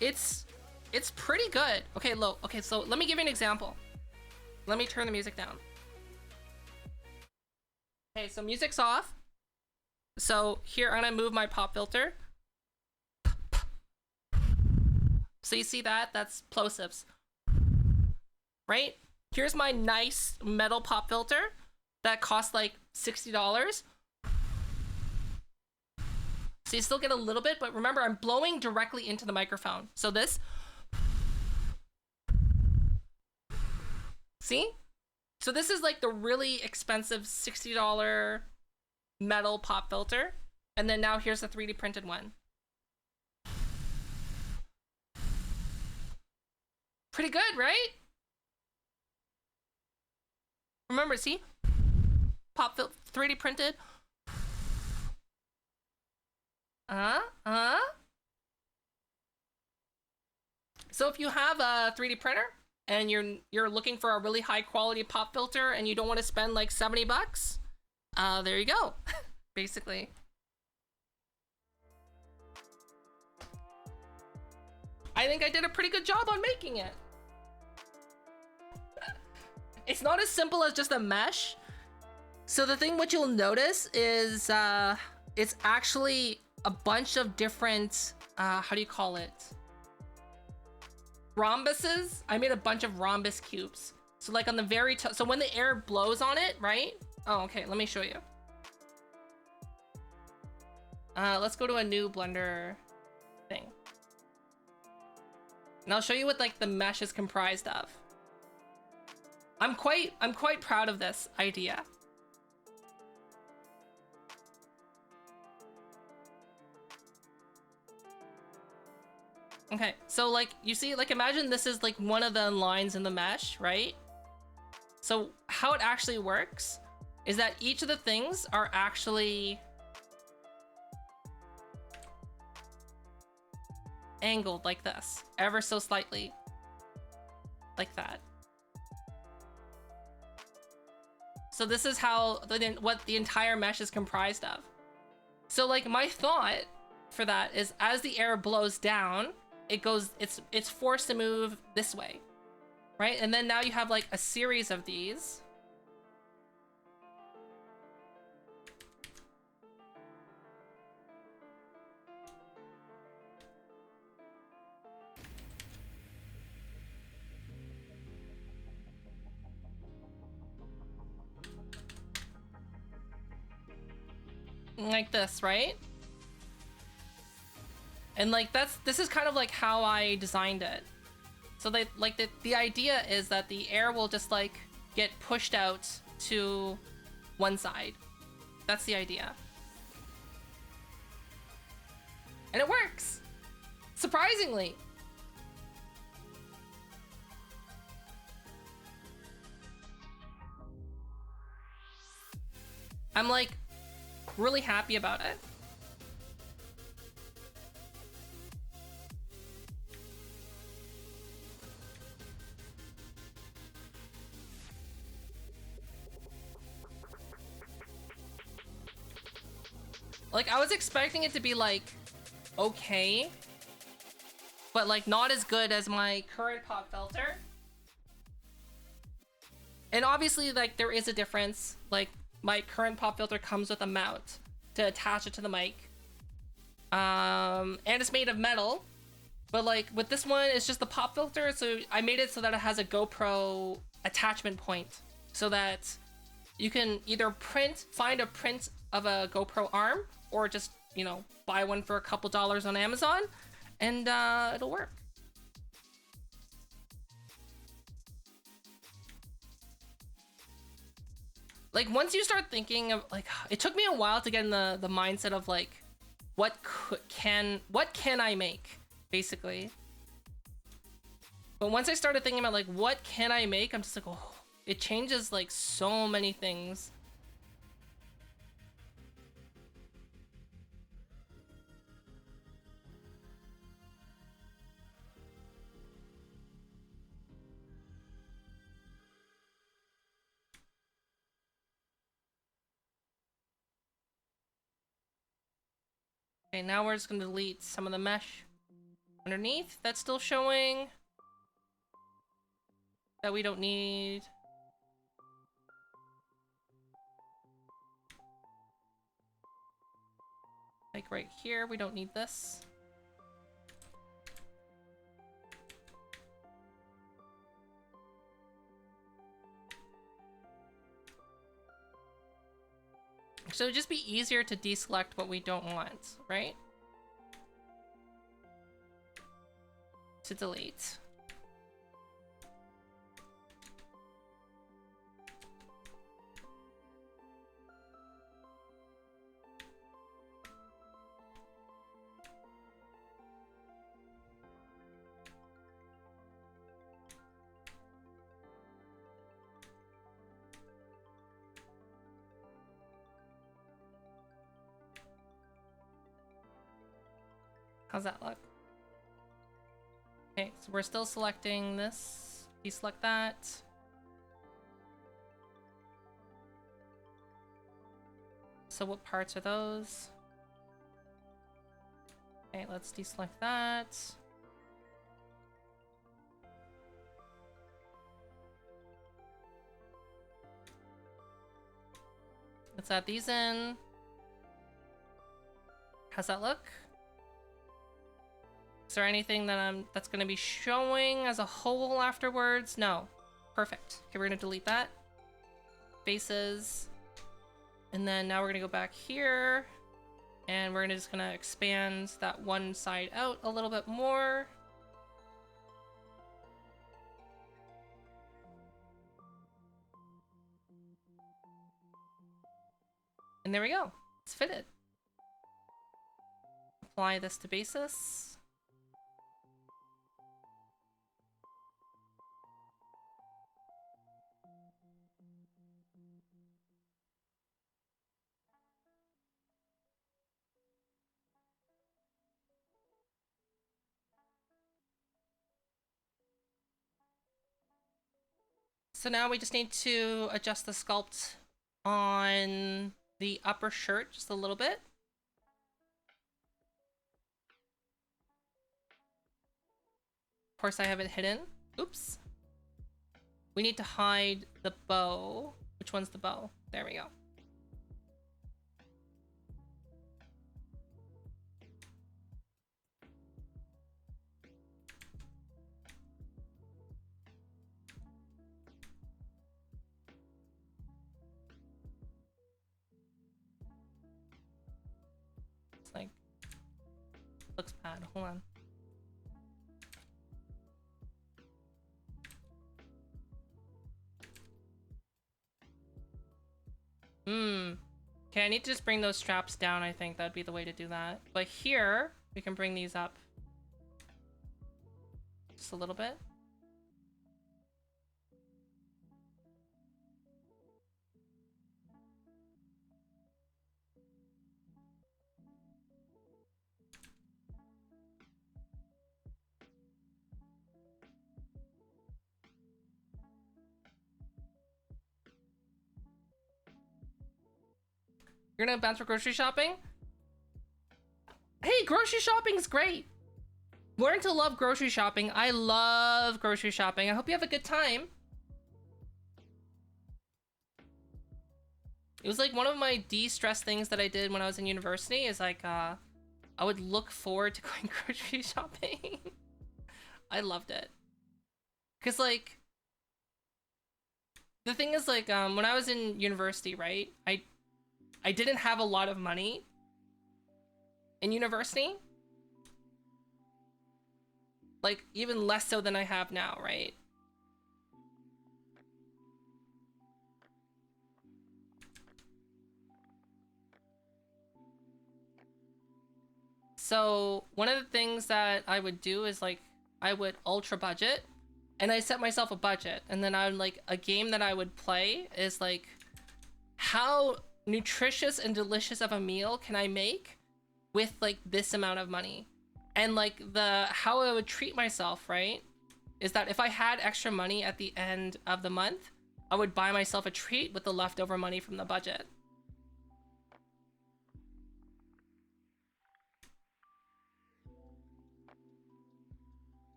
It's pretty good. Okay, okay, so let me give you an example. Let me turn the music down. Okay, so music's off. So here I'm gonna move my pop filter. So you see that? That's plosives. Right? Here's my nice metal pop filter that costs like $60. So you still get a little bit, but remember I'm blowing directly into the microphone. So this. See? So this is like the really expensive $60 metal pop filter. And then now here's the 3D printed one. Pretty good, right? Remember, see? Pop filter, 3D printed. So if you have a 3D printer, and you're looking for a really high quality pop filter and you don't want to spend like 70 bucks, there you go. Basically. I think I did a pretty good job on making it. It's not as simple as just a mesh. So the thing what you'll notice is it's actually a bunch of different, how do you call it? Rhombuses. I made a bunch of rhombus cubes. So like on the very top, so when the air blows on it, right? Oh, okay, let me show you. Let's go to a new Blender thing. And I'll show you what like the mesh is comprised of. I'm quite proud of this idea. Okay, so like you see, like imagine this is like one of the lines in the mesh, right? So how it actually works is that each of the things are actually angled like this, ever so slightly, like that. So this is how what the entire mesh is comprised of. So like my thought for that is as the air blows down, it goes, it's forced to move this way, right? And then now you have like a series of these. Like this, right? And like this is kind of like how I designed it. So they like the idea is that the air will just like get pushed out to one side. That's the idea. And it works. Surprisingly. I'm like really happy about it. Like, I was expecting it to be, like, okay, but, like, not as good as my current pop filter. And obviously, like, there is a difference. Like, my current pop filter comes with a mount to attach it to the mic. And it's made of metal. But, like, with this one, it's just the pop filter, so I made it so that it has a GoPro attachment point. So that you can either find a print of a GoPro arm, or just, you know, buy one for a couple dollars on Amazon, and it'll work. Like, once you start thinking of, like, it took me a while to get in the mindset of, like, what can I make, basically. But once I started thinking about, like, what can I make, I'm just like, oh, it changes, like, so many things. Okay, now we're just gonna delete some of the mesh underneath that's still showing that we don't need. Like right here, we don't need this. So it'd just be easier to deselect what we don't want, right? To delete. How's that look? Okay, so we're still selecting this deselect that. So what parts are those? Okay, let's deselect that. Let's add these in. How's that look? Is there anything that that's gonna be showing as a whole afterwards? No. Perfect. Okay, we're gonna delete that. Faces. And then now we're gonna go back here. And we're just gonna expand that one side out a little bit more. And there we go. It's fitted. Apply this to basis. So now we just need to adjust the sculpt on the upper shirt just a little bit. Of course, I have it hidden. Oops. We need to hide the bow. Which one's the bow? There we go. It's like, looks bad. Hold on. Okay, I need to just bring those straps down. I think that'd be the way to do that. But here, we can bring these up just a little bit. You're gonna bounce for grocery shopping? Hey, grocery shopping's great. Learn to love grocery shopping. I love grocery shopping. I hope you have a good time. It was like one of my de-stress things that I did when I was in university is like, I would look forward to going grocery shopping. I loved it. Cause like, the thing is like, when I was in university, right? I didn't have a lot of money in university. Like, even less so than I have now, right? So, one of the things that I would do is, like, I would ultra budget. And I set myself a budget. And then I would, like, a game that I would play is, like, how nutritious and delicious of a meal can I make with like this amount of money? And like how I would treat myself, right, is that if I had extra money at the end of the month, I would buy myself a treat with the leftover money from the budget.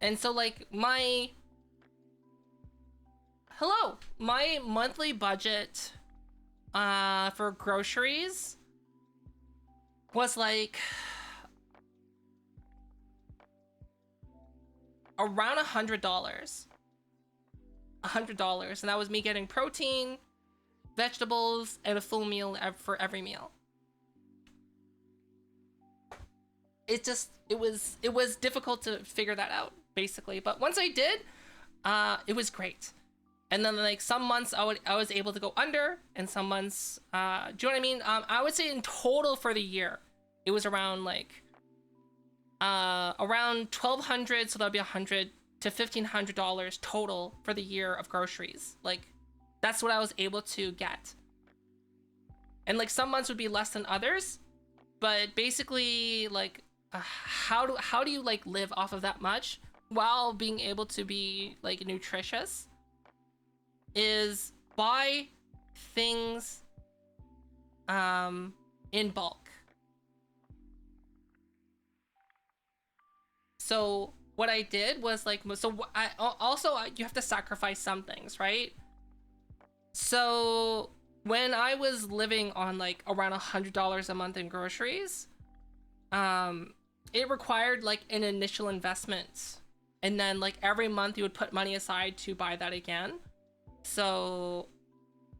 And so like my monthly budget for groceries was like around $100. $100, and that was me getting protein, vegetables, and a full meal for every meal. It was difficult to figure that out, basically, but once I did, it was great. And then like some months I was able to go under, and some months, do you know what I mean? I would say in total for the year, it was around like, around $1,200, so that'd be $100 to $1,500 total for the year of groceries. Like, that's what I was able to get. And like some months would be less than others, but basically like, how do you like live off of that much while being able to be like nutritious is buy things in bulk. So what I did was like, you have to sacrifice some things, right? So when I was living on like around $100 a month in groceries, it required like an initial investment, and then like every month you would put money aside to buy that again. So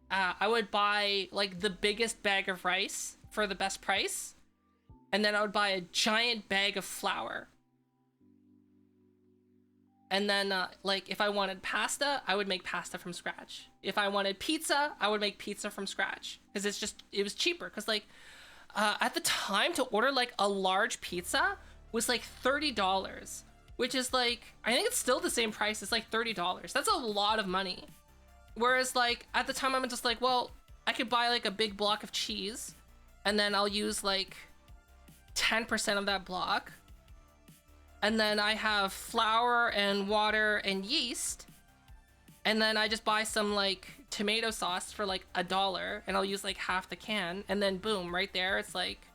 I would buy like the biggest bag of rice for the best price, and then I would buy a giant bag of flour. And then like if I wanted pasta, I would make pasta from scratch. If I wanted pizza, I would make pizza from scratch, because it was cheaper. Because like at the time, to order like a large pizza was like $30, which is like, I think it's still the same price. It's like $30. That's a lot of money. Whereas like at the time, I'm just like, well, I could buy like a big block of cheese, and then I'll use like 10% of that block. And then I have flour and water and yeast. And then I just buy some like tomato sauce for like $1, and I'll use like half the can. And then boom, right there, it's like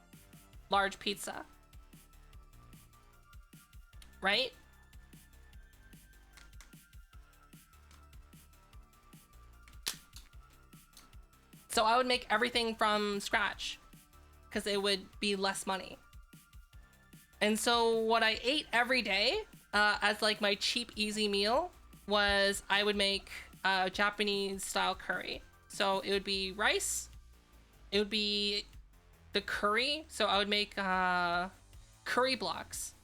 large pizza. Right? So I would make everything from scratch because it would be less money. And so what I ate every day as like my cheap, easy meal was I would make Japanese style curry. So it would be rice. It would be the curry. So I would make curry blocks.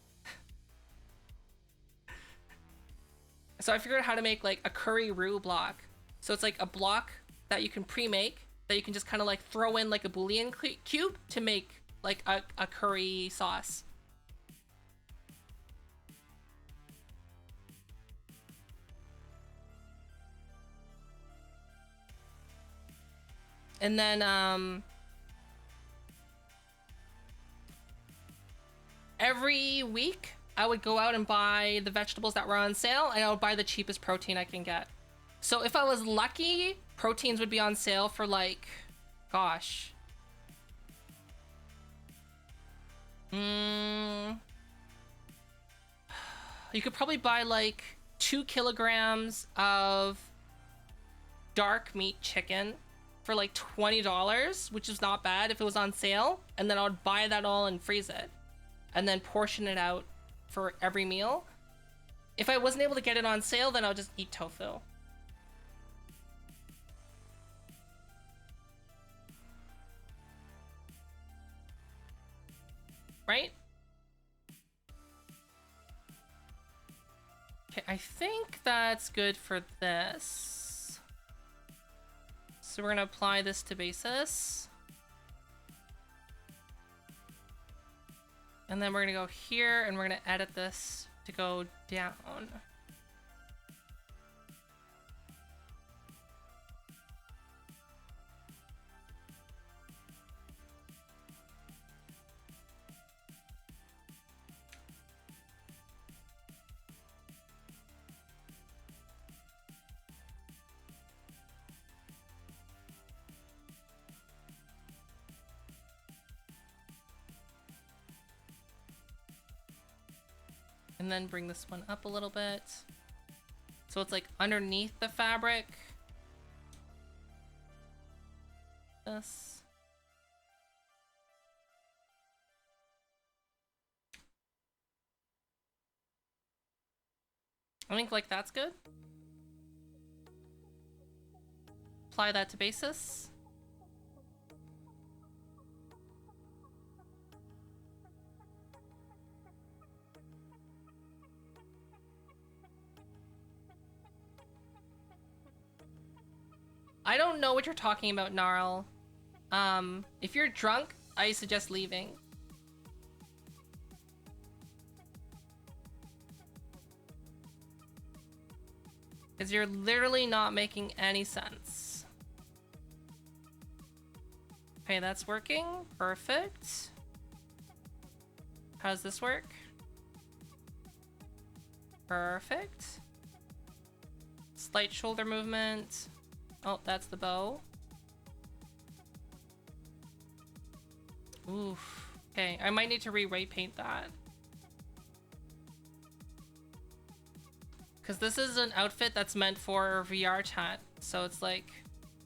So I figured out how to make like a curry roux block. So it's like a block that you can pre-make that you can just kind of like throw in like a bouillon cube to make like a curry sauce. And then every week I would go out and buy the vegetables that were on sale, and I would buy the cheapest protein I can get. So if I was lucky, proteins would be on sale for like, gosh. You could probably buy like 2 kilograms of dark meat chicken for like $20, which is not bad if it was on sale. And then I would buy that all and freeze it, and then portion it out for every meal. If I wasn't able to get it on sale, then I would just eat tofu. Right? Okay, I think that's good for this. So we're gonna apply this to basis. And then we're gonna go here and we're gonna edit this to go down. And then bring this one up a little bit. So it's like underneath the fabric. This. I think like that's good. Apply that to basis. I don't know what you're talking about, Gnarl. If you're drunk, I suggest leaving. Because you're literally not making any sense. Okay, that's working. Perfect. How does this work? Perfect. Slight shoulder movement. Oh, that's the bow. Oof. Okay, I might need to re-weight paint that. Because this is an outfit that's meant for VR chat. So it's like,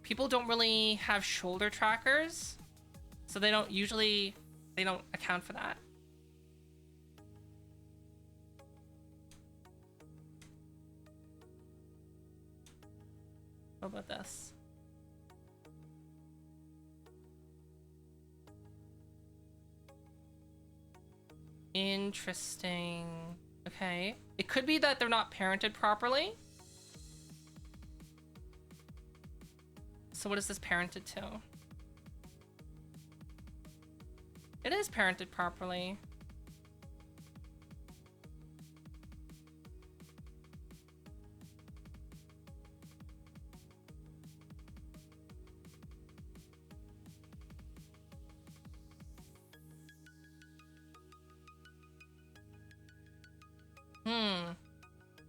people don't really have shoulder trackers. So they don't account for that. What about this? Interesting. Okay. It could be that they're not parented properly. So what is this parented to? It is parented properly.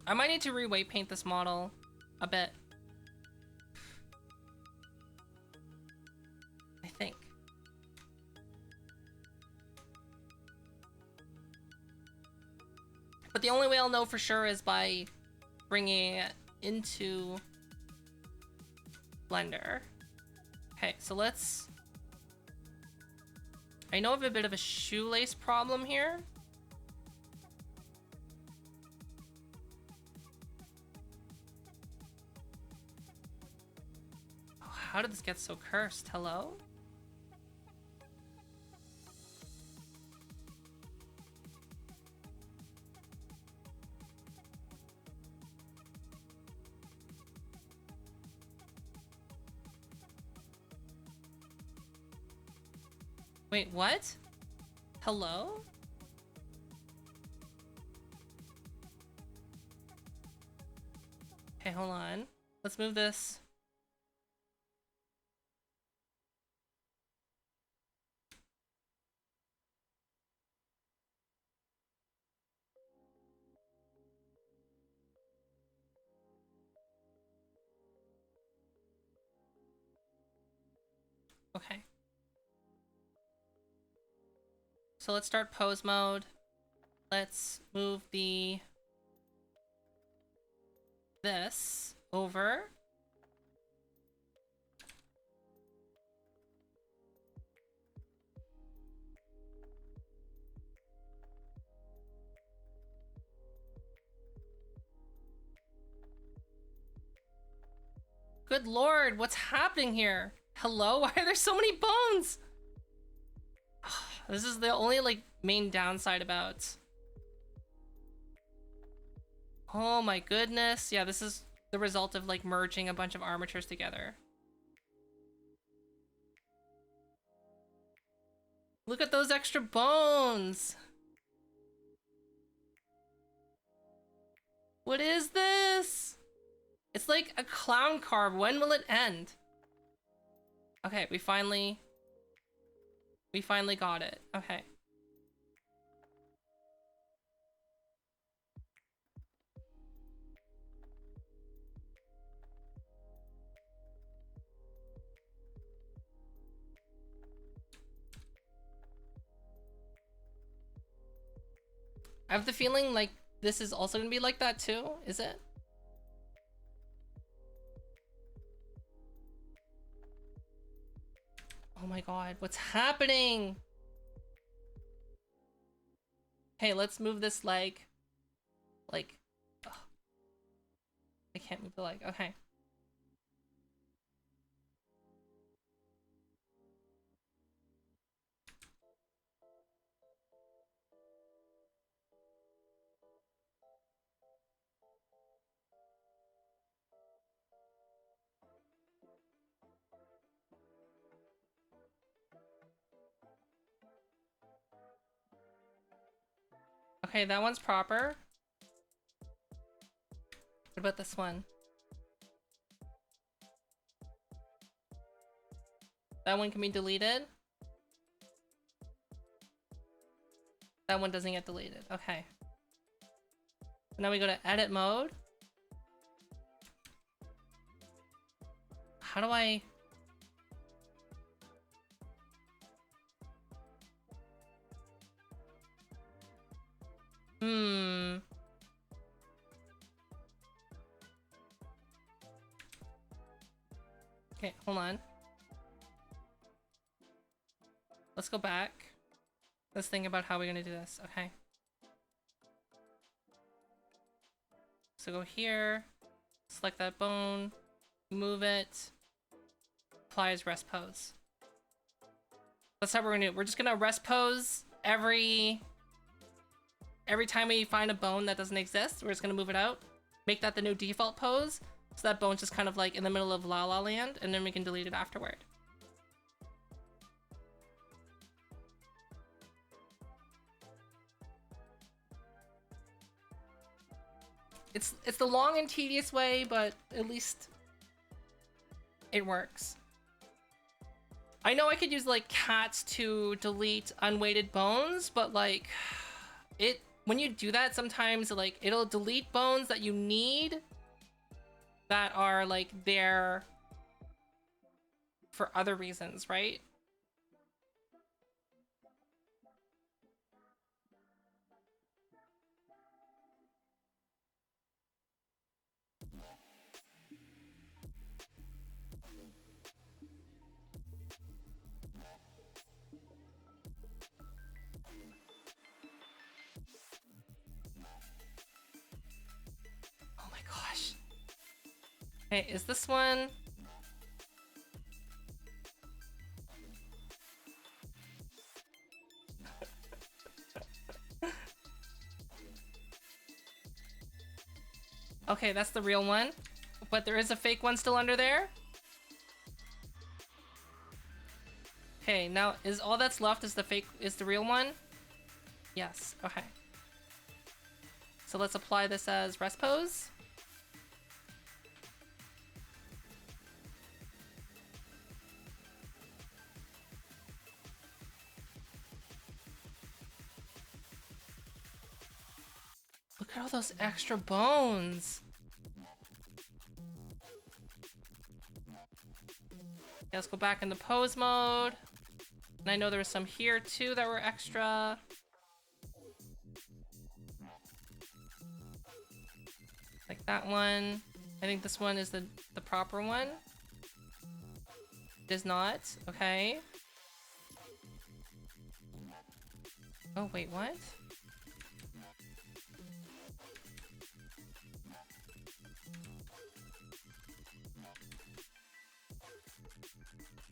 I might need to re-weight paint this model a bit. I think. But the only way I'll know for sure is by bringing it into Blender. Okay, so let's... I know I have a bit of a shoelace problem here. How did this get so cursed? Hello? Wait, what? Hello? Okay, hold on. Let's move this. Okay. So let's start pose mode. Let's move this over. Good lord, what's happening here? Hello? Why are there so many bones? This is the only, like, main downside about... Oh my goodness. Yeah, this is the result of, like, merging a bunch of armatures together. Look at those extra bones! What is this? It's like a clown car. When will it end? Okay, we finally got it. Okay. I have the feeling like this is also gonna be like that too, is it? Oh my god, what's happening? Hey, let's move this leg. Like, ugh. I can't move the leg. Okay. Okay, that one's proper. What about this one? That one can be deleted. That one doesn't get deleted. Okay. Now we go to edit mode. How do I... Okay, hold on. Let's go back. Let's think about how we're gonna do this. Okay. So go here, select that bone, move it, apply as rest pose. That's how we're gonna do it. We're just gonna rest pose every time we find a bone that doesn't exist. We're just gonna move it out, make that the new default pose, so that bone's just kind of like in the middle of La La Land, and then we can delete it afterward. It's the long and tedious way, but at least it works. I know I could use like cats to delete unweighted bones, but like when you do that, sometimes like it'll delete bones that you need that are like there for other reasons, right? Okay, is this one? Okay, that's the real one. But there is a fake one still under there. Okay, now is all that's left is the real one? Yes, okay. So let's apply this as rest pose. Look at all those extra bones. Okay, let's go back into pose mode. And I know there were some here too that were extra. Like that one. I think this one is the proper one. It is not. Okay. Oh, wait, what?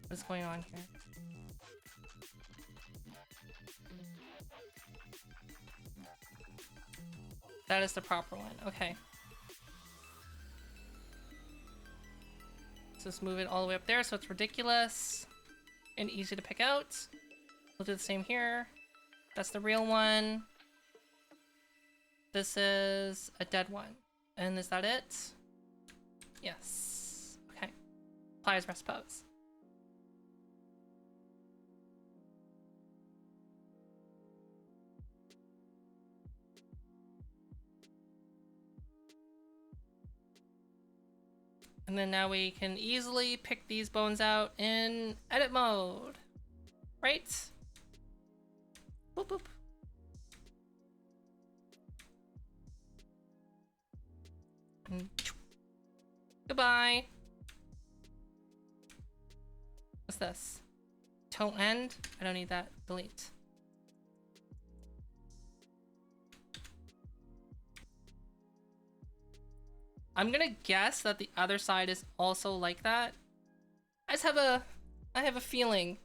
What's going on here? That is the proper one. Okay. So let's move it all the way up there so it's ridiculous and easy to pick out. We'll do the same here. That's the real one. This is a dead one. And is that it? Yes. Okay. Apply as rest pose. And then now we can easily pick these bones out in edit mode. Right? Boop boop. And goodbye. What's this? Toe end? I don't need that. Delete. I'm gonna guess that the other side is also like that. I have a feeling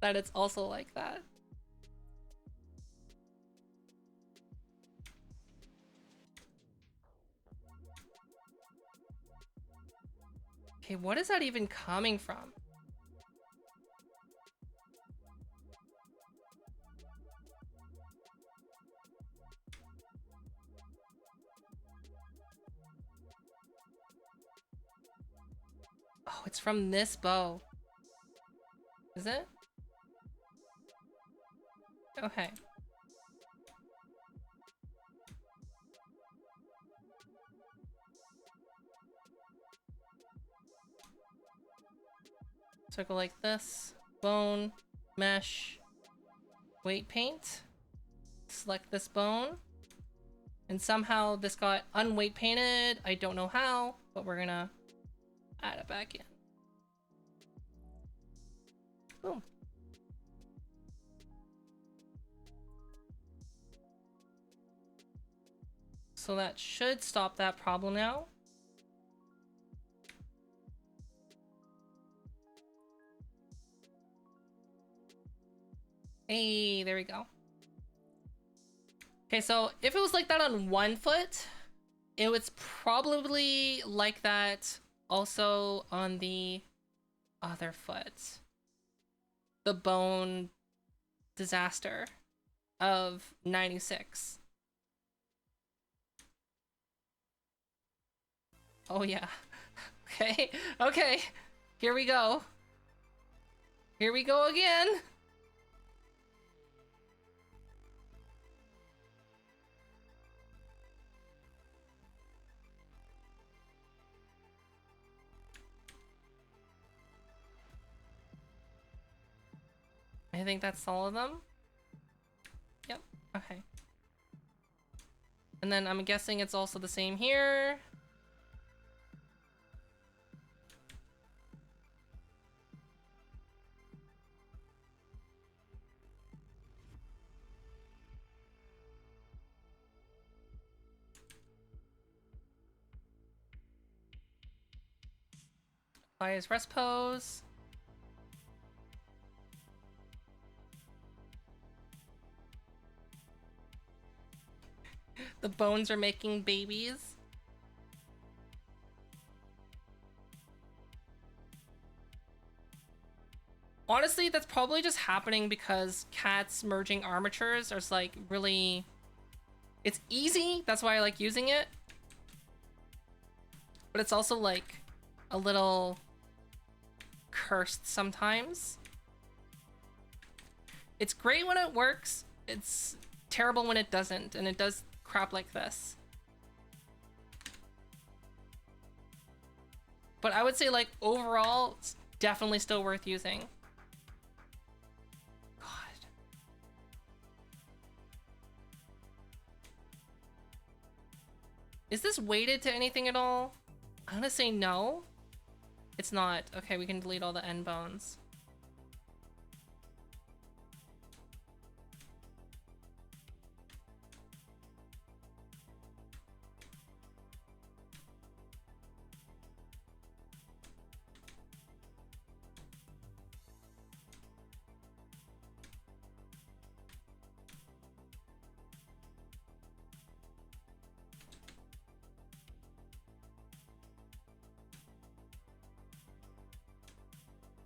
that it's also like that. Okay, what is that even coming from? Oh, it's from this bow. Is it? Okay. So I go like this. Bone, mesh, weight paint. Select this bone. And somehow this got unweight painted. I don't know how, but we're gonna add it back in. Boom. So that should stop that problem now. Hey, there we go. Okay, so if it was like that on one foot, it was probably like that also on the other foot. The bone disaster of 96. Oh yeah. Okay, okay. Here we go. Here we go again. I think that's all of them. Yep, okay. And then I'm guessing it's also the same here. Apply his rest pose. The bones are making babies. Honestly, that's probably just happening because cats merging armatures is like really... It's easy, that's why I like using it. But it's also like a little cursed sometimes. It's great when it works. It's terrible when it doesn't, and it does crap like this. But I would say like overall, it's definitely still worth using. God. Is this weighted to anything at all? I'm gonna say no. It's not. Okay, we can delete all the end bones.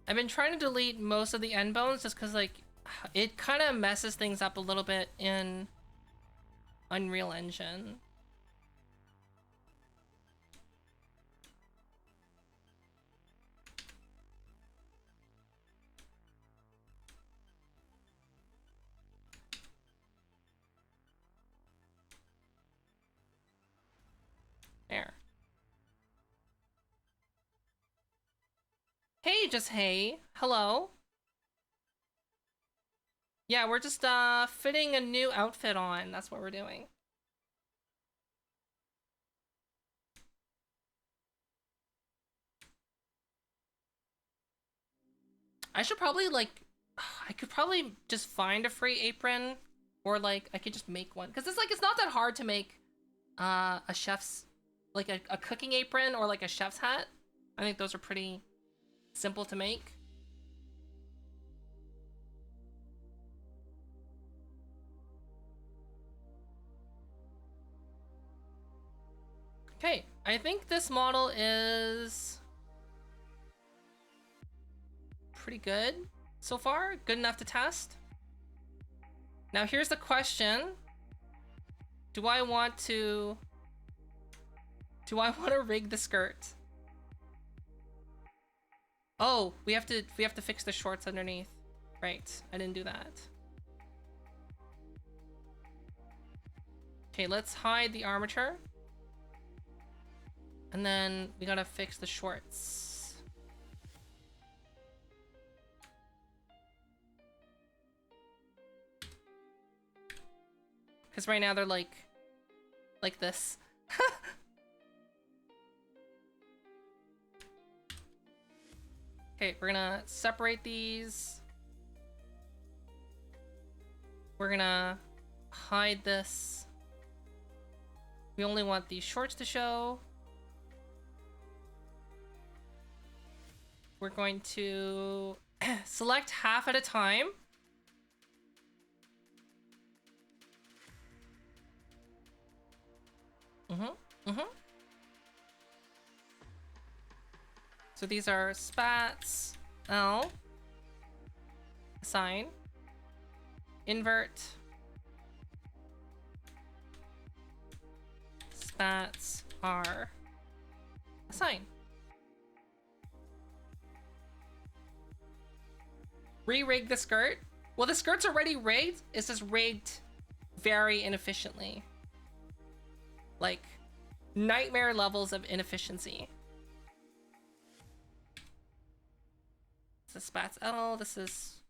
I've been trying to delete most of the end bones just because, like, it kind of messes things up a little bit in Unreal Engine. There. Hey, just hey. Hello. Yeah, we're just fitting a new outfit on. That's what we're doing. I should probably like I could probably just find a free apron, or like I could just make one, because it's like it's not that hard to make a chef's, like a cooking apron or like a chef's hat. I think those are pretty simple to make. Okay, I think this model is pretty good so far. Good enough to test. Now here's the question. Do I want to rig the skirt? Oh, we have to fix the shorts underneath. Right, I didn't do that. Okay, let's hide the armature. And then we gotta fix the shorts. Because right now they're like this. Okay, we're gonna separate these. We're gonna hide this. We only want these shorts to show. We're going to select half at a time. So these are spats, L, assign, invert, spats, R, assign. Re-rig the skirt. Well, the skirt's already rigged. It's just rigged very inefficiently. Like, nightmare levels of inefficiency. This is spats L, this is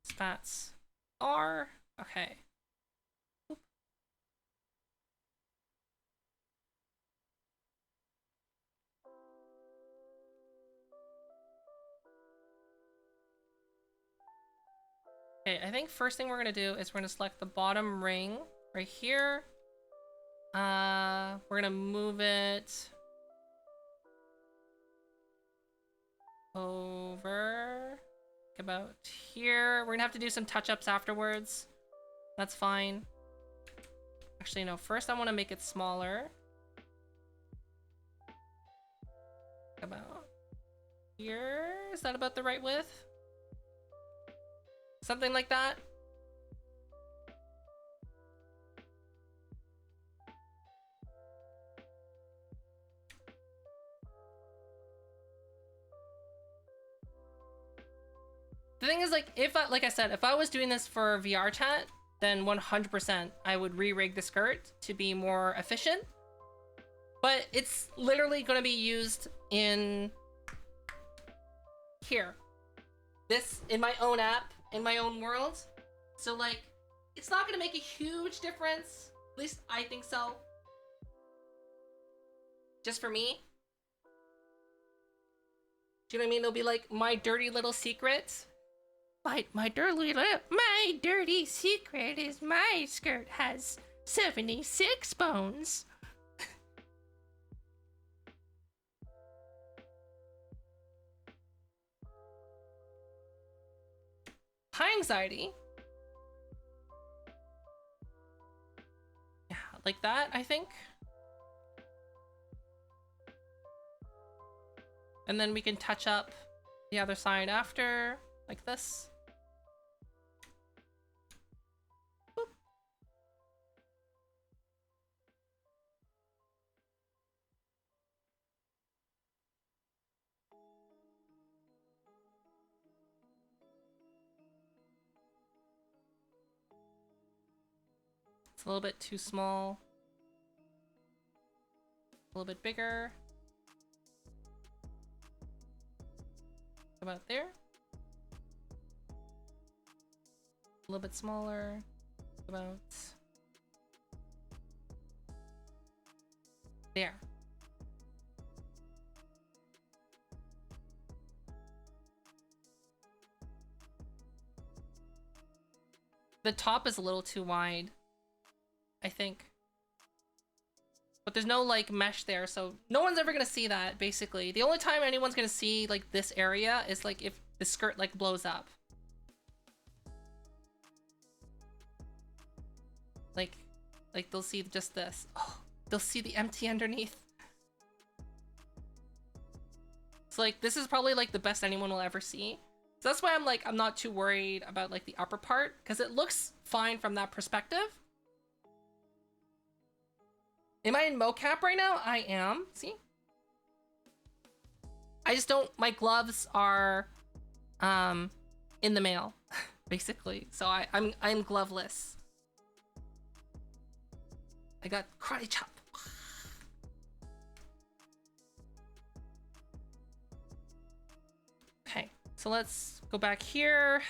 spats R. Okay. Oop. Okay, I think first thing we're gonna do is we're gonna select the bottom ring right here. We're gonna move it over about here. We're gonna have to do some touch-ups afterwards. That's fine. Actually, no, first I want to make it smaller. About here. Is that about the right width? Something like that. The thing is, like, like I said, if I was doing this for VR chat, then 100% I would re-rig the skirt to be more efficient. But it's literally going to be used in here. This, in my own app, in my own world. So, like, it's not going to make a huge difference. At least I think so. Just for me. Do you know what I mean? It'll be like my dirty little secret. My dirty secret is my skirt has 76 bones. High anxiety. Yeah, like that, I think. And then we can touch up the other side after, like this. Boop. It's a little bit too small. A little bit bigger. About there. A little bit smaller. About there. The top is a little too wide, I think. But there's no, like, mesh there, so no one's ever gonna see that, basically. The only time anyone's gonna see, like, this area is, like, if the skirt, like, blows up. Like they'll see just this. Oh, they'll see the empty underneath. So, like, this is probably, like, the best anyone will ever see. So that's why I'm not too worried about, like, the upper part, because it looks fine from that perspective. Am I in mocap right now? I am. See? I just don't... My gloves are in the mail, basically. So I'm gloveless. I got karate chop. Okay, so let's go back here.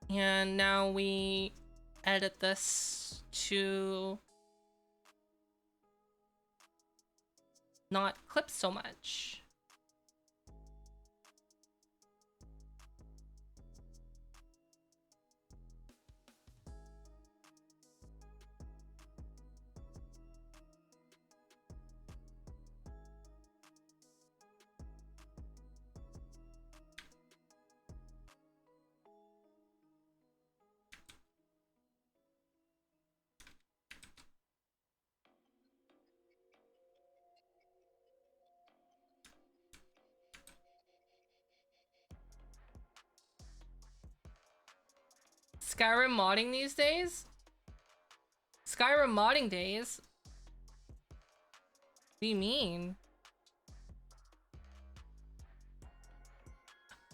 And now we edit this to not clip so much. Skyrim modding these days? Skyrim modding days? What do you mean?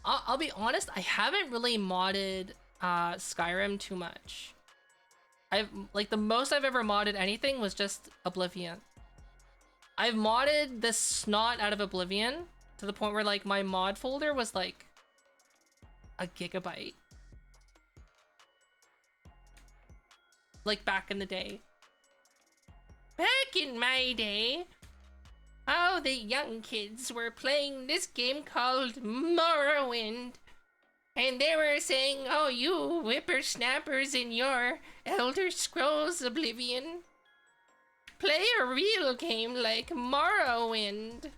I'll be honest, I haven't really modded Skyrim too much. I've like the most I've ever modded anything was just Oblivion. I've modded the snot out of Oblivion to the point where like my mod folder was like a gigabyte. Like back in the day. Back in my day, all the young kids were playing this game called Morrowind. And they were saying, oh, you whippersnappers in your Elder Scrolls Oblivion, play a real game like Morrowind.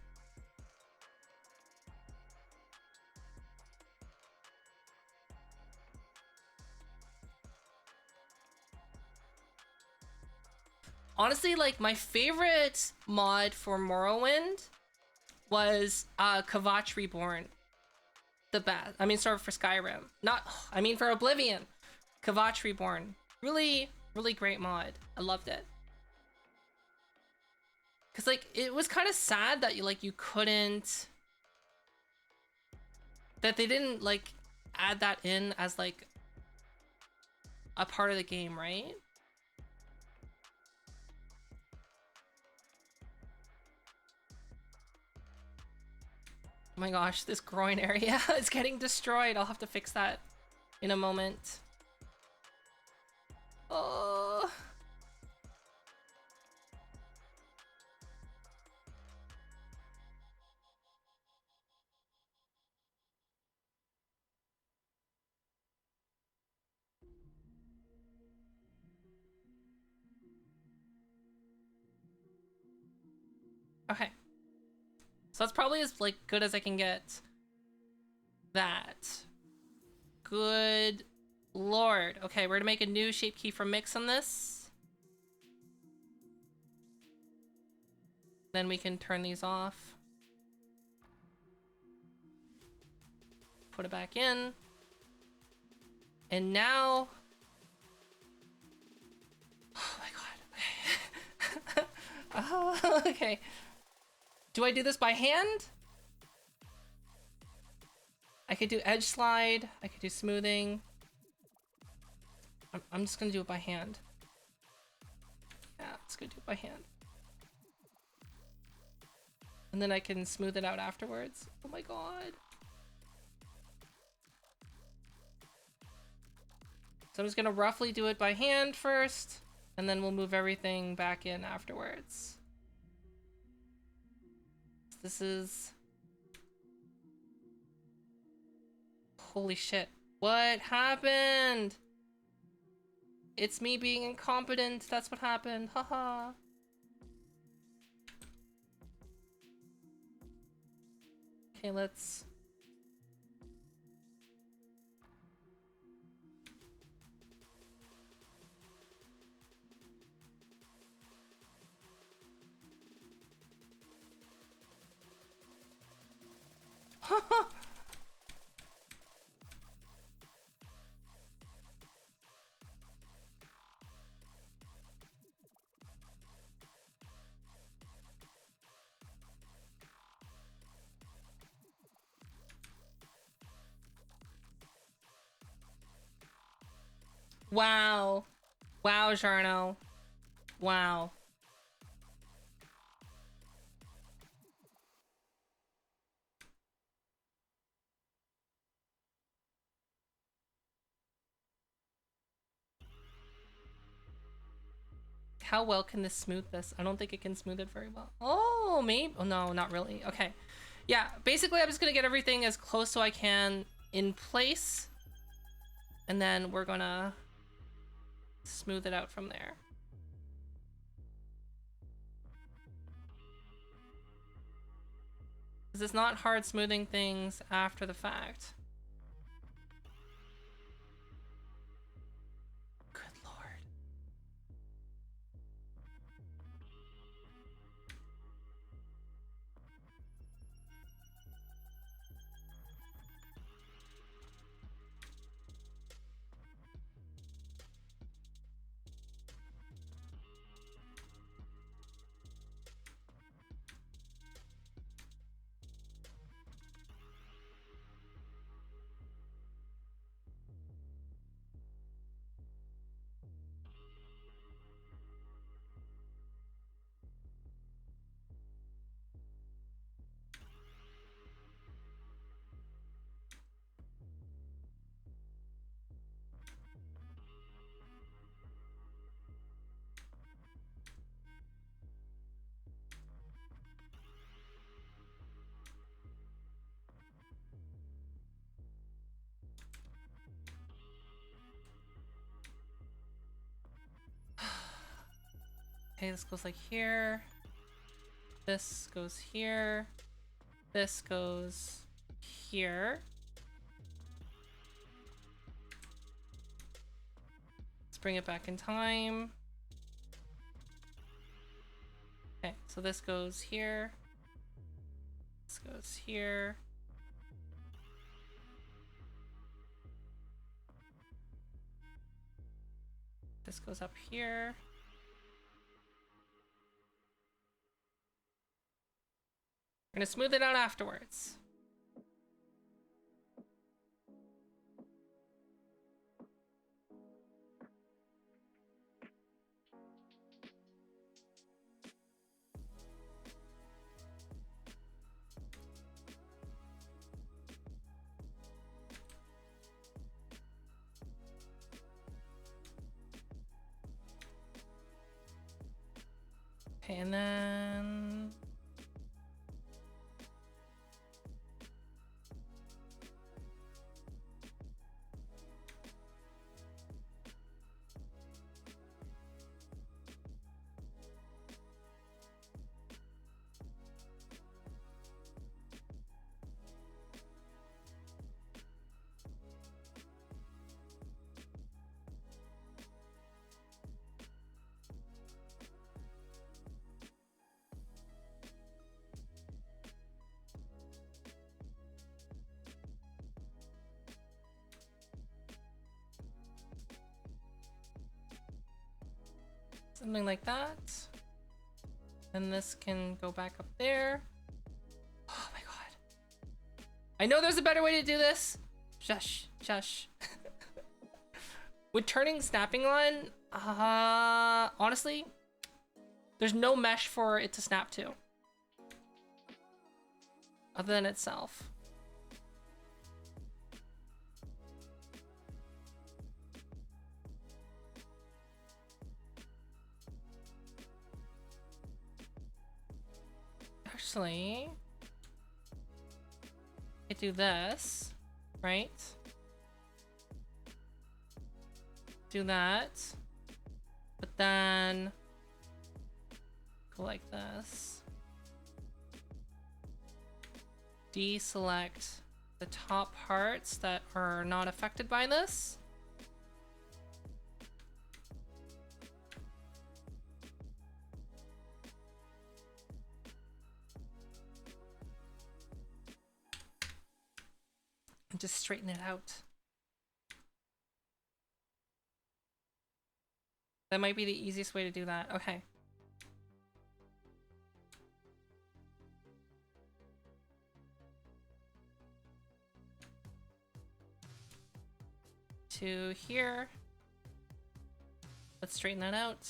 Honestly, like, my favorite mod for Morrowind was Kvatch Reborn. The best. I mean, sorry, for Skyrim. I mean for Oblivion. Kvatch Reborn. Really, really great mod. I loved it. Cause like, it was kind of sad that you couldn't... That they didn't, like, add that in as, like, a part of the game, right? Oh my gosh, this groin area is getting destroyed. I'll have to fix that in a moment. Oh. Okay. So that's probably as like good as I can get. That. Good lord. Okay, we're gonna make a new shape key for mix on this. Then we can turn these off. Put it back in. And now... Oh my god. Oh, okay. Do I do this by hand? I could do edge slide. I could do smoothing. I'm just gonna do it by hand. Yeah, let's go do it by hand. And then I can smooth it out afterwards. Oh my god. So I'm just gonna roughly do it by hand first, and then we'll move everything back in afterwards. This is... Holy shit. What happened? It's me being incompetent. That's what happened. Haha. Okay, let's... Wow. Wow, Jarno. Wow. how well can this smooth this? I don't think it can smooth it very well. Oh, maybe. Oh, no, not really. Okay. Yeah, basically I'm just gonna get everything as close so I can in place. And then we're gonna smooth it out from there. Because it's not hard smoothing things after the fact. Good lord. Okay, this goes like here. This goes here. This goes here. Let's bring it back in time. Okay, so this goes here. This goes here. This goes up here. We're gonna smooth it out afterwards. Okay, and then something like that. And this can go back up there. Oh my god. I know there's a better way to do this. Shush, shush. With turning snapping line, honestly, there's no mesh for it to snap to. Other than itself. Actually, I do this, right? Do that, but then go like this. Deselect the top parts that are not affected by this. And just straighten it out. That might be the easiest way to do that. Okay. To here. Let's straighten that out.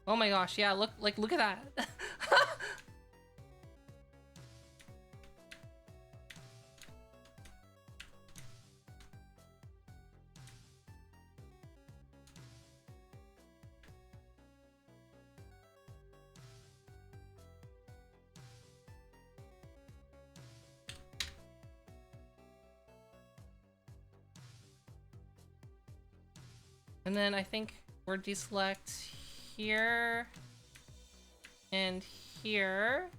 Oh my gosh, yeah, look at that. And then I think we're deselect here and here.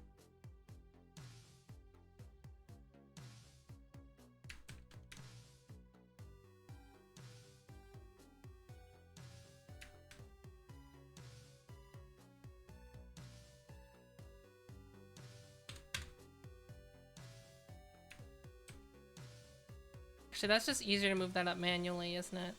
Actually, that's just easier to move that up manually, isn't it?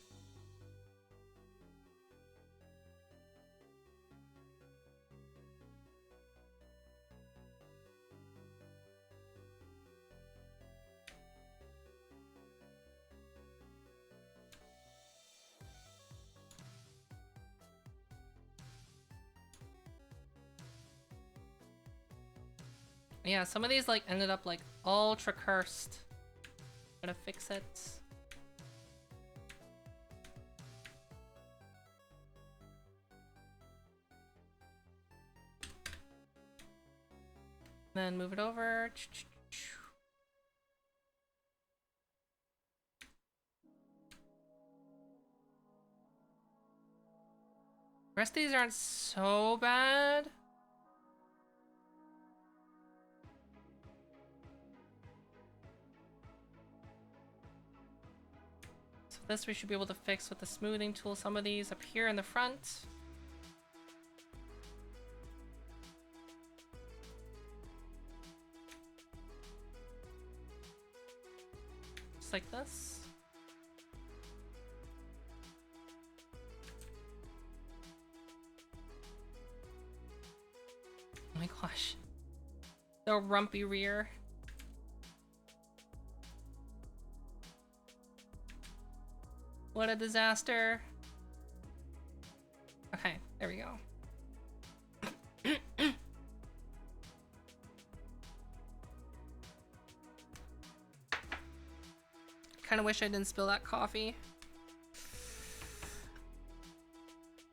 Yeah, some of these like ended up like ultra cursed. Gotta fix it. Then move it over. The rest of these aren't so bad. So this we should be able to fix with the smoothing tool. Some of these up here in the front. Just like this. Oh my gosh. The rumpy rear. What a disaster. Okay, there we go. Kind of wish I didn't spill that coffee.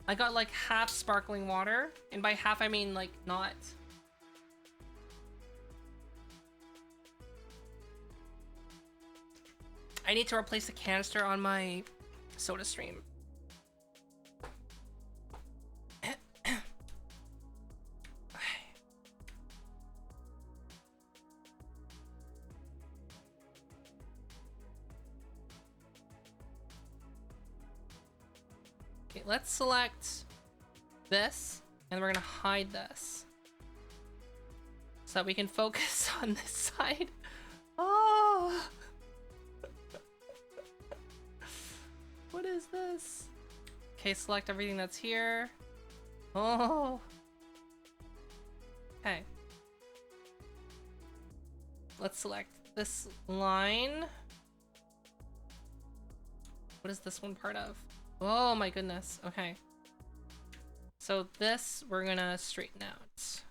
I got like half sparkling water, and by half I mean like not. I need to replace the canister on my soda stream. Okay, let's select this, and we're gonna hide this so that we can focus on this side. Oh! What is this? Okay, select everything that's here. Oh! Okay. Let's select this line. What is this one part of? Oh my goodness. Okay. So this we're gonna straighten out.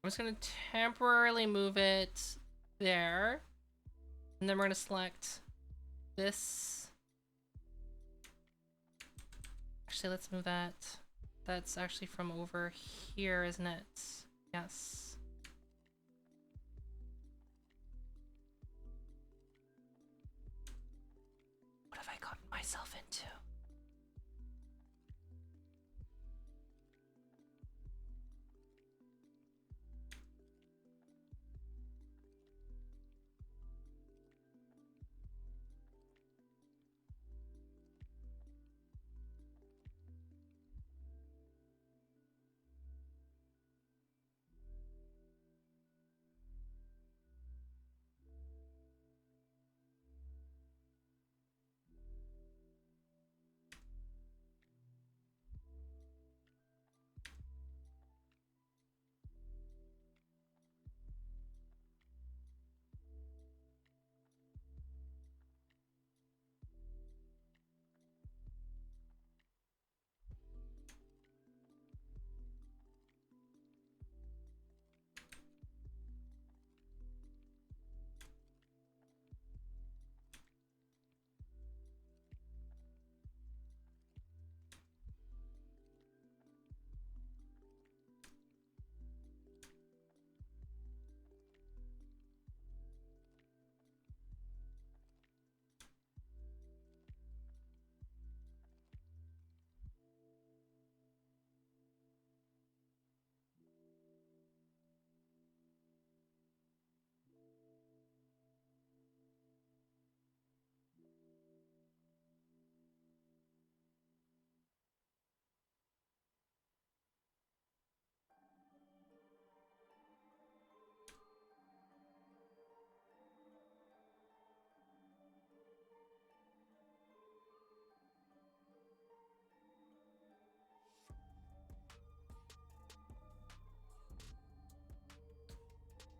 I'm just gonna temporarily move it there. And then we're gonna select this. Actually, let's move that. That's actually from over here, isn't it? Yes. What have I gotten myself into?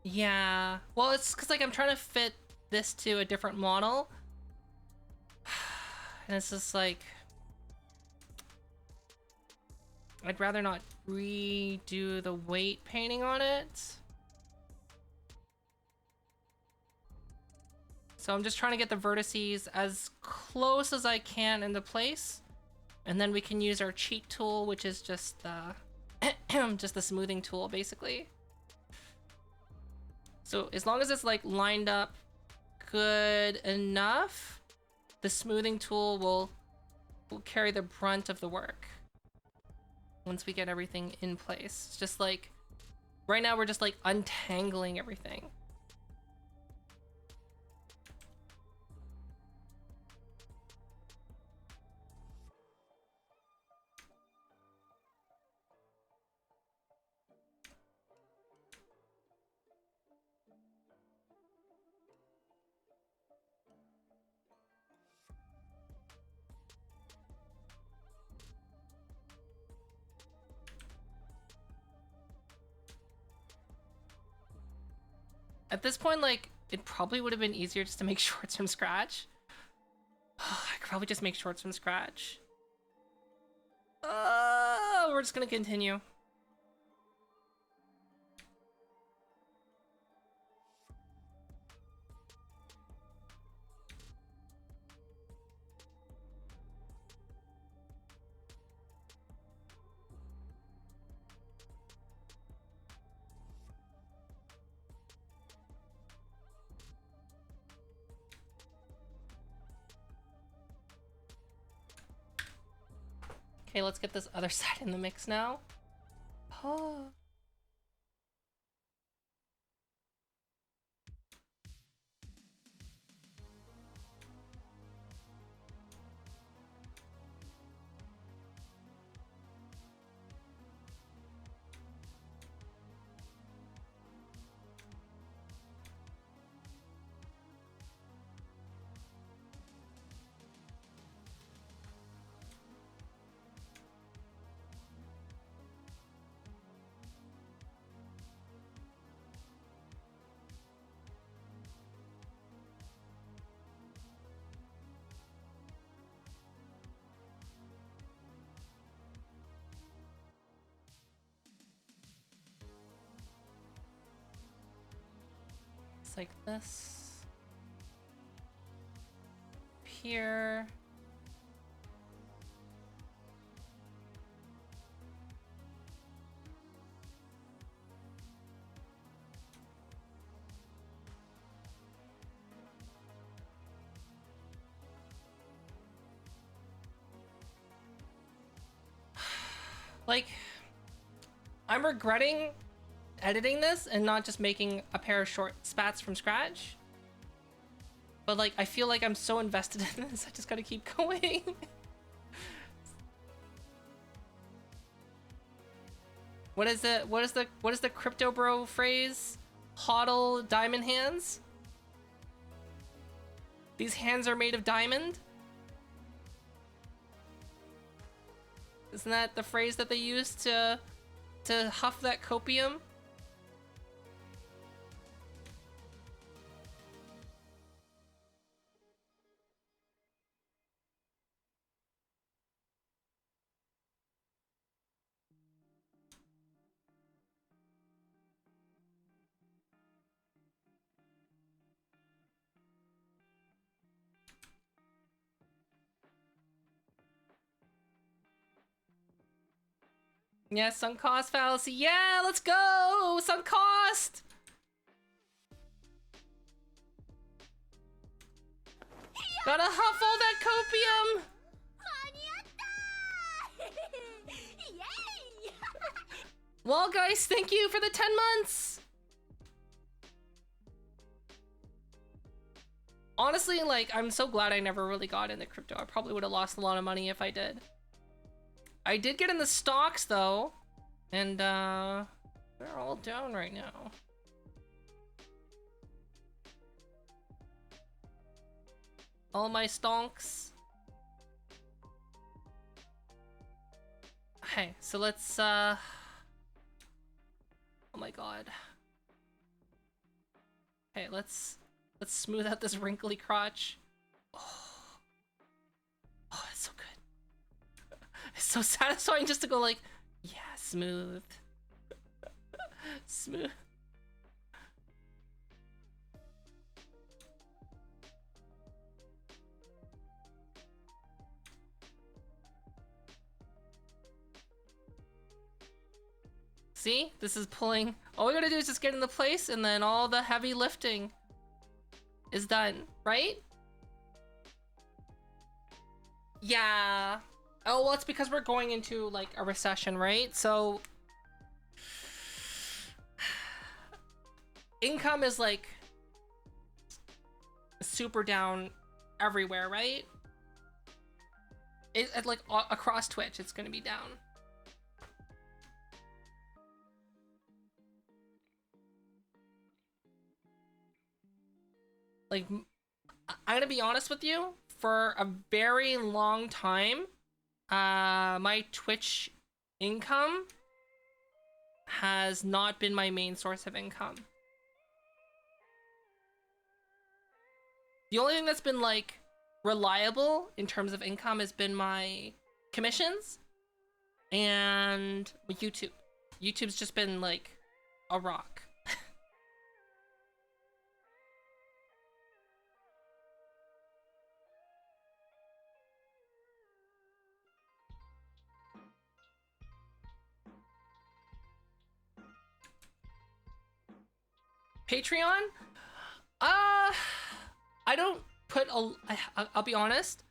Yeah. Well, it's because like I'm trying to fit this to a different model. And it's just like... I'd rather not redo the weight painting on it. So I'm just trying to get the vertices as close as I can into place. And then we can use our cheat tool, which is just the, just the smoothing tool, basically. So as long as it's like lined up good enough, the smoothing tool will carry the brunt of the work. Once we get everything in place. It's just like, right now we're just like untangling everything. At this point, like, it probably would have been easier just to make shorts from scratch. I could probably just make shorts from scratch. We're just gonna continue. Okay, let's get this other side in the mix now. Oh. It's like this. Here. Like, I'm regretting editing this and not just making a pair of short spats from scratch. But like, I feel like I'm so invested in this, I just gotta keep going. What is the crypto bro phrase? Hodl diamond hands? These hands are made of diamond? Isn't that the phrase that they use to huff that copium? Yeah, sunk cost fallacy. Yeah, let's go! Sunk cost! Gotta huff all that copium! Well, guys, thank you for the 10 months! Honestly, like, I'm so glad I never really got into crypto. I probably would have lost a lot of money if I did. I did get in the stocks, though. And, they're all down right now. All my stonks. Okay, so let's, oh my god. Okay, let's smooth out this wrinkly crotch. Oh, it's so good. It's so satisfying just to go like, yeah, smooth. Smooth. See? This is pulling. All we gotta do is just get into place and then all the heavy lifting is done, right? Yeah. Oh, well, it's because we're going into like a recession, right? So income is like super down everywhere, right? It like across Twitch, it's gonna be down. Like, I'm gonna be honest with you, for a very long time, my Twitch income has not been my main source of income. The only thing that's been like reliable in terms of income has been my commissions and YouTube. YouTube's just been like a rock. Patreon? I don't put I'll be honest.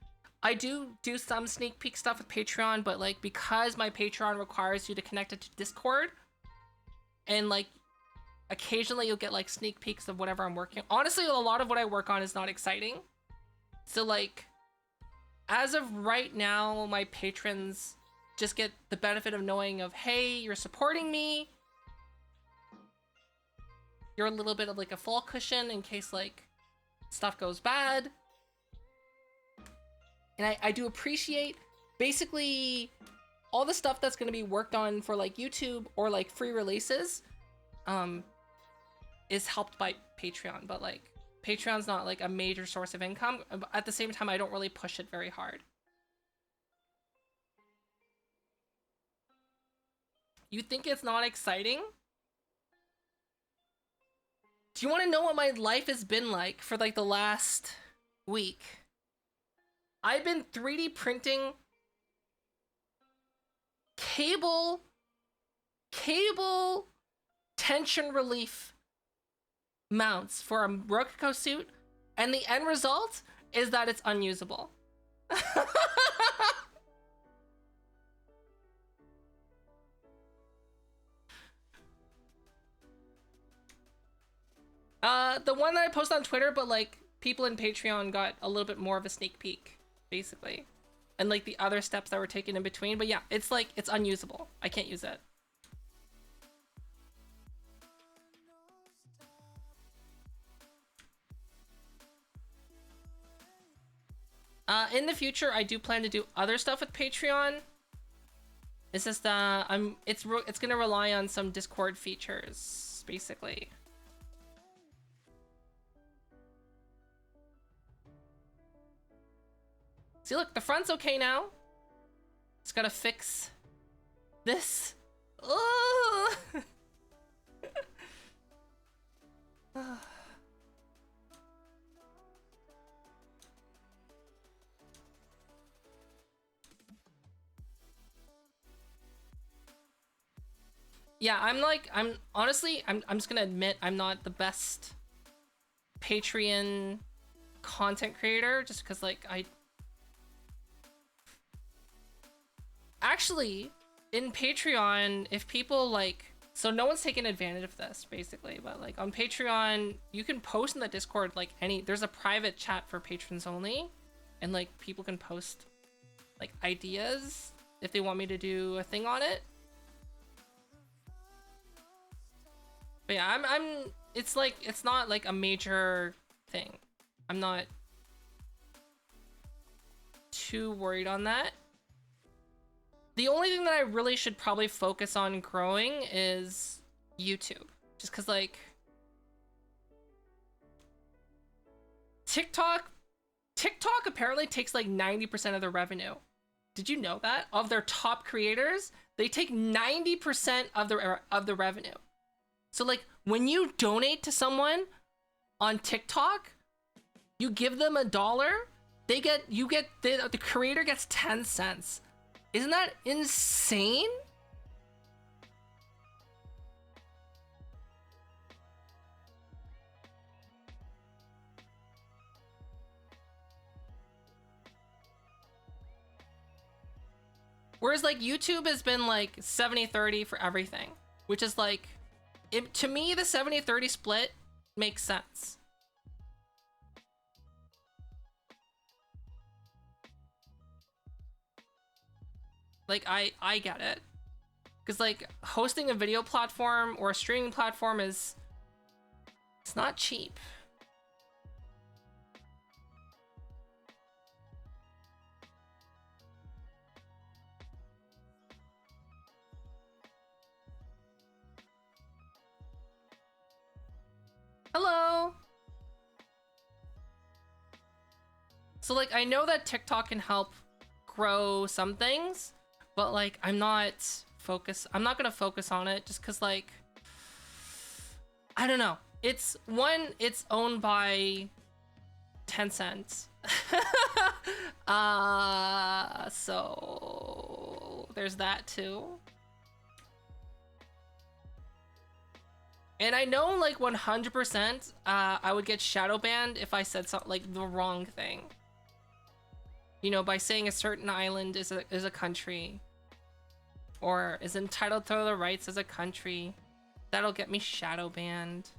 I do some sneak peek stuff with Patreon, but like because my Patreon requires you to connect it to Discord, and like occasionally you'll get like sneak peeks of whatever I'm working on. Honestly, a lot of what I work on is not exciting. So like, as of right now, my patrons just get the benefit of knowing of, hey, you're supporting me. You're a little bit of like a fall cushion in case like stuff goes bad. And I do appreciate basically all the stuff that's going to be worked on for like YouTube or like free releases is helped by Patreon, but like Patreon's not like a major source of income. At the same time, I don't really push it very hard. You think it's not exciting? Do you want to know what my life has been like for like the last week? I've been 3D printing cable tension relief mounts for a Rococo suit, and the end result is that it's unusable. The one that I posted on Twitter, but like people in Patreon got a little bit more of a sneak peek, basically. And like the other steps that were taken in between, but yeah, it's like, it's unusable. I can't use it. In the future, I do plan to do other stuff with Patreon. It's just, it's gonna rely on some Discord features, basically. See, look, the front's okay now. Just gotta fix this. Oh! Yeah, I'm honestly, I'm just gonna admit I'm not the best Patreon content creator, just because like actually, in Patreon, if people like, so no one's taking advantage of this basically, but like on Patreon, you can post in the Discord like there's a private chat for patrons only, and like people can post like ideas if they want me to do a thing on it. But yeah, it's like, it's not like a major thing. I'm not too worried on that. The only thing that I really should probably focus on growing is YouTube. Just because, like, TikTok apparently takes like 90% of their revenue. Did you know that? Of their top creators, they take 90% of the revenue. So like when you donate to someone on TikTok, you give them $1, the creator gets 10 cents. Isn't that insane? Whereas like YouTube has been like 70-30 for everything, which is like, to me, the 70-30 split makes sense. Like, I get it. Because, like, hosting a video platform or a streaming platform it's not cheap. Hello! So, like, I know that TikTok can help grow some things, but, like, I'm not gonna focus on it just because, like, I don't know. It's owned by Tencent. So there's that too. And I know, like, 100%, I would get shadow banned if I said something like the wrong thing. You know, by saying a certain island is a country, or is entitled to the rights as a country. That'll get me shadow banned.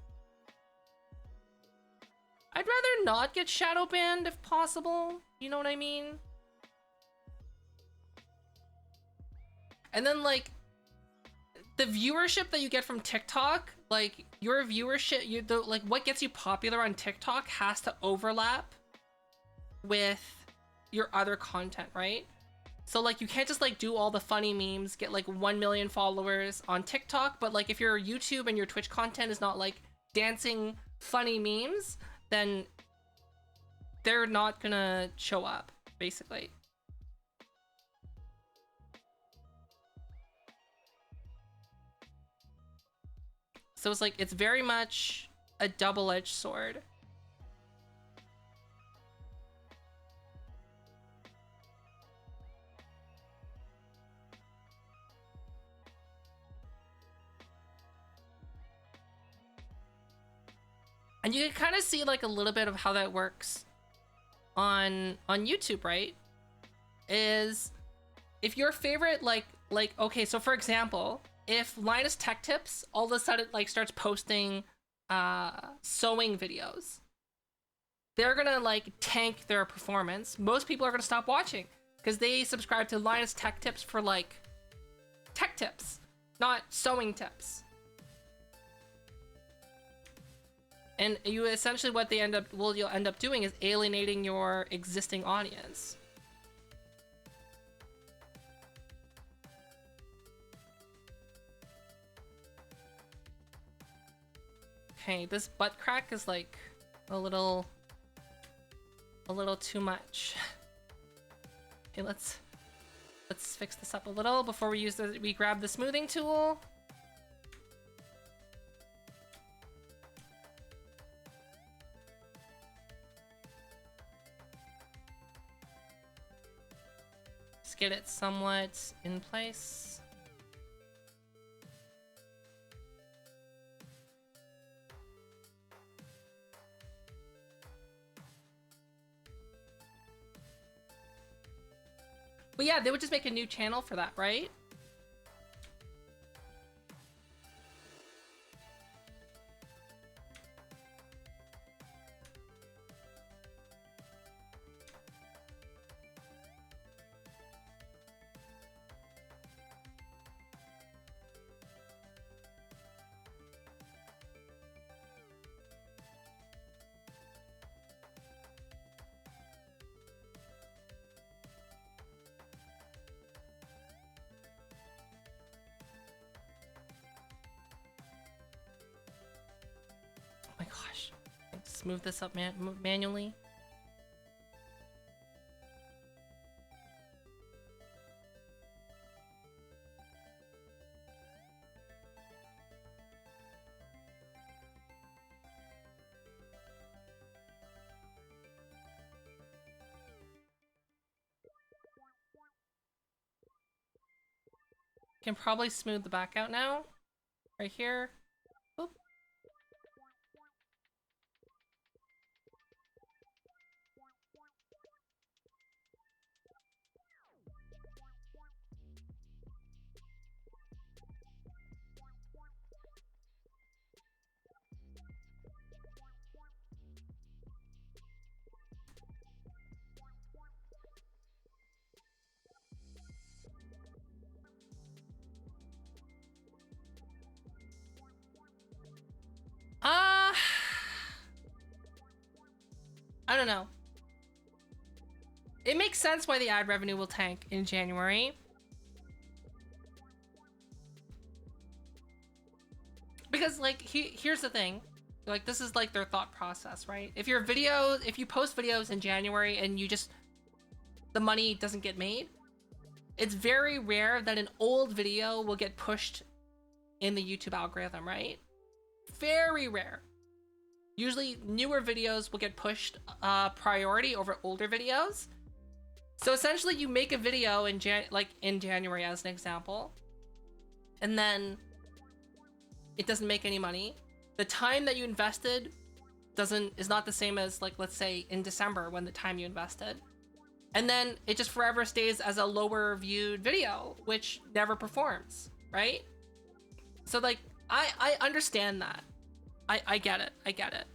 I'd rather not get shadow banned if possible. You know what I mean? And then, like, the viewership that you get from TikTok, like, your viewership, like, what gets you popular on TikTok has to overlap with your other content, right? So, like, you can't just, like, do all the funny memes, get, like, 1 million followers on TikTok, but, like, if your YouTube and your Twitch content is not, like, dancing funny memes, then they're not gonna show up, basically. So it's like, it's very much a double-edged sword. And you can kind of see, like, a little bit of how that works on YouTube, right? Is if your favorite, like, okay, so for example, if Linus Tech Tips all of a sudden, like, starts posting sewing videos, they're gonna, like, tank their performance. Most people are gonna stop watching because they subscribe to Linus Tech Tips for, like, tech tips, not sewing tips. And you essentially, what you'll end up doing is alienating your existing audience. Okay, this butt crack is, like, a little too much. Okay, let's fix this up a little before we grab the smoothing tool. Get it somewhat in place. But yeah, they would just make a new channel for that, right? Smooth this up manually. Can probably smooth the back out now. Right here. Boop. I don't know. It makes sense why the ad revenue will tank in January. Because, like, here's the thing. Like, this is, like, their thought process, right? If you post videos in January and the money doesn't get made, it's very rare that an old video will get pushed in the YouTube algorithm, right? Very rare. Usually newer videos will get pushed priority over older videos. So essentially you make a video in January as an example, and then it doesn't make any money. The time that you invested is not the same as, like, let's say in December when the time you invested. And then it just forever stays as a lower viewed video, which never performs, right? So, like, I understand that. I get it. I get it.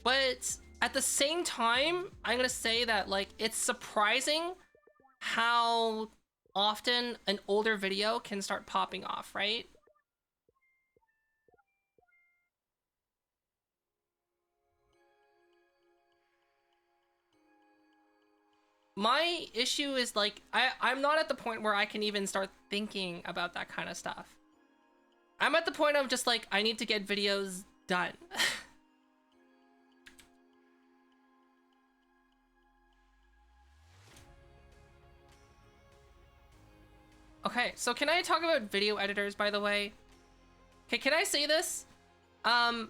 But at the same time, I'm gonna say that, like, it's surprising how often an older video can start popping off, right? My issue is, like, I'm not at the point where I can even start thinking about that kind of stuff. I'm at the point of just, like, I need to get videos done. Okay, so can I talk about video editors, by the way? Okay, can I say this? I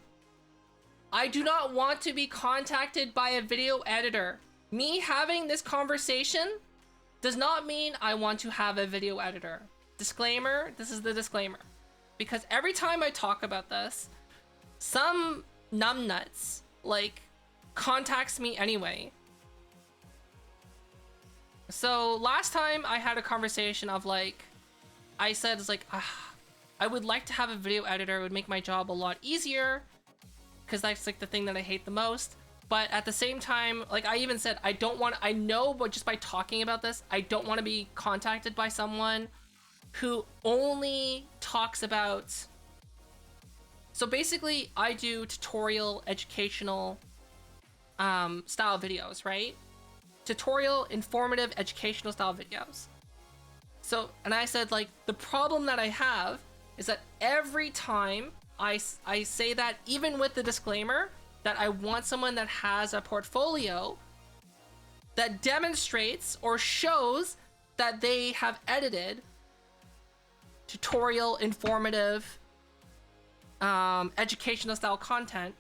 do not want to be contacted by a video editor. Me having this conversation does not mean I want to have a video editor. Disclaimer, this is the disclaimer. Because every time I talk about this, some numbnuts, like, contacts me anyway. So last time I had a conversation of, like, I said, it's like, I would like to have a video editor. It would make my job a lot easier, because that's, like, the thing that I hate the most. But at the same time, like, I even said, I know, but just by talking about this, I don't want to be contacted by someone who only talks about... So basically, I do tutorial, educational style videos, right? Tutorial, informative, educational style videos. So, and I said, like, the problem that I have is that every time I say that, even with the disclaimer, that I want someone that has a portfolio that demonstrates or shows that they have edited tutorial, informative, educational style content.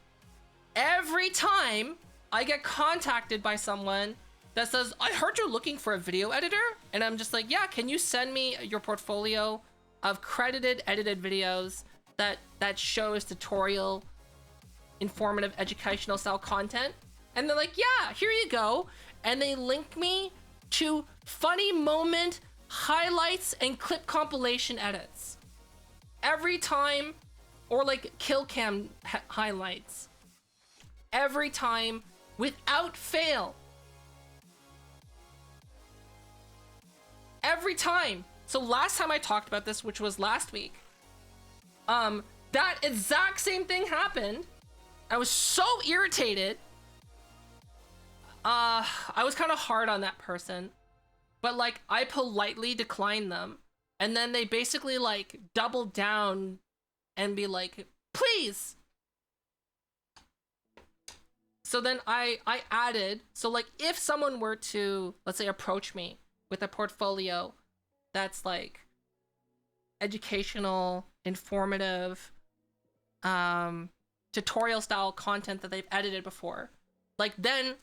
Every time I get contacted by someone that says, I heard you're looking for a video editor, and I'm just like, yeah, can you send me your portfolio of credited edited videos that shows tutorial, informative, educational style content? And they're like, yeah, here you go. And they link me to funny moment highlights and clip compilation edits every time, or like kill cam highlights every time without fail. Every time. So last time I talked about this, which was last week, that exact same thing happened. I was so irritated. I was kind of hard on that person, but, like, I politely declined them, and then they basically, like, doubled down and be like, please. So then I added, so, like, if someone were to, let's say, approach me with a portfolio that's, like, educational, informative, tutorial style content that they've edited before, like then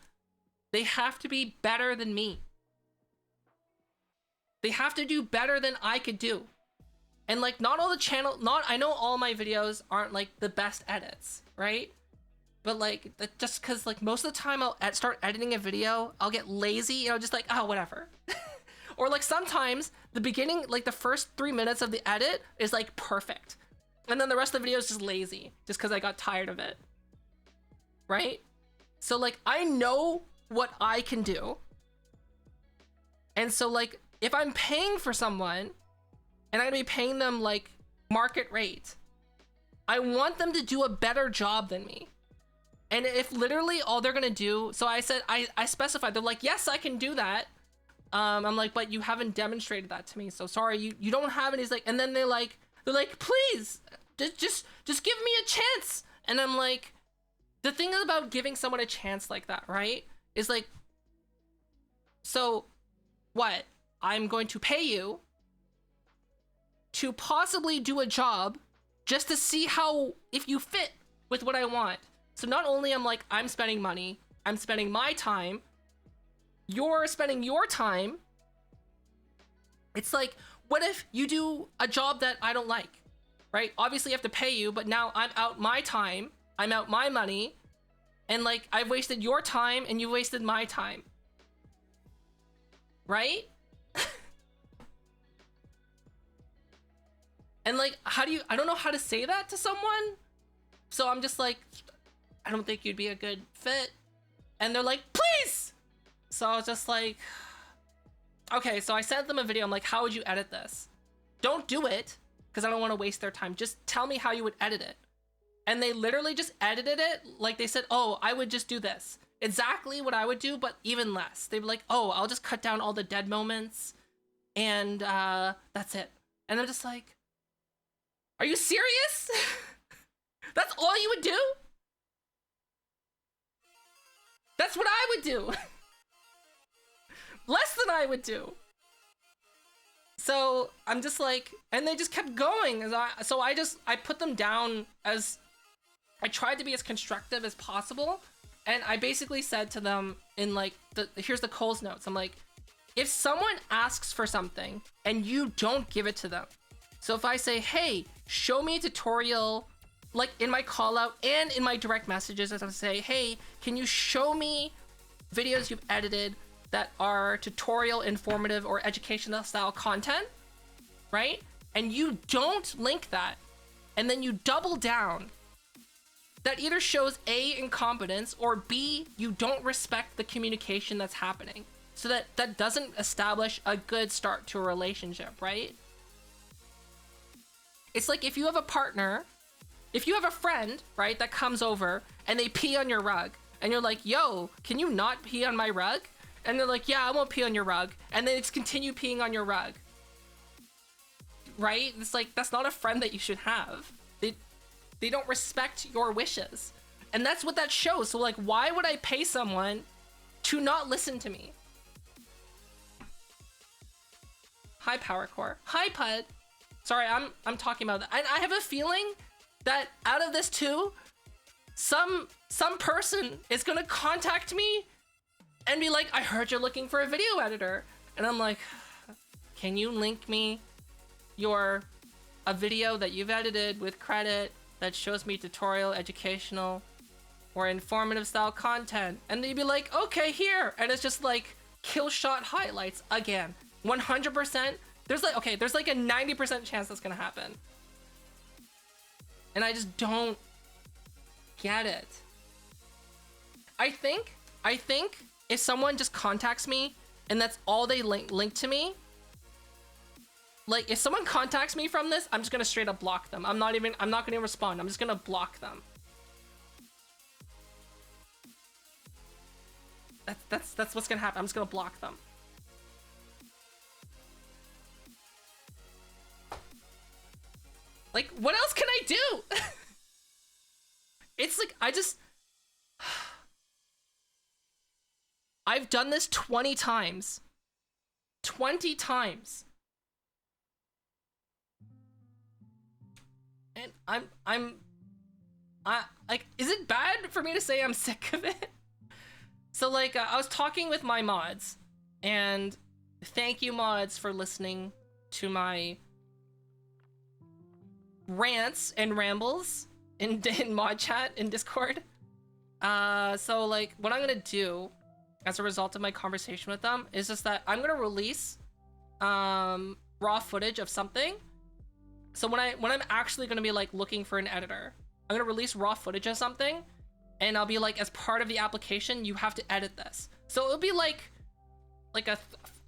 they have to be better than me. They have to do better than I could do. And like not all the I know all my videos aren't like the best edits, right? But like just cause like most of the time I'll start editing a video, I'll get lazy, you know, just like, oh, whatever. Or like sometimes the beginning, like the first 3 minutes of the edit is like perfect. And then the rest of the video is just lazy, just cause I got tired of it. Right? So like I know what I can do. And so like if I'm paying for someone and I'm gonna be paying them like market rate, I want them to do a better job than me. And if literally all they're gonna do, so I said, I specified, they're like, yes, I can do that. I'm like, but you haven't demonstrated that to me, so sorry, you don't have it. He's like, and then they're like, please, just give me a chance. And I'm like, the thing about giving someone a chance like that, right, is like, so what? I'm going to pay you to possibly do a job just to see how, if you fit with what I want. So not only I'm spending money, I'm spending my time, you're spending your time. It's like, what if you do a job that I don't like, right? Obviously I have to pay you, but now I'm out my time, I'm out my money, and like I've wasted your time and you wasted my time. Right? And like, I don't know how to say that to someone. So I'm just like, I don't think you'd be a good fit. And they're like, please. So I was just like, okay, so I sent them a video. I'm like, how would you edit this? Don't do it, because I don't want to waste their time. Just tell me how you would edit it. And they literally just edited it. Like they said, oh, I would just do this. Exactly what I would do, but even less. They'd be like, oh, I'll just cut down all the dead moments. And that's it. And I'm just like, are you serious? That's all you would do? That's what I would do. Less than I would do. So I'm just like, and they just kept going. So I put them down as, I tried to be as constructive as possible. And I basically said to them in like, here's the Cole's notes. I'm like, if someone asks for something and you don't give it to them. So if I say, hey, show me a tutorial, like in my call out and in my direct messages, as I say, hey, can you show me videos you've edited that are tutorial, informative, or educational style content, right? And you don't link that, and then you double down. That either shows A, incompetence, or B, you don't respect the communication that's happening. So that doesn't establish a good start to a relationship, right? It's like if you have a partner, if you have a friend, right, that comes over and they pee on your rug, and you're like, yo, can you not pee on my rug? And they're like, yeah, I won't pee on your rug. And then it's continue peeing on your rug. Right? It's like, that's not a friend that you should have. They don't respect your wishes. And that's what that shows. So like, why would I pay someone to not listen to me? Hi, Power Core. Hi, Pud. Sorry, I'm talking about that. I have a feeling that out of this too, some person is gonna contact me and be like, I heard you're looking for a video editor. And I'm like, can you link me a video that you've edited with credit that shows me tutorial, educational, or informative style content? And they'd be like, okay, here. And it's just like kill shot highlights again. 100%. There's like a 90% chance that's gonna happen. And I just don't get it. I think if someone just contacts me and that's all they link to me, like if someone contacts me from this, I'm just gonna straight up block them. I'm not gonna respond. I'm just gonna block them. That's what's gonna happen. I'm just gonna block them. Like, what else can I do? It's like, I've done this 20 times. 20 times. And I like, is it bad for me to say I'm sick of it? So like I was talking with my mods, and thank you mods for listening to my rants and rambles in mod chat in Discord. So like what I'm gonna do as a result of my conversation with them is just that I'm gonna release raw footage of something. So when I'm actually gonna be like looking for an editor, I'm gonna release raw footage of something, and I'll be like, as part of the application, you have to edit this. So it'll be like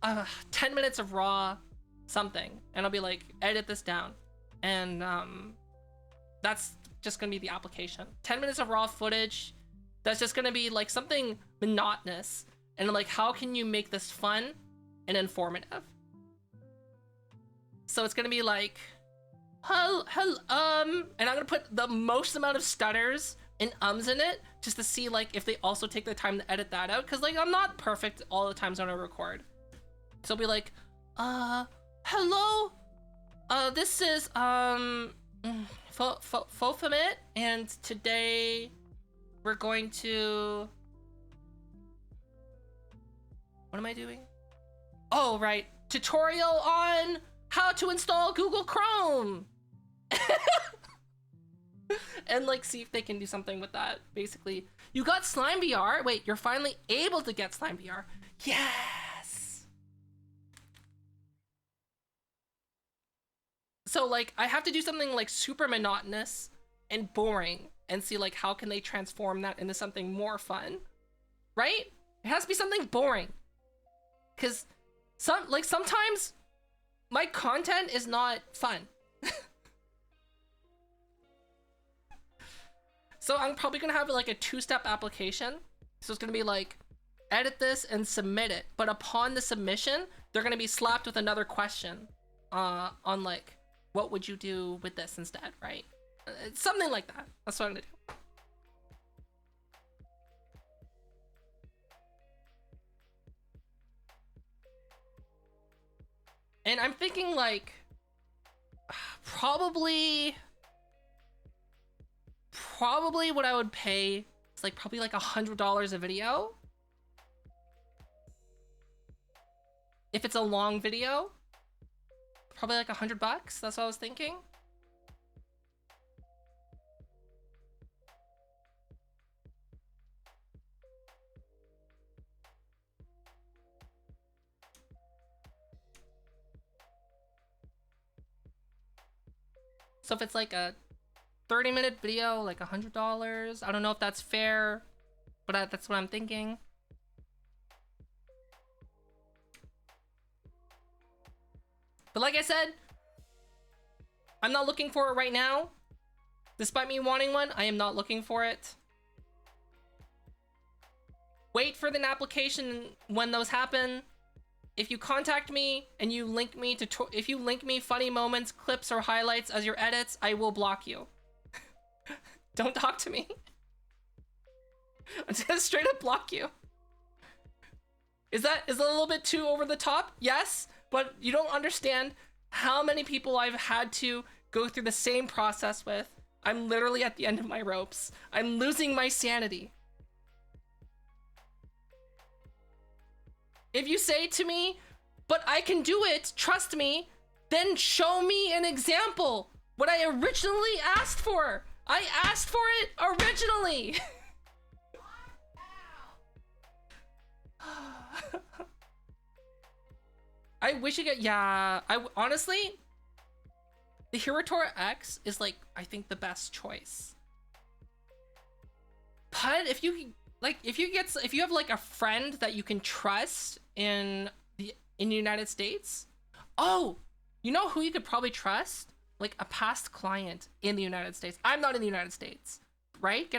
a 10 minutes of raw something, and I'll be like, edit this down, and that's just gonna be the application. 10 minutes of raw footage. That's just gonna be like something monotonous, and like, how can you make this fun and informative? So it's gonna be like, and I'm gonna put the most amount of stutters and ums in it, just to see like if they also take the time to edit that out, because like I'm not perfect all the times when I record. So I'll be like, hello, this is Fofamit, and today we're going to, what am I doing? Oh right, tutorial on how to install Google Chrome. And like see if they can do something with that. Basically, you got Slime VR. Wait, you're finally able to get Slime VR. Yes. So like I have to do something like super monotonous and boring, and see like how can they transform that into something more fun, right? It has to be something boring, because sometimes my content is not fun. So I'm probably gonna have like a 2-step application. So it's gonna be like, edit this and submit it, but upon the submission they're gonna be slapped with another question on like, what would you do with this instead, right? It's something like that. That's what I'm gonna do. And I'm thinking like, probably what I would pay is like probably like $100 a video. If it's a long video, probably like $100. That's what I was thinking. So if it's like a 30-minute video, like $100. I don't know if that's fair, but that's what I'm thinking. But like I said, I'm not looking for it right now. Despite me wanting one, I am not looking for it. Wait for the application when those happen. If you contact me and you link me to, if you link me funny moments, clips, or highlights as your edits, I will block you. Don't talk to me. I'm just gonna straight up block you. Is that a little bit too over the top? Yes, but you don't understand how many people I've had to go through the same process with. I'm literally at the end of my ropes. I'm losing my sanity. If you say to me, but I can do it, trust me, then show me an example. What I originally asked for. I asked for it originally. I wish you get, yeah, honestly, the Hiratora X is like, I think the best choice. But if you have like a friend that you can trust in the United States, oh, you know who you could probably trust? Like a past client in the United States. I'm not in the United States, right?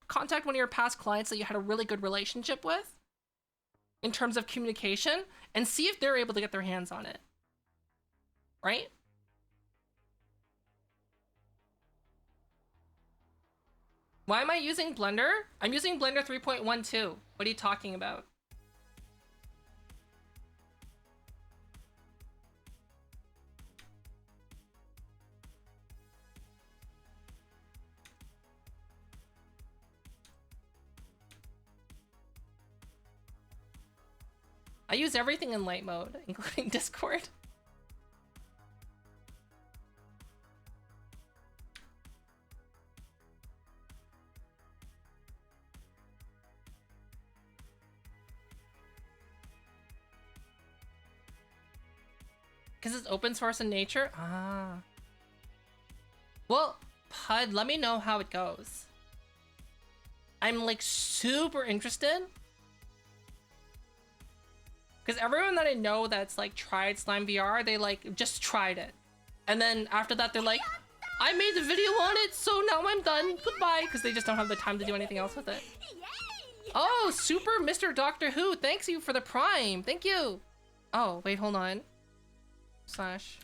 Contact one of your past clients that you had a really good relationship with in terms of communication, and see if they're able to get their hands on it, right? Why am I using Blender? I'm using Blender 3.12. What are you talking about? I use everything in light mode, including Discord. Because it's open source in nature? Ah. Well, Pud, let me know how it goes. I'm like super interested. Because everyone that I know that's like tried Slime VR, they like just tried it. And then after that, they're like, I made the video on it, so now I'm done. Goodbye. Because they just don't have the time to do anything else with it. Oh, super Mr. Doctor Who. Thanks you for the Prime. Thank you. Oh, wait, hold on. Slash.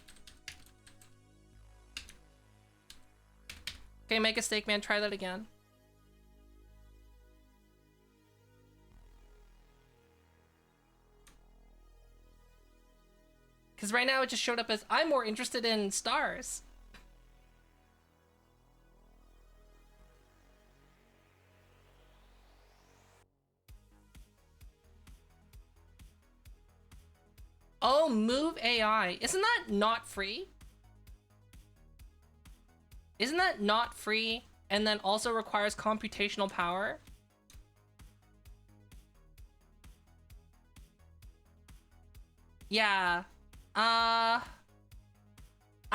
Okay, make a steak, man. Try that again. Because right now it just showed up as I'm more interested in stars. Oh, Move AI. Isn't that not free? Isn't that not free and then also requires computational power? Yeah. I've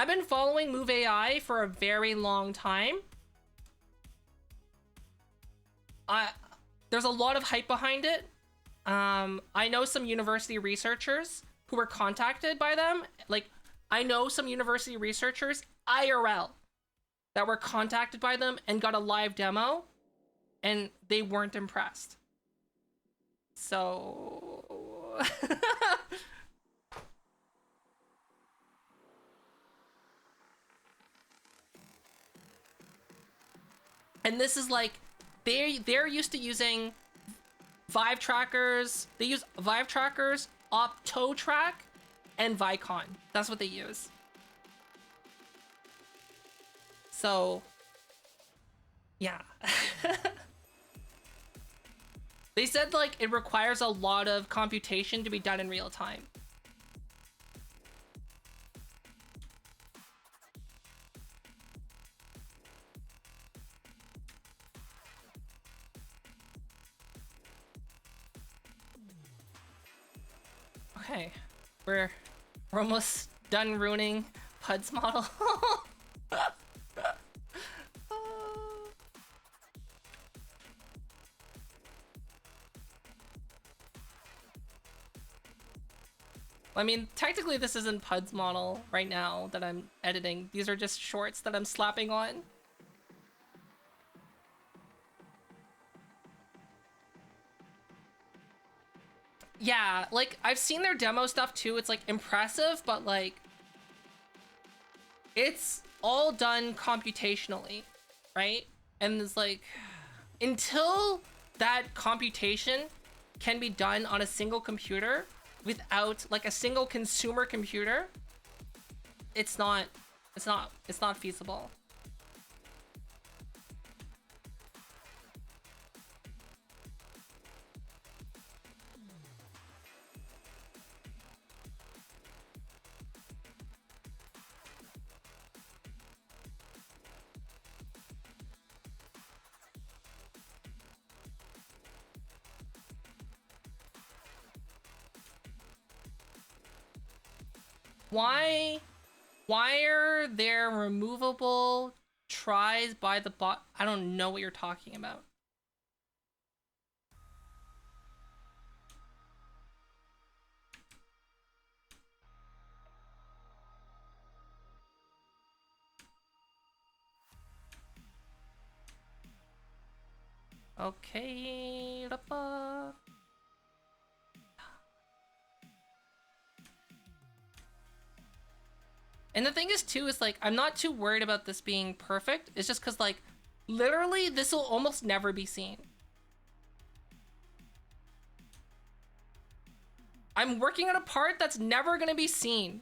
been following Move AI for a very long time. There's a lot of hype behind it. I know some university researchers who were contacted by them. Like, I know some university researchers, IRL, that were contacted by them and got a live demo, and they weren't impressed. So... And this is like, they're used to using Vive trackers. They use Vive trackers, OptoTrack, and Vicon. That's what they use. So, yeah. They said like it requires a lot of computation to be done in real time. Okay, we're almost done ruining Pud's model. I mean, technically this isn't Pud's model right now that I'm editing. These are just shorts that I'm slapping on. Yeah, like, I've seen their demo stuff too. It's, like, impressive, but, like, it's all done computationally, right? And it's, like, until that computation can be done on a single computer without, like, a single consumer computer, it's not feasible. Why are there removable tries by the bot? I don't know what you're talking about. Okay. And the thing is too, is like, I'm not too worried about this being perfect. It's just because like, literally this will almost never be seen. I'm working on a part that's never gonna be seen.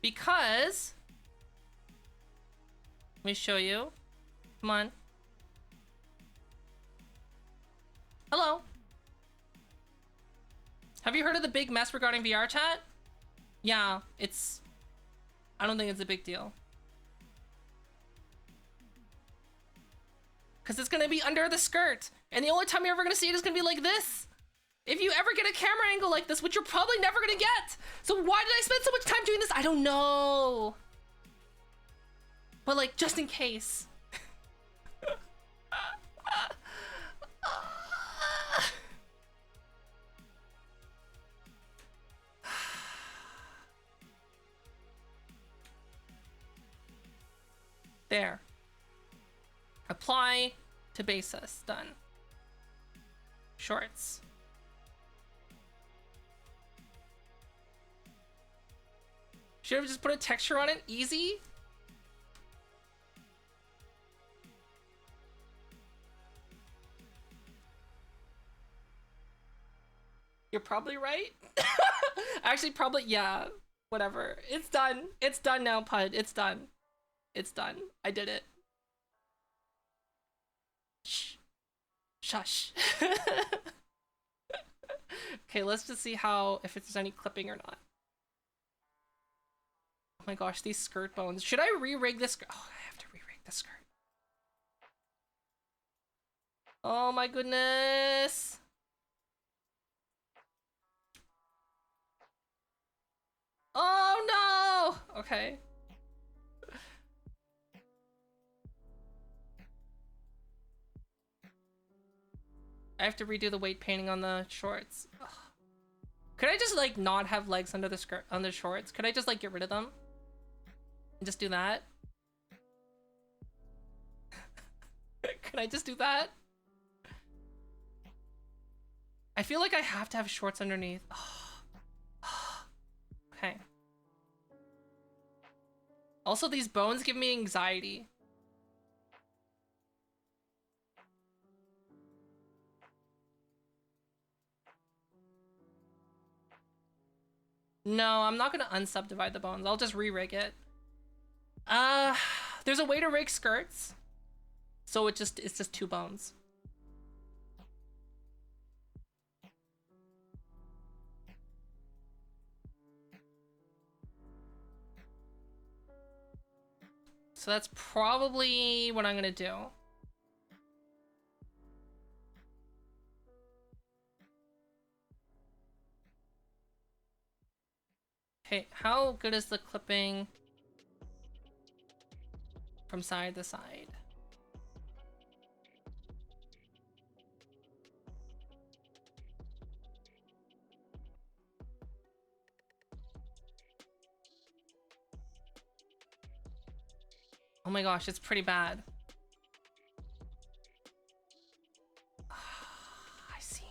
Because... Let me show you. Come on. Hello. Have you heard of the big mess regarding VR chat? Yeah, it's... I don't think it's a big deal. Because it's going to be under the skirt. And the only time you're ever going to see it is going to be like this. If you ever get a camera angle like this, which you're probably never going to get. So why did I spend so much time doing this? I don't know. But like, just in case. There. Apply to basis. Done. Shorts. Should have just put a texture on it. Easy. You're probably right. Actually, probably, yeah. Whatever. It's done. It's done now, Pud. It's done. It's done. I did it. Shh. Shush. Okay, let's just see how, if there's any clipping or not. Oh my gosh, these skirt bones. Should I re-rig this skirt? Oh, I have to re-rig the skirt. Oh my goodness. Oh no! Okay. I have to redo the weight painting on the shorts. Ugh. Could I just like not have legs under the skirt, on the shorts? Could I just like get rid of them? And just do that? Can I just do that? I feel like I have to have shorts underneath. Okay. Also, these bones give me anxiety. No, I'm not gonna unsubdivide the bones. I'll just re-rig it. There's a way to rig skirts. So it's just two bones. So that's probably what I'm gonna do. Okay, how good is the clipping from side to side? Oh my gosh, it's pretty bad. I see.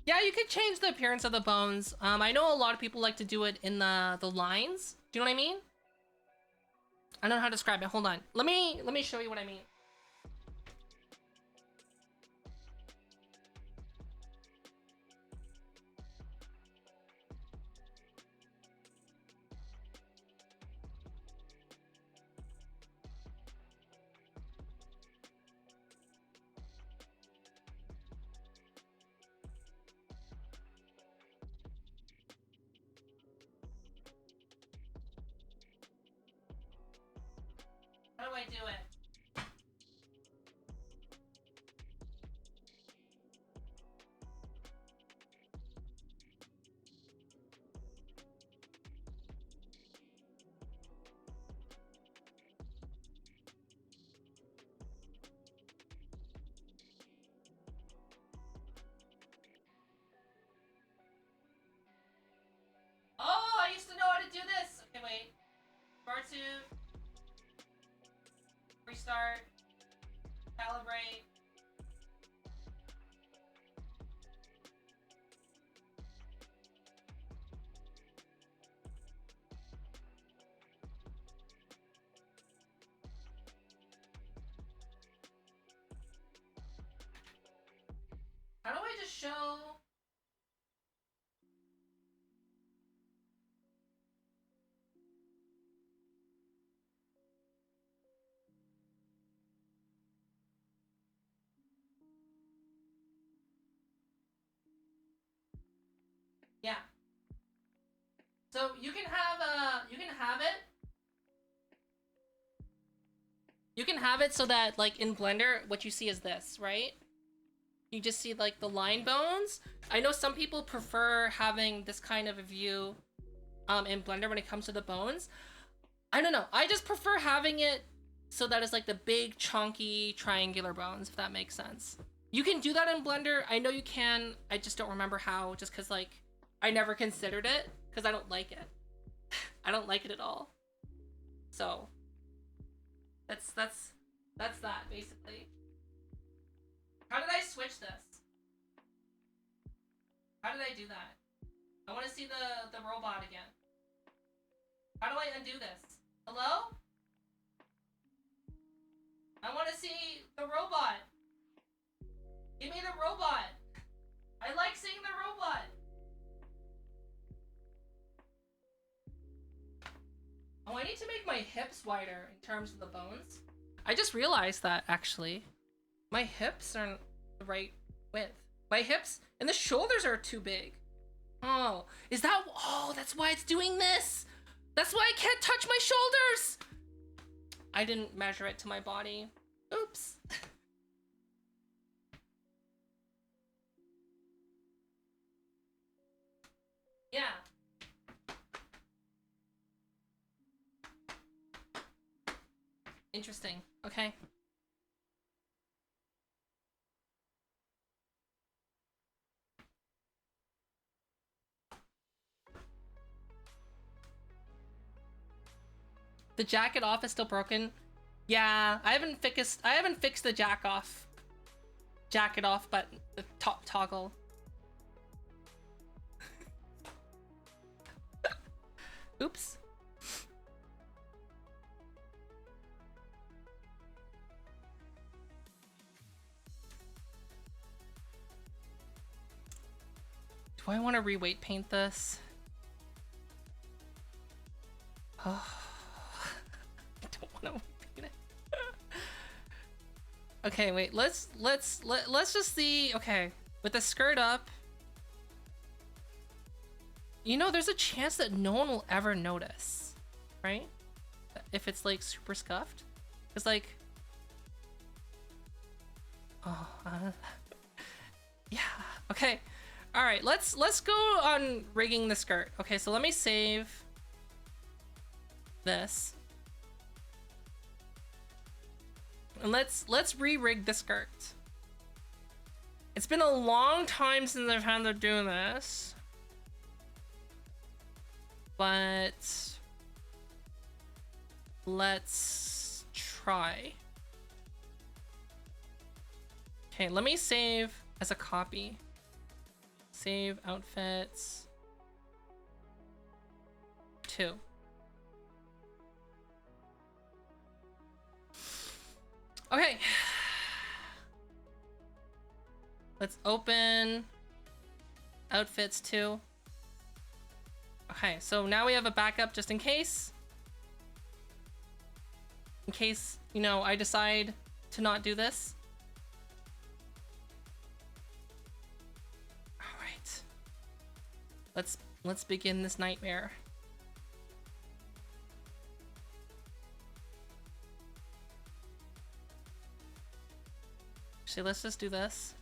Yeah, you could change the appearance of the bones. I know a lot of people like to do it in the lines. Do you know what I mean? I don't know how to describe it. Hold on. Let me show you what I mean. How do I do it? Oh, I used to know how to do this. Okay, wait. Bar 2. Restart. Calibrate. just show. Yeah. So you can have it. You can have it so that like in Blender, what you see is this, right? You just see like the line bones. I know some people prefer having this kind of a view in Blender when it comes to the bones. I don't know. I just prefer having it so that it's like the big chunky triangular bones, if that makes sense. You can do that in Blender. I know you can. I just don't remember how, just because like I never considered it because I don't like it. I don't like it at all. So that's that basically. How did I switch this? How did I do that? I want to see the robot again. How do I undo this? Hello? I want to see the robot. Give me the robot. I like seeing the robot. Oh, I need to make my hips wider in terms of the bones. I just realized that, actually. My hips aren't the right width. My hips and the shoulders are too big. Oh, is that... Oh, that's why it's doing this! That's why I can't touch my shoulders! I didn't measure it to my body. Oops. Yeah. Interesting. Okay. The jacket off is still broken. Yeah, I haven't fixed the jacket off button, the top toggle. Oops. Do I want to re-weight paint this? Oh, I don't want to weight paint it. Okay, wait. Let's just see. Okay, with the skirt up, you know, there's a chance that no one will ever notice, right? If it's like super scuffed, because like, oh, yeah. Okay. All right. Let's go on rigging the skirt. Okay, so let me save this. And let's re-rig the skirt. It's been a long time since I've had to do this. But let's try. Okay, let me save as a copy. Save outfits 2. Okay. Let's open outfits 2. Okay, so now we have a backup just in case. In case, you know, I decide to not do this. All right. Let's begin this nightmare. Actually, let's just do this.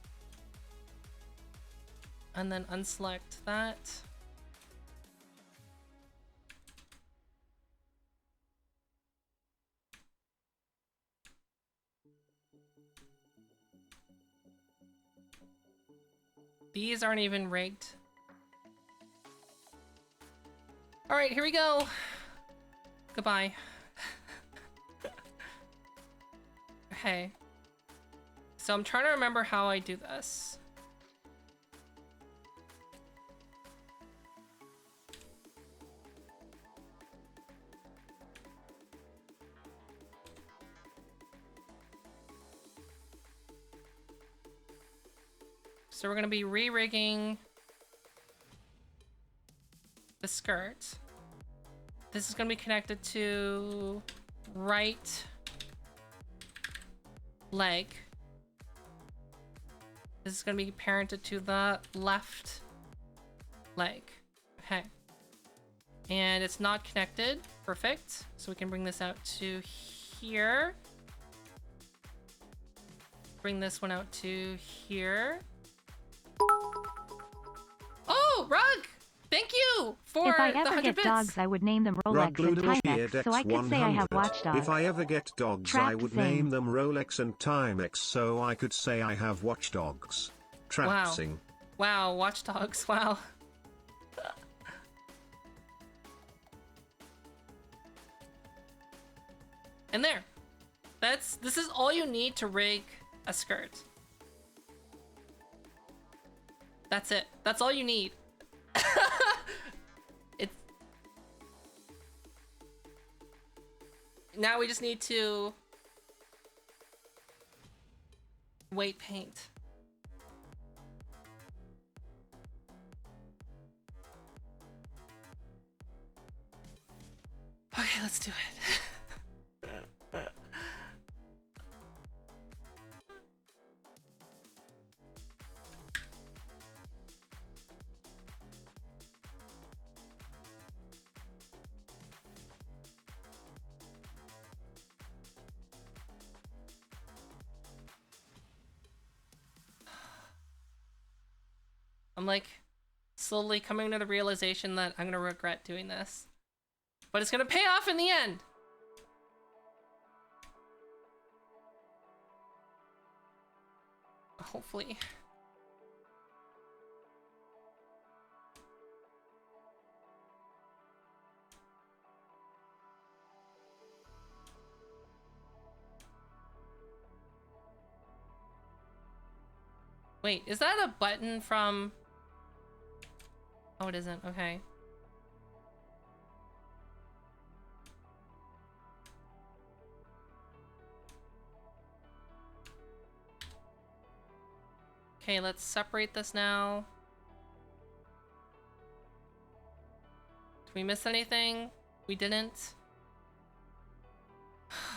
And then unselect that. These aren't even rigged. All right, here we go. Goodbye. Okay. So I'm trying to remember how I do this. So we're gonna be re-rigging the skirt. This is gonna be connected to right leg. This is gonna be parented to the left leg. Okay. And it's not connected. Perfect. So we can bring this out to here. Bring this one out to here. Oh, Rug! Thank you for If I the ever 100 get bits. dogs, I would name them Rolex and Timex, so I could say I have watchdogs. If I ever get dogs, I Trapped would thing. name them Rolex and Timex, so I could say I have watchdogs. Trapsing. Wow, watchdogs. Wow. And there. This is all you need to rig a skirt. That's it. That's all you need. It's now we just need to weight paint. Okay, let's do it. I'm like slowly coming to the realization that I'm gonna regret doing this. But it's gonna pay off in the end! Hopefully. Wait, is that a button from... Oh, it isn't. Okay. Okay, let's separate this now. Did we miss anything? We didn't. Okay.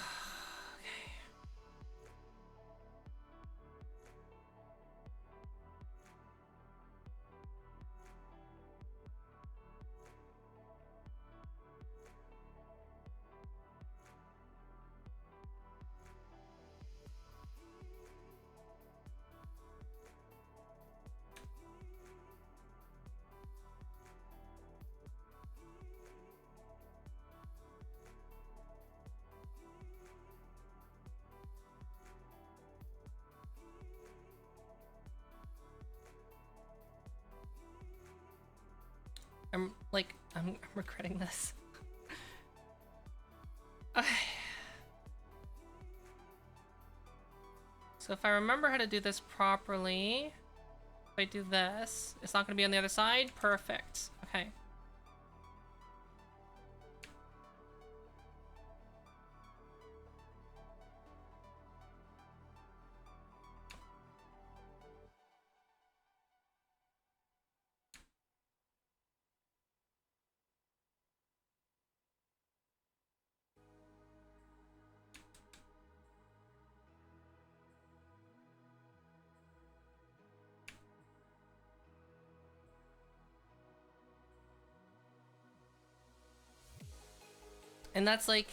I'm regretting this. Okay. So if I remember how to do this properly, if I do this, it's not gonna be on the other side? Perfect. Okay. And that's like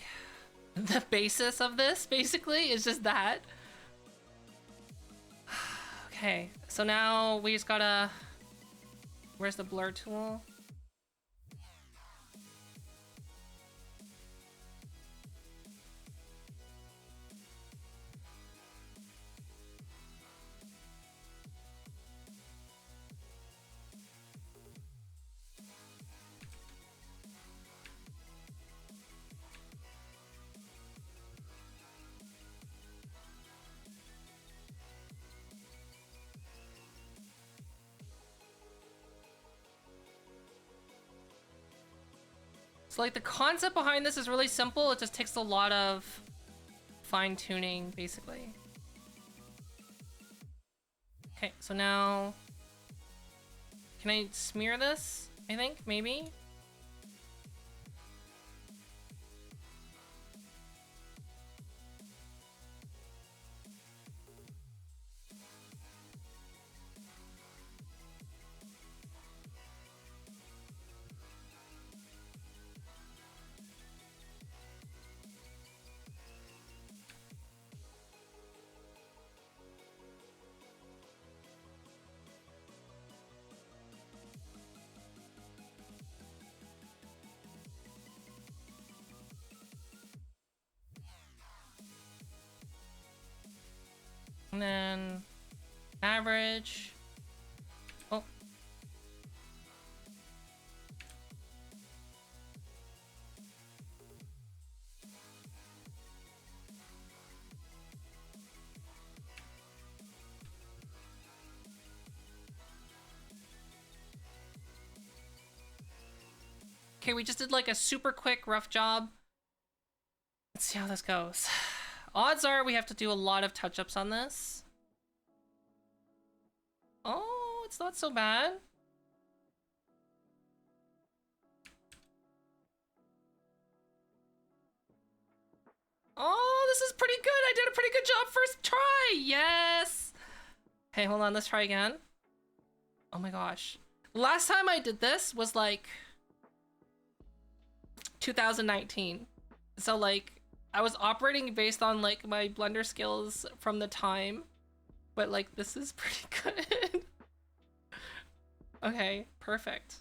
the basis of this, basically, is just that. Okay, so now we just gotta... Where's the blur tool? So like the concept behind this is really simple. It just takes a lot of fine tuning, basically. Okay, so now... Can I smear this? I think, maybe? And then average. Oh. Okay, we just did like a super quick rough job. Let's see how this goes. Odds are we have to do a lot of touch-ups on this. Oh, it's not so bad. Oh, this is pretty good. I did a pretty good job first try. Yes. Hey, hold on. Let's try again. Oh my gosh. Last time I did this was like 2019. So like I was operating based on like my Blender skills from the time, but like this is pretty good. Okay, perfect.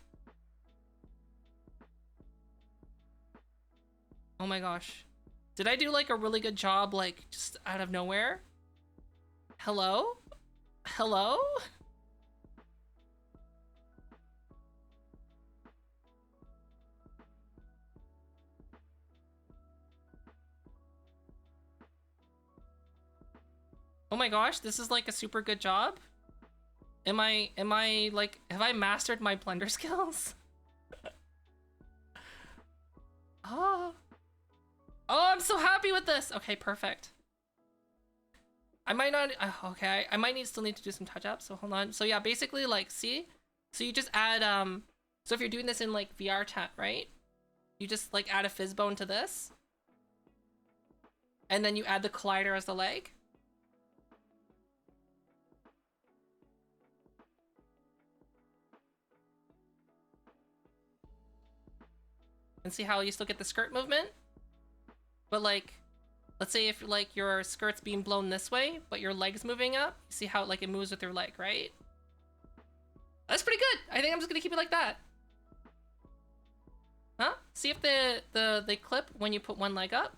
Oh my gosh. Did I do like a really good job like just out of nowhere? Hello? Hello? Oh my gosh, this is like a super good job. Am I like, have I mastered my Blender skills? Oh. Oh, I'm so happy with this. Okay, perfect. I might not, okay, I might still need to do some touch-ups, so hold on. So yeah, basically like, see? So you just add, so if you're doing this in like VR chat, right? You just like add a fizzbone to this. And then you add the collider as the leg. And see how you still get the skirt movement? But like, let's say if like your skirt's being blown this way, but your leg's moving up, you see how like it moves with your leg, right? That's pretty good. I think I'm just gonna keep it like that. Huh? See if they clip when you put one leg up.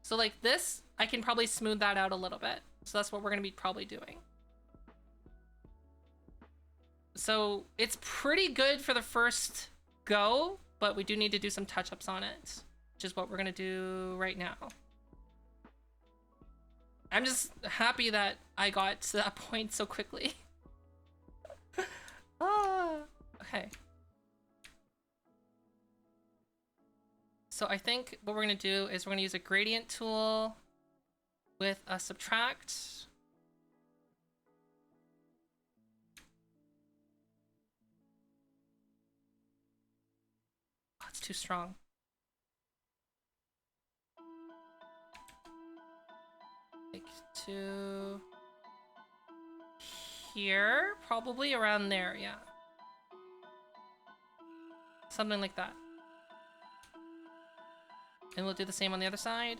So like this, I can probably smooth that out a little bit. So that's what we're gonna be probably doing. So it's pretty good for the first go, but we do need to do some touch-ups on it, which is what we're gonna do right now. I'm just happy that I got to that point so quickly. Ah, okay. So I think what we're gonna do is we're gonna use a gradient tool with a subtract. Oh, it's too strong. Like to here, probably around there, yeah. Something like that. And we'll do the same on the other side.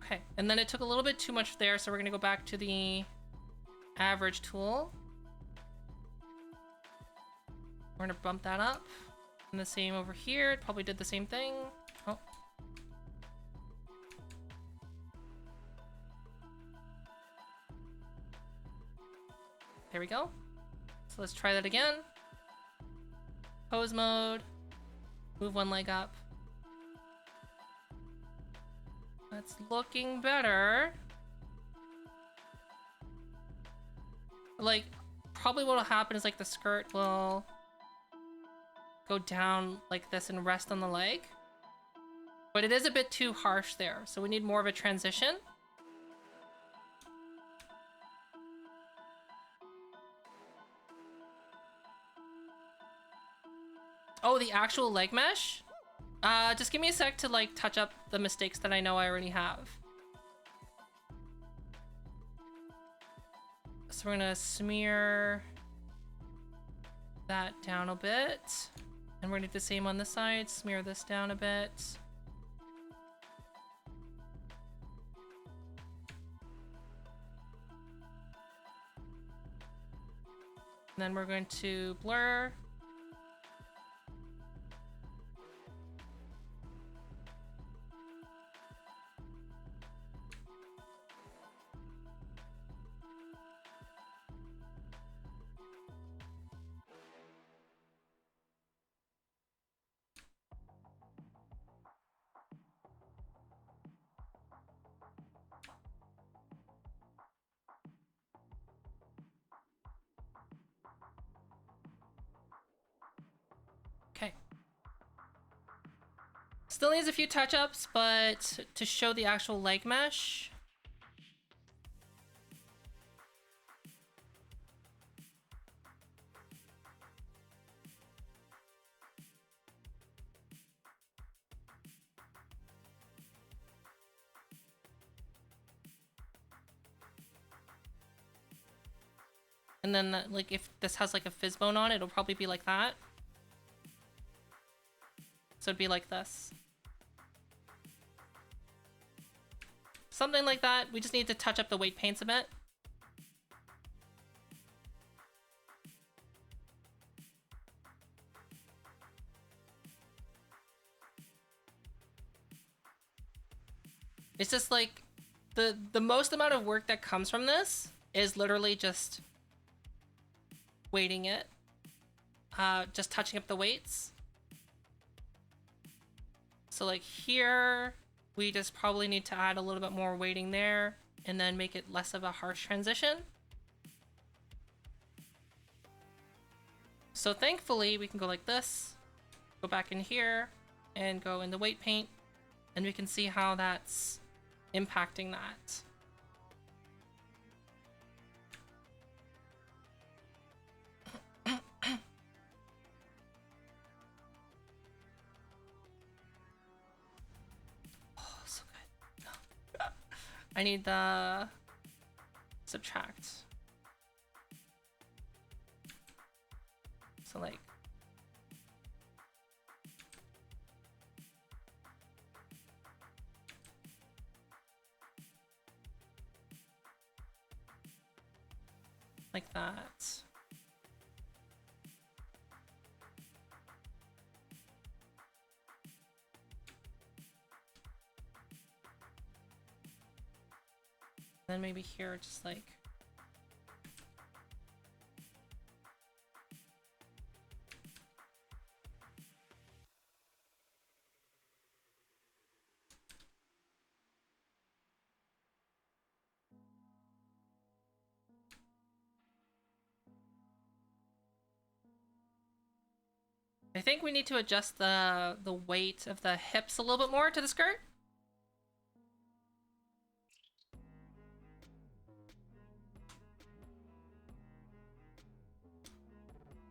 Okay, and then it took a little bit too much there, so we're gonna go back to the average tool. We're gonna bump that up. And the same over here, it probably did the same thing. Oh. There we go. So let's try that again. Pose mode. Move one leg up. That's looking better. Like, probably what will happen is like the skirt will go down like this and rest on the leg. But it is a bit too harsh there, so we need more of a transition. Oh, the actual leg mesh? Just give me a sec to like touch up the mistakes that I know I already have. So we're gonna smear that down a bit. And we're gonna do the same on this side, smear this down a bit. And then we're going to blur. Okay. Still needs a few touch-ups, but to show the actual leg mesh. And then, like, if this has like a fizz bone on it, it'll probably be like that. So it'd be like this. Something like that. We just need to touch up the weight paints a bit. It's just like the most amount of work that comes from this is literally just weighting it. Just touching up the weights. So like here, we just probably need to add a little bit more weighting there and then make it less of a harsh transition. So thankfully we can go like this, go back in here and go in the weight paint, and we can see how that's impacting that. I need the subtract. So like that. Then maybe here, just like I think we need to adjust the weight of the hips a little bit more to the skirt.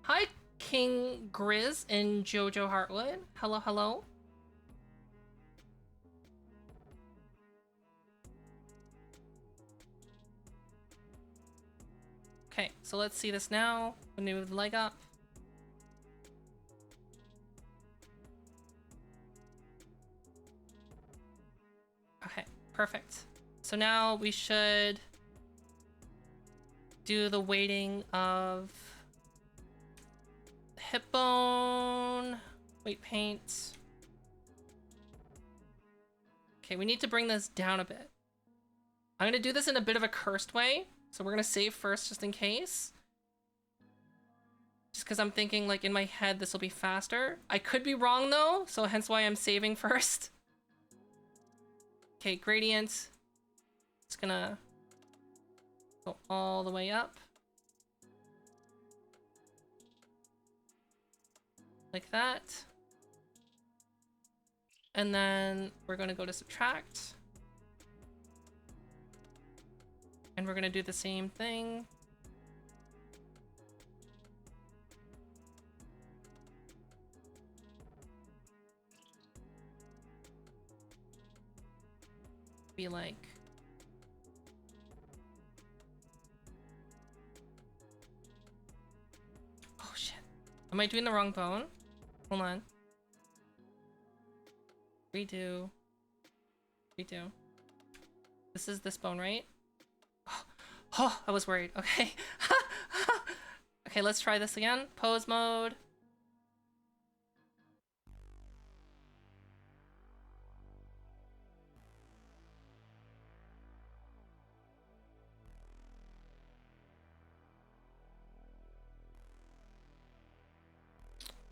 Hi, King Grizz and Jojo Heartwood. Hello, hello. Okay, so let's see this now. When we move the leg up. Okay, perfect. So now we should do the weighting of hip bone, weight paint. Okay, we need to bring this down a bit. I'm gonna do this in a bit of a cursed way. So we're gonna save first just in case. Just because I'm thinking like in my head this will be faster. I could be wrong though, so hence why I'm saving first. Okay, gradient. It's gonna go all the way up. Like that. And then we're going to go to subtract. And we're going to do the same thing. Be like, oh shit. Am I doing the wrong bone? Hold on. Redo. Redo. This is this bone, right? Oh, I was worried. Okay. Okay, let's try this again. Pose mode.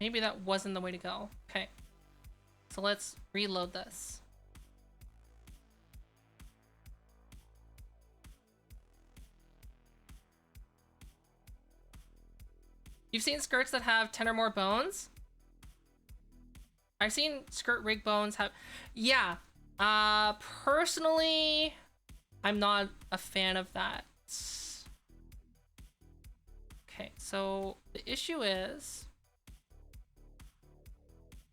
Maybe that wasn't the way to go. Okay. So let's reload this. You've seen skirts that have 10 or more bones? I've seen skirt rig bones have... Yeah. Personally, I'm not a fan of that. Okay, so the issue is...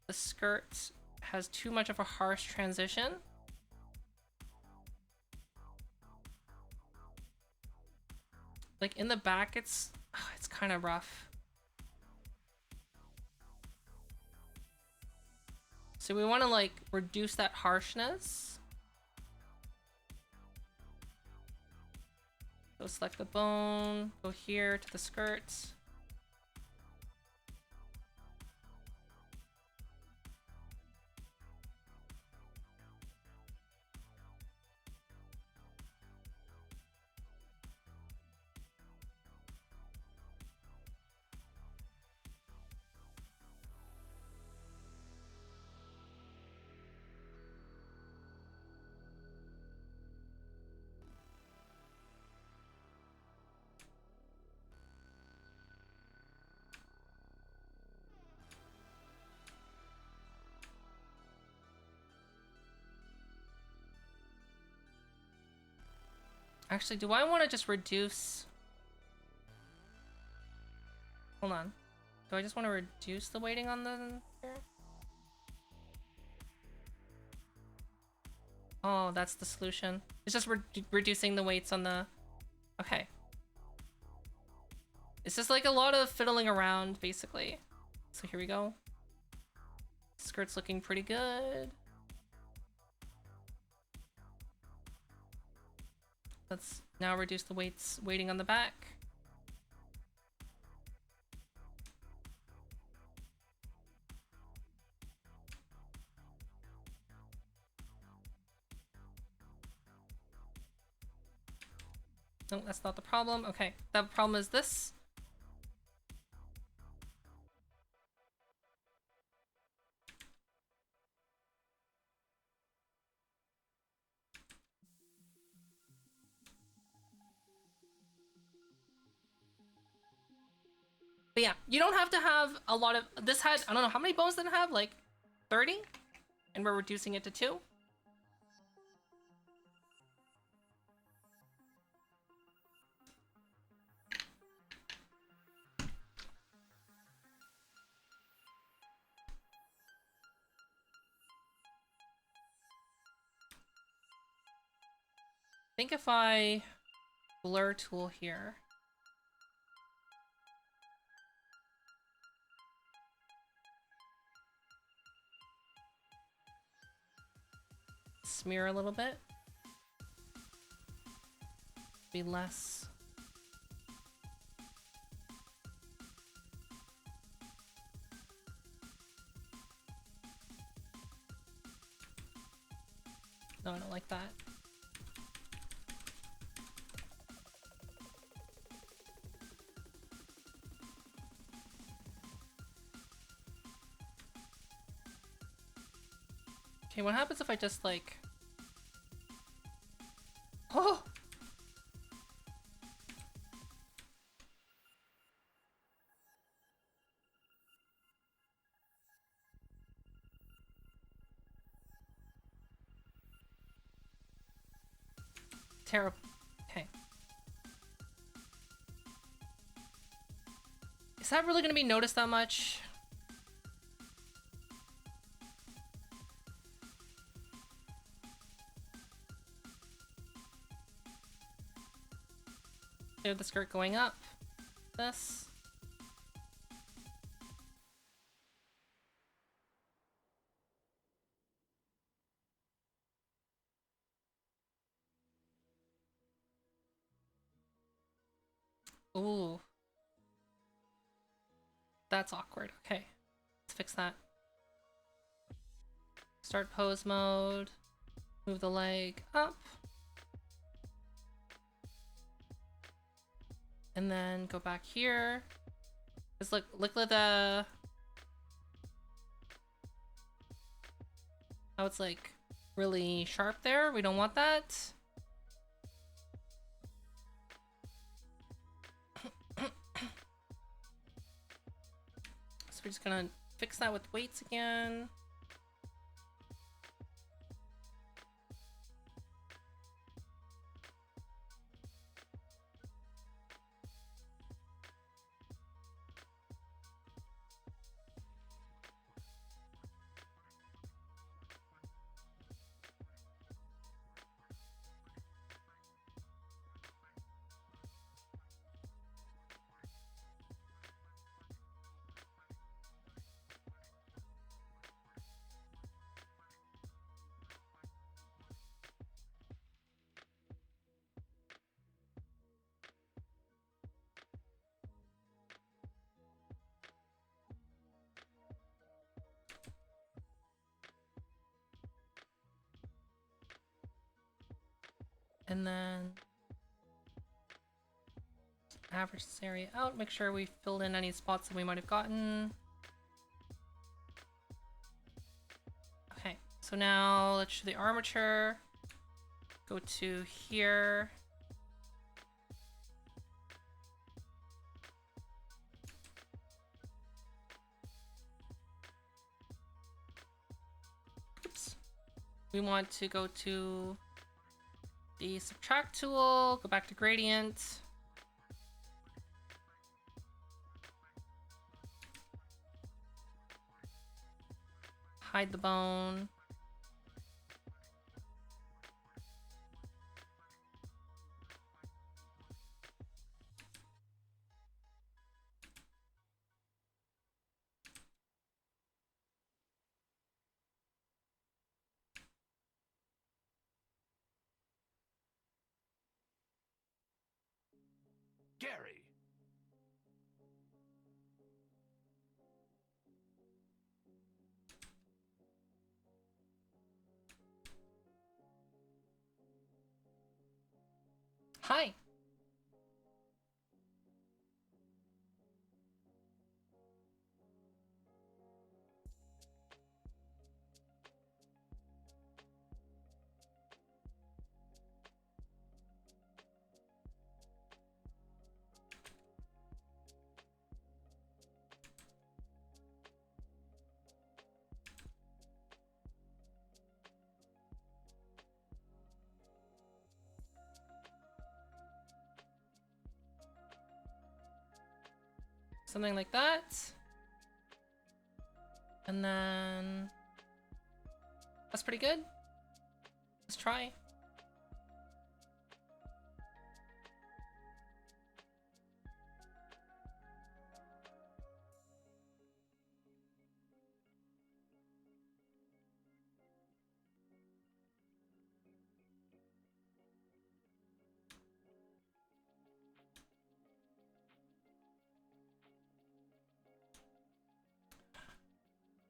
the skirt has too much of a harsh transition. Like in the back, it's kind of rough. So we want to like reduce that harshness. So select the bone, go here to the skirt. Actually, do I want to just reduce... Hold on. Do I just want to reduce the weighting on the... Oh, that's the solution. It's just reducing the weights on the... Okay. It's just like a lot of fiddling around, basically. So here we go. Skirt's looking pretty good. Let's now reduce the weighting on the back. No, that's not the problem. Okay, the problem is this. But yeah, you don't have to have a lot of... This had, I don't know, how many bones did it have? Like 30? And we're reducing it to 2? I think if I blur tool here... Smear a little bit. Be less. No, I don't like that. Okay, what happens if I just like... Oh! Terrible. Okay. Is that really gonna be noticed that much? Clear the skirt going up. This. Ooh. That's awkward. Okay. Let's fix that. Start pose mode. Move the leg up. And then go back here. Just look at the... how it's like really sharp there. We don't want that. So we're just gonna fix that with weights again. And then average this area out, make sure we filled in any spots that we might have gotten. Okay, so now let's do the armature. Go to here. Oops. We want to go to the subtract tool, go back to gradient. Hide the bone. Gary. Hi. Something like that. And then that's pretty good. Let's try.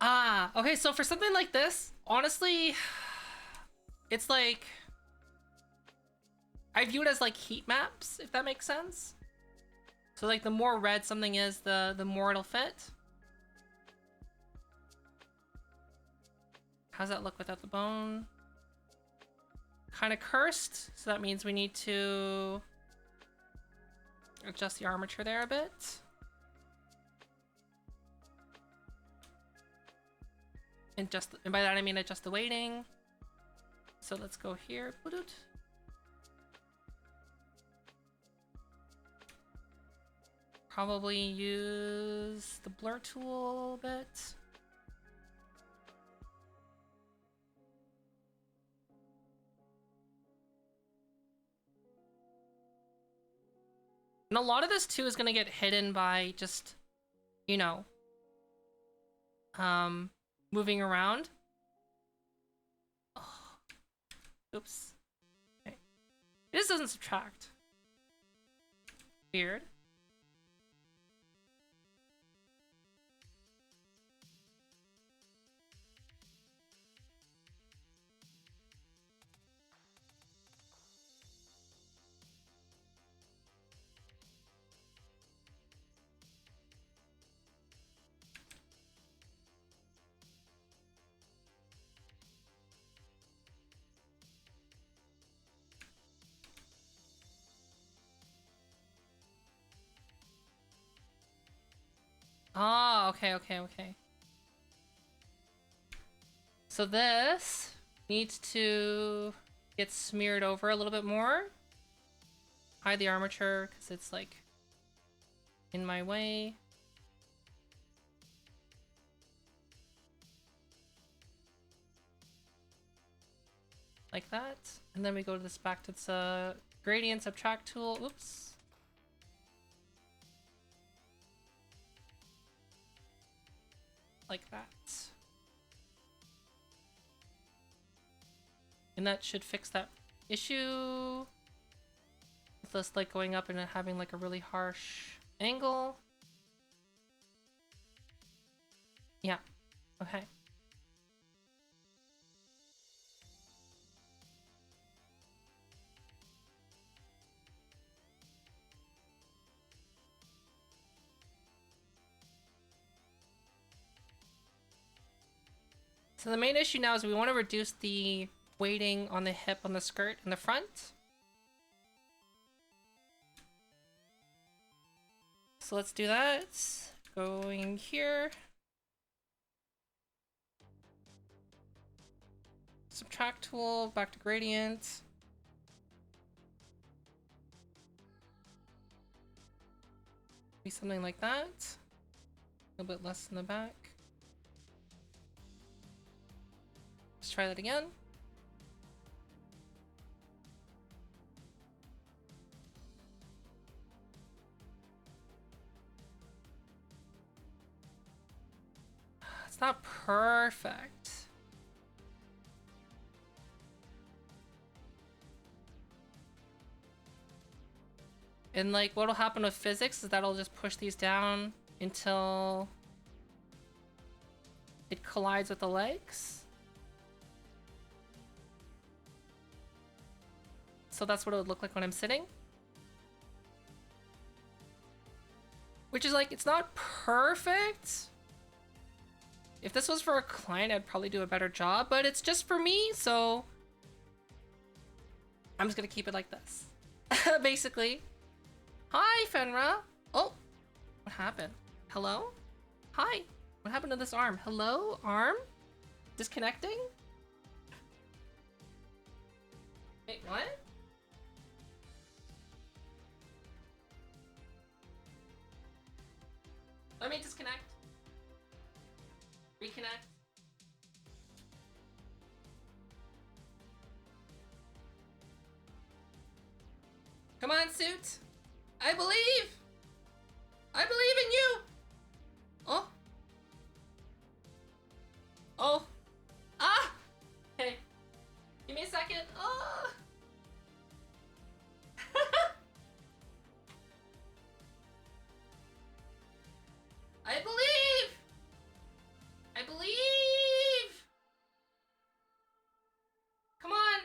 Ah, okay, so for something like this, honestly, it's like, I view it as like heat maps, if that makes sense. So like the more red something is, the more it'll fit. How's that look without the bone? Kind of cursed, so that means we need to adjust the armature there a bit. And by that I mean adjust the weighting. So let's go here. probably use the blur tool a little bit. And a lot of this too is gonna get hidden by just, you know, moving around. Oh. Oops. Okay. This doesn't subtract. Weird. Oh, okay. So this needs to get smeared over a little bit more. Hide the armature because it's like in my way. Like that. And then we go to this back to the gradient subtract tool. Oops. Like that. And that should fix that issue. With us like going up and having like a really harsh angle. Yeah. Okay. So the main issue now is we want to reduce the weighting on the hip on the skirt in the front. So let's do that. Going here. Subtract tool, back to gradient. Be something like that. A little bit less in the back. Let's try that again. It's not perfect. And like what'll happen with physics is that'll just push these down until it collides with the legs. So that's what it would look like when I'm sitting. Which is like, it's not perfect. If this was for a client, I'd probably do a better job, but it's just for me, so I'm just gonna keep it like this. Basically. Hi, Fenra. Oh, what happened? Hello? Hi. What happened to this arm? Hello, arm? Disconnecting? Wait, what? Let me disconnect. Reconnect. Come on, suit. I believe. I believe in you. Oh. Oh. Ah. Okay. Give me a second. Oh. I believe. I believe. Come on.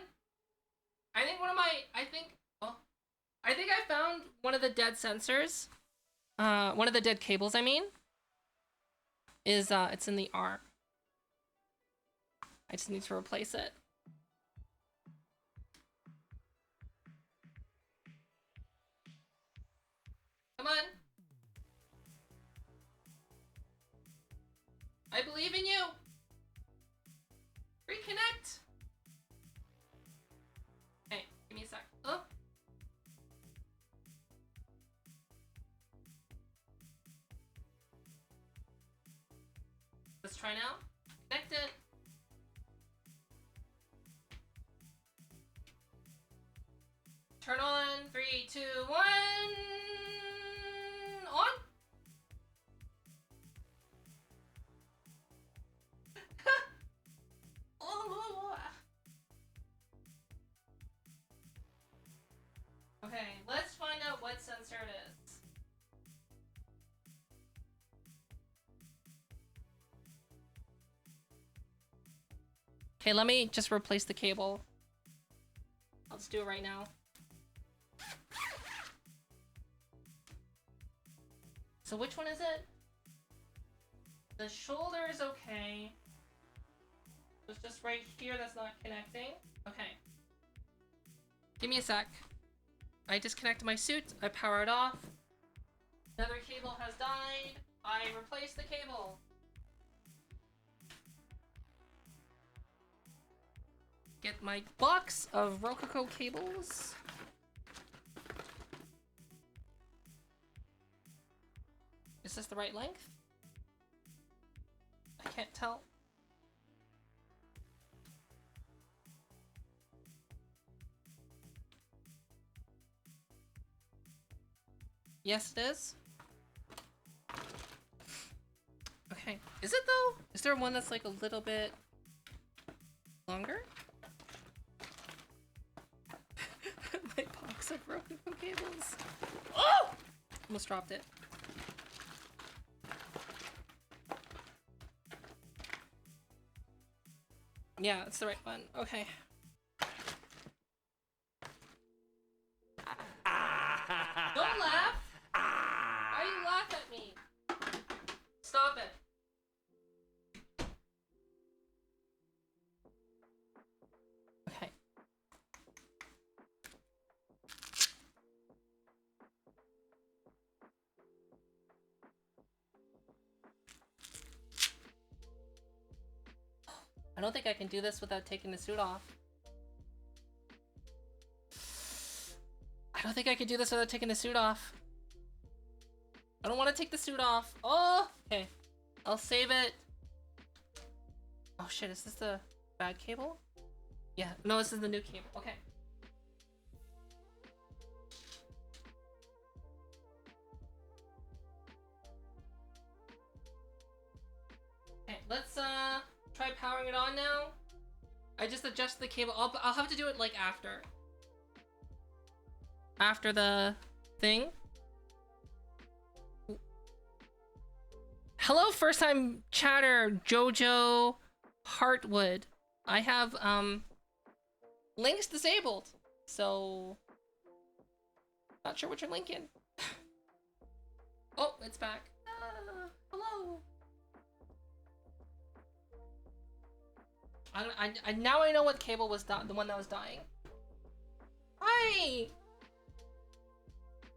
I think I think I found one of the dead sensors. One of the dead cables, I mean. Is, it's in the arm. I just need to replace it. Come on. I believe in you. Reconnect. Hey, give me a sec. Oh. Let's try now. Connect it. Turn on. 3, 2, 1. On. Okay, let's find out what sensor it is. Okay, let me just replace the cable. I'll just do it right now. So which one is it? The shoulder is okay. It's just right here that's not connecting. Okay. Give me a sec. I disconnected my suit. I power it off. Another cable has died. I replaced the cable. Get my box of Rococo cables. Is this the right length? I can't tell. Yes, it is. Okay. Is it though? Is there one that's like a little bit longer? My box of Rococo cables. Oh! Almost dropped it. Yeah, it's the right one. Okay. Don't laugh! Why you laugh at me? Stop it. Okay. I don't think I can do this without taking the suit off. I don't think I can do this without taking the suit off. I don't want to take the suit off. Oh, okay. I'll save it. Oh shit, is this the bad cable? Yeah, no, this is the new cable. Okay. Okay, let's try powering it on now. I just adjust the cable. I'll have to do it like after the thing. Hello, first time chatter, Jojo Heartwood. I have links disabled, so not sure what you're linking. Oh, it's back. Hello. I now I know what cable was the one that was dying. Hi.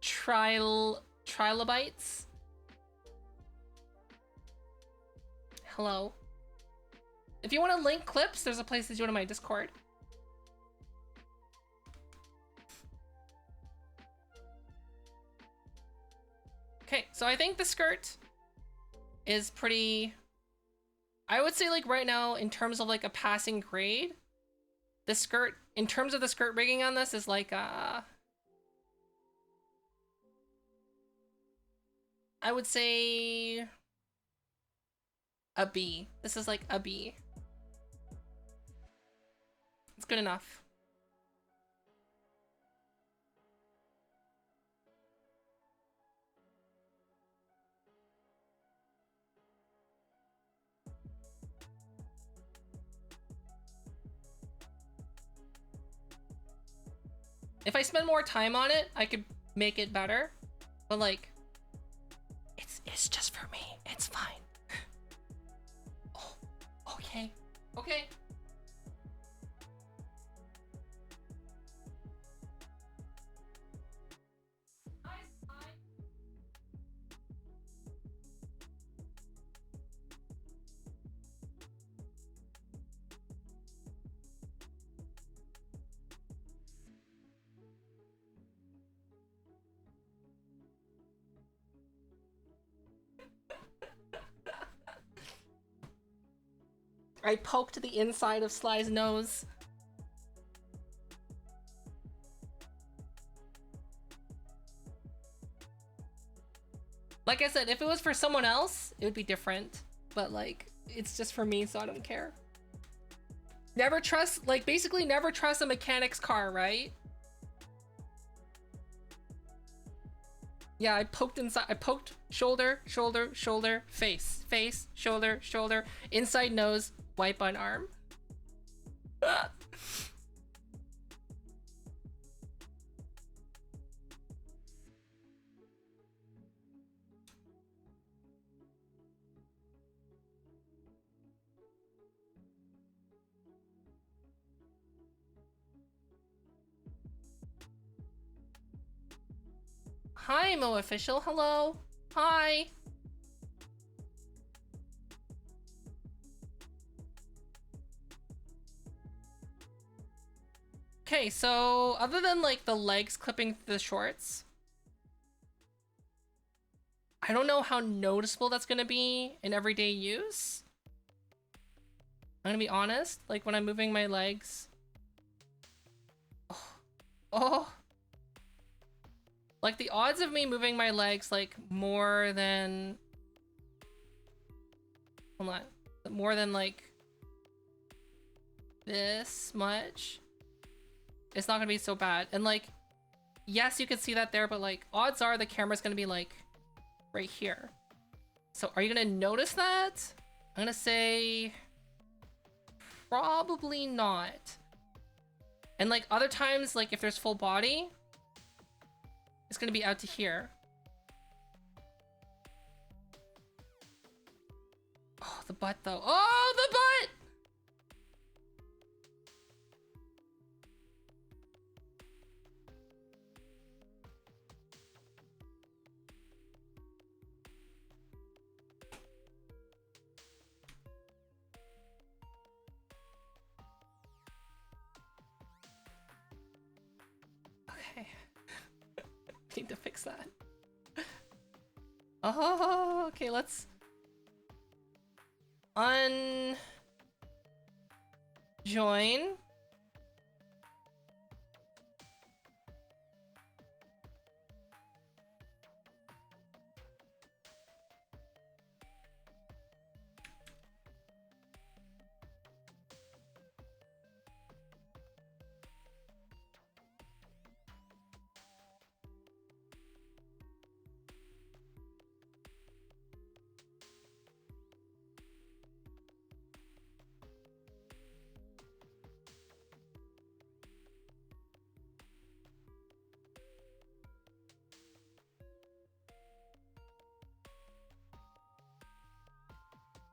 Trilobites. Hello. If you want to link clips, there's a place to join my Discord. Okay, so I think the skirt is pretty... I would say like right now, in terms of like a passing grade, the skirt, in terms of the skirt rigging on this is like I would say a B. This is like a B. It's good enough. If I spend more time on it, I could make it better. But like, it's just for me. It's fine. Oh, okay. Okay. I poked the inside of Sly's nose. Like I said, if it was for someone else, it would be different. But like, it's just for me, so I don't care. Never trust, like basically never trust a mechanic's car, right? Yeah, I poked inside, I poked shoulder, shoulder, shoulder, face, face, shoulder, shoulder, inside nose, wipe on arm. Hi, Mo Official. Hello. Hi. Okay, so other than like the legs clipping the shorts, I don't know how noticeable that's gonna be in everyday use. I'm gonna be honest, like when I'm moving my legs. Oh. Like the odds of me moving my legs like more than, hold on, more than like this much, it's not gonna be so bad. And like, yes, you can see that there, but like odds are the camera's gonna be like right here. So are you gonna notice that? I'm gonna say probably not. And like other times, like if there's full body, it's gonna be out to here. Oh, the butt though. Oh, the butt! Okay. Need to fix that. Oh, okay, let's unjoin.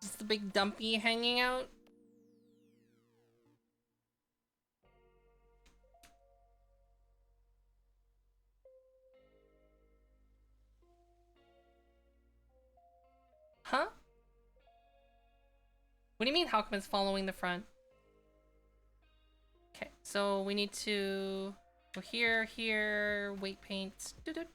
Just the big dumpy hanging out. Huh? What do you mean how come it's following the front? Okay, so we need to go here, here, weight paint. Doo-doo.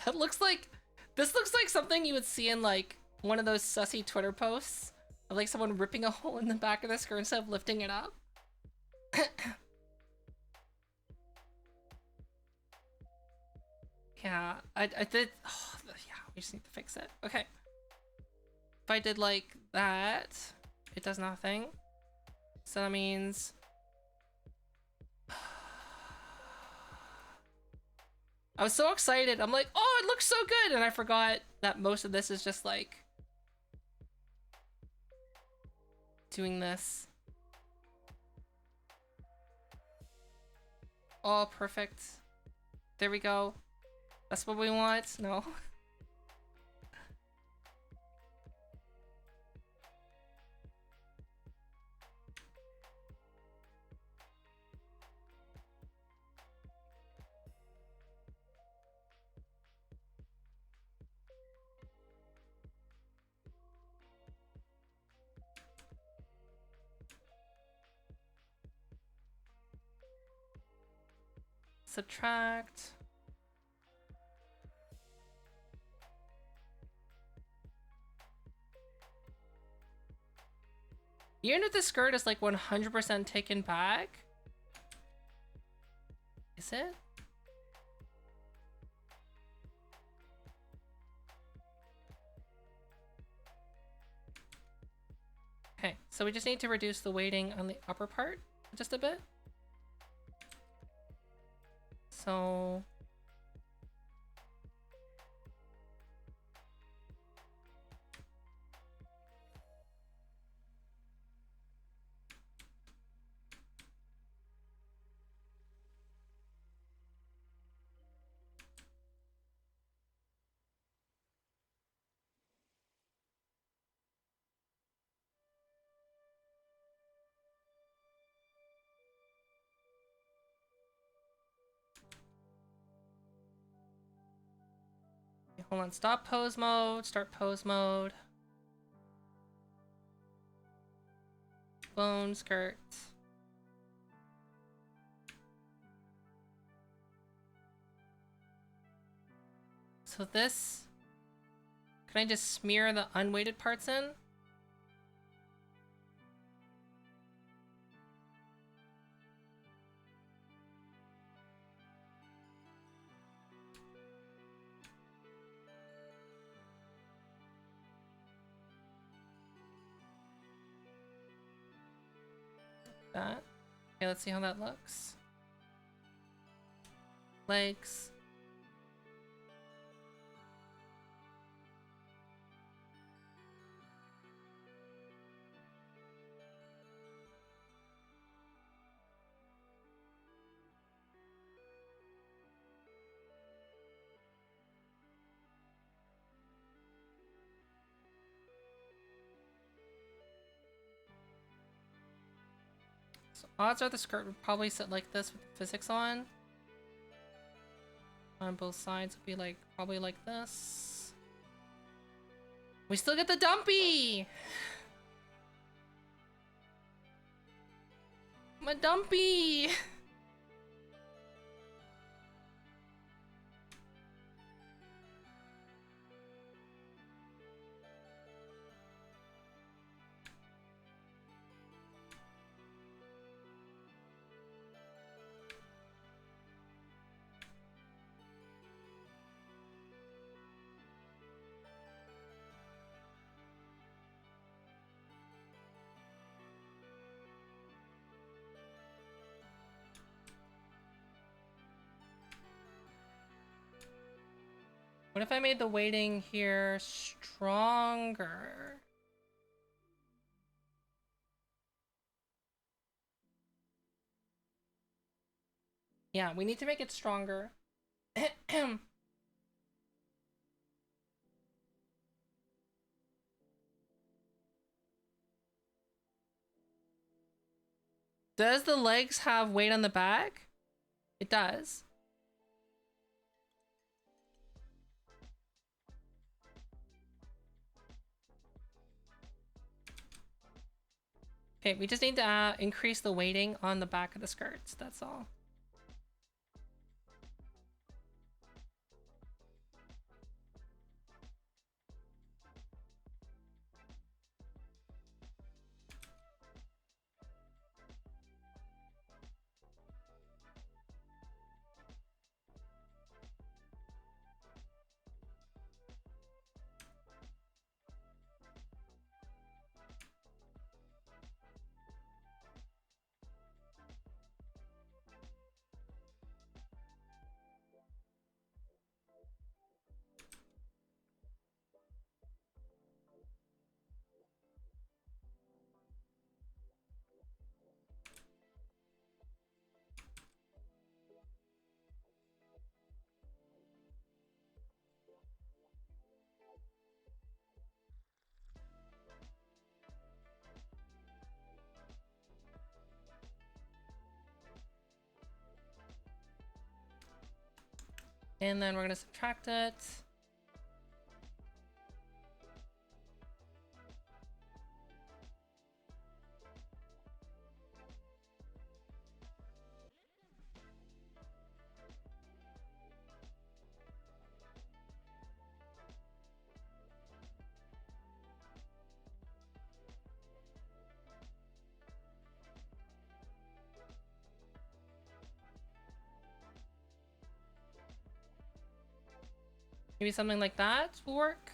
That looks like, this looks like something you would see in like one of those sussy Twitter posts of like someone ripping a hole in the back of the skirt instead of lifting it up. Yeah, I did, oh, yeah, we just need to fix it. Okay. If I did like that, it does nothing. So that means I was so excited. I'm like, oh, it looks so good. And I forgot that most of this is just like doing this. Oh, perfect. There we go. That's what we want. No. subtract. Even if the skirt is like 100% taken back, is it? Okay, so we just need to reduce the weighting on the upper part just a bit. So hold on, stop pose mode, start pose mode. Bone skirt. So this, can I just smear the unweighted parts in? That. Okay, let's see how that looks. Legs. So odds are the skirt would probably sit like this with the physics on. On both sides would be like, probably like this. We still get the dumpy! My dumpy! What if I made the weighting here stronger? Yeah, we need to make it stronger. Does the legs have weight on the back? It does. Okay, we just need to increase the weighting on the back of the skirts, that's all. And then we're gonna subtract it. Maybe something like that will work.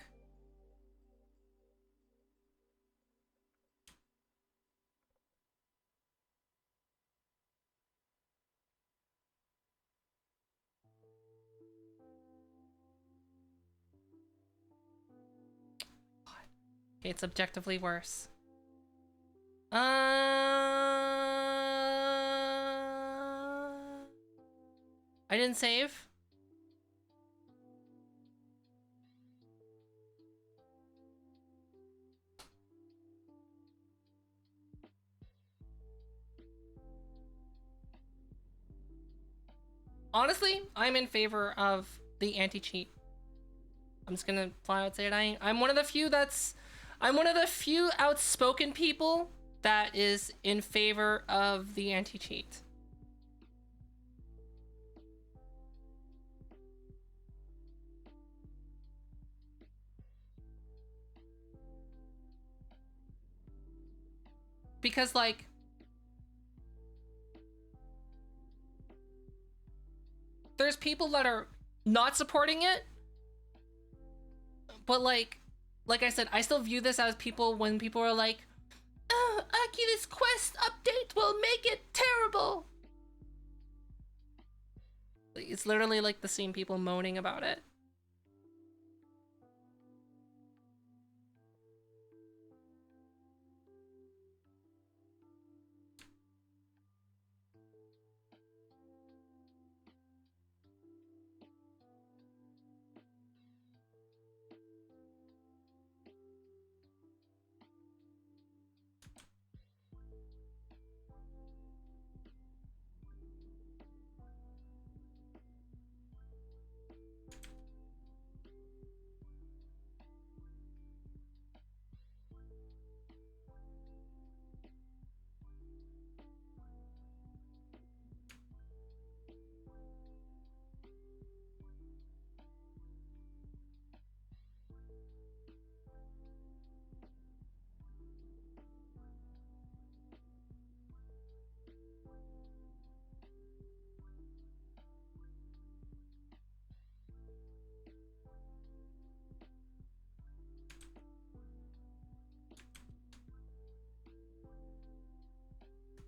Okay, it's objectively worse. I didn't save. Honestly, I'm in favor of the anti-cheat. I'm just gonna flat out say it. I'm one of the few outspoken people that is in favor of the anti-cheat. Because, like, there's people that are not supporting it, but like I said, I still view this as people when people are like, oh, Oculus Quest update will make it terrible. It's literally like the same people moaning about it.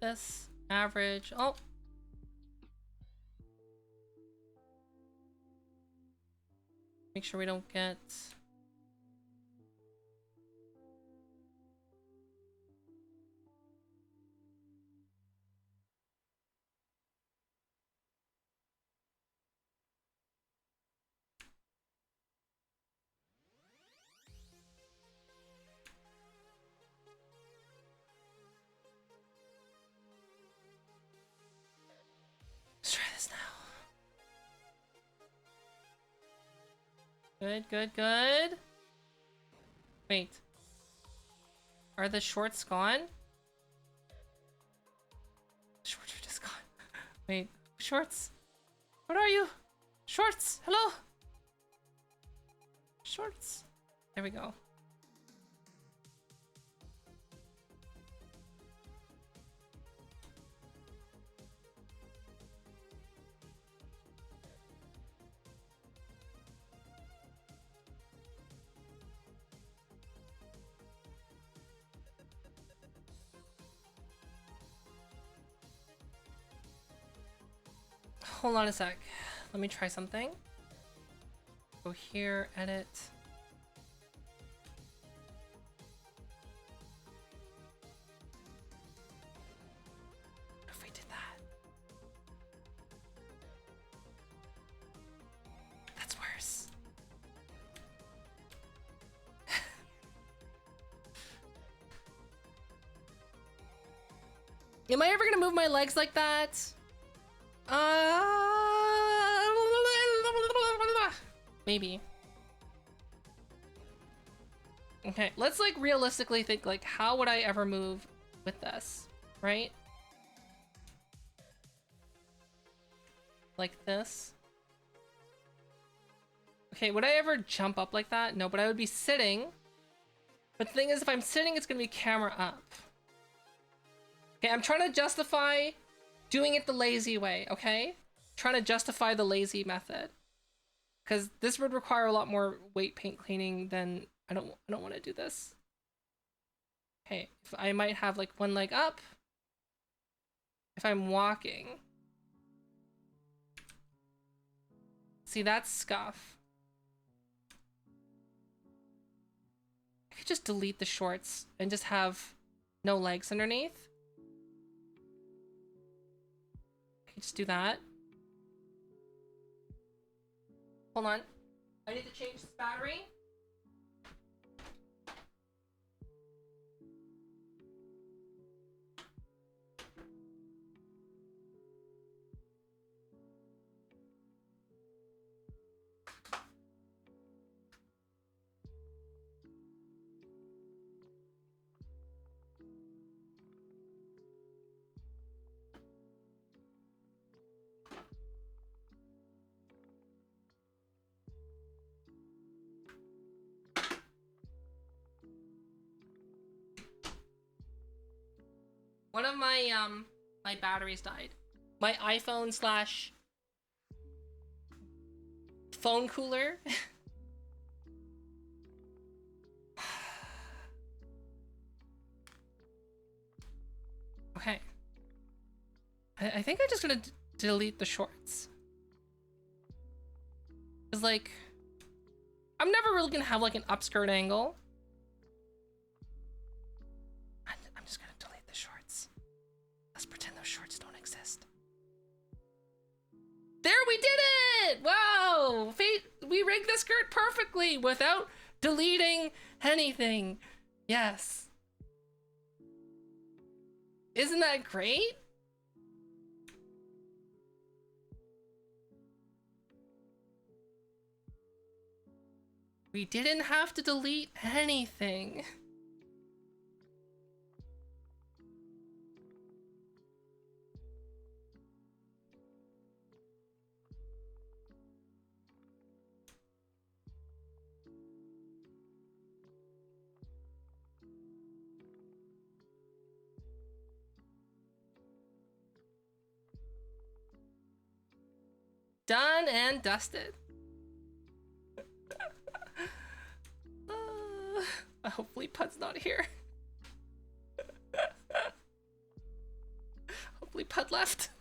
This average. Oh. Make sure we don't get. Let's try this now. Good, good, good. Wait. Are the shorts gone? Shorts are just gone. Wait, shorts. Where are you? Shorts, hello? Shorts. There we go. Hold on a sec. Let me try something. Go here, edit. What if we did that? That's worse. Am I ever gonna move my legs like that? Maybe. Okay, let's like realistically think like how would I ever move with this, right? Like this. Okay, would I ever jump up like that? No, but I would be sitting. But the thing is, if I'm sitting, it's gonna be camera up. Okay, I'm trying to justify doing it the lazy way, okay? Trying to justify the lazy method. because this would require a lot more weight paint cleaning than I don't want to do this. Okay, if I might have like one leg up if I'm walking. See, that's scuff. I could just delete the shorts and just have no legs underneath. I could just do that. Hold on. I need to change this battery. One of my batteries died. My iPhone slash phone cooler. Okay. I think I'm just gonna delete the shorts. Cause like, I'm never really gonna have like an upskirt angle. I'm just gonna delete the shorts. Let's pretend those shorts don't exist. There, we did it! Wow! We rigged the skirt perfectly without deleting anything. Yes. Isn't that great? We didn't have to delete anything. Done and dusted. Hopefully Pud's not here. Hopefully Pud left.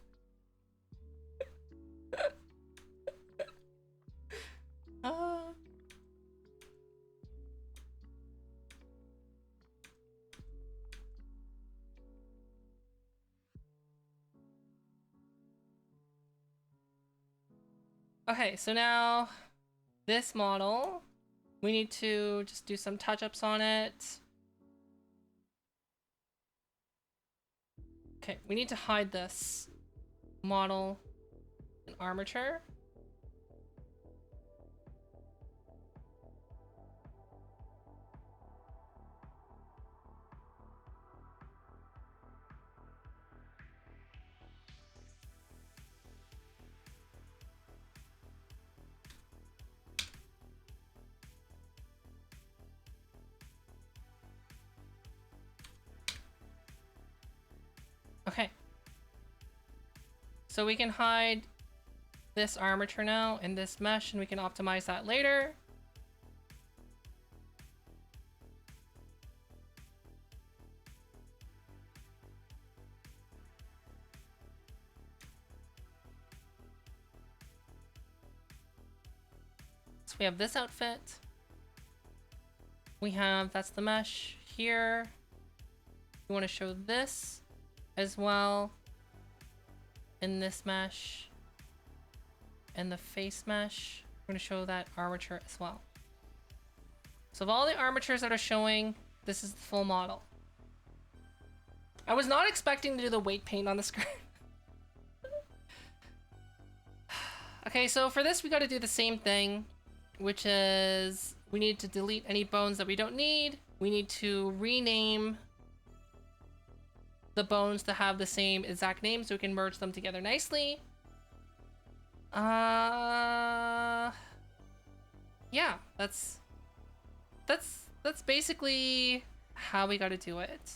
Okay, so now this model, we need to just do some touch-ups on it. Okay, we need to hide this model and armature. Okay. So we can hide this armature now and this mesh, and we can optimize that later. So we have this outfit. We have, that's the mesh here. We want to show this as well in this mesh and the face mesh. We're going to show that armature as well. So of all the armatures that are showing, this is the full model. I was not expecting to do the weight paint on the skirt. Okay, so for this we got to do the same thing, which is we need to delete any bones that we don't need. We need to rename the bones to have the same exact name so we can merge them together nicely. Yeah, that's basically how we gotta do it.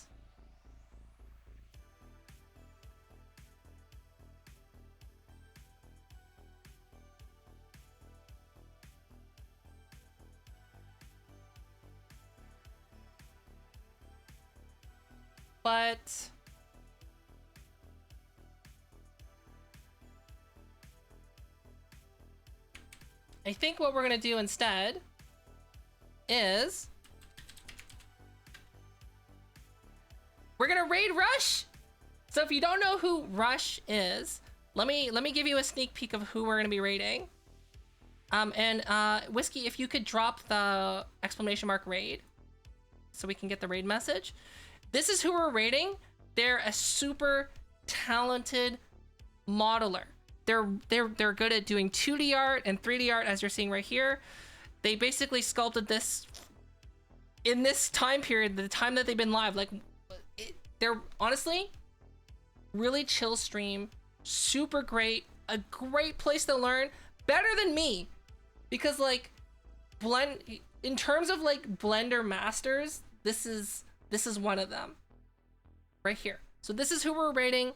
but I think what we're gonna do instead is we're gonna raid Rush. So if you don't know who Rush is, let me give you a sneak peek of who we're gonna be raiding. Whiskey, if you could drop the exclamation mark raid so we can get the raid message. This is who we're raiding. They're a super talented modeler. They're good at doing 2D art and 3D art, as you're seeing right here. They basically sculpted this in this time period, the time that they've been live. Like, they're honestly really chill stream, super great, a great place to learn, better than me, because like in terms of like Blender masters, this is one of them right here. So this is who we're rating.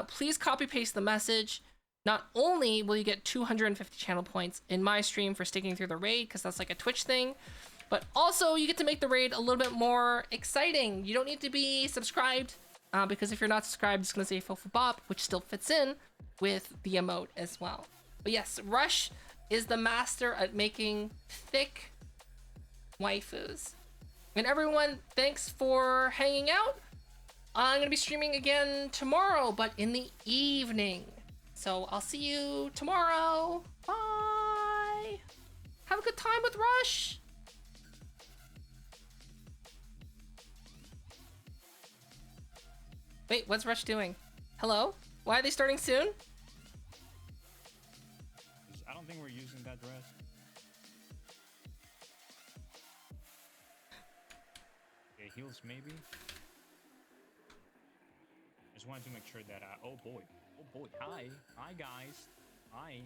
Please copy paste the message. Not only will you get 250 channel points in my stream for sticking through the raid, because that's like a Twitch thing, but also you get to make the raid a little bit more exciting. You don't need to be subscribed, because if you're not subscribed, it's going to say Filthy Bop, which still fits in with the emote as well. But yes, Rush is the master at making thick waifus. And everyone, thanks for hanging out. I'm going to be streaming again tomorrow, but in the evening. So I'll see you tomorrow. Bye. Have a good time with Rush. Wait, what's Rush doing? Hello? Why are they starting soon? I don't think we're using that dress. Okay, heals maybe. Just wanted to make sure that oh boy, hi guys, hi.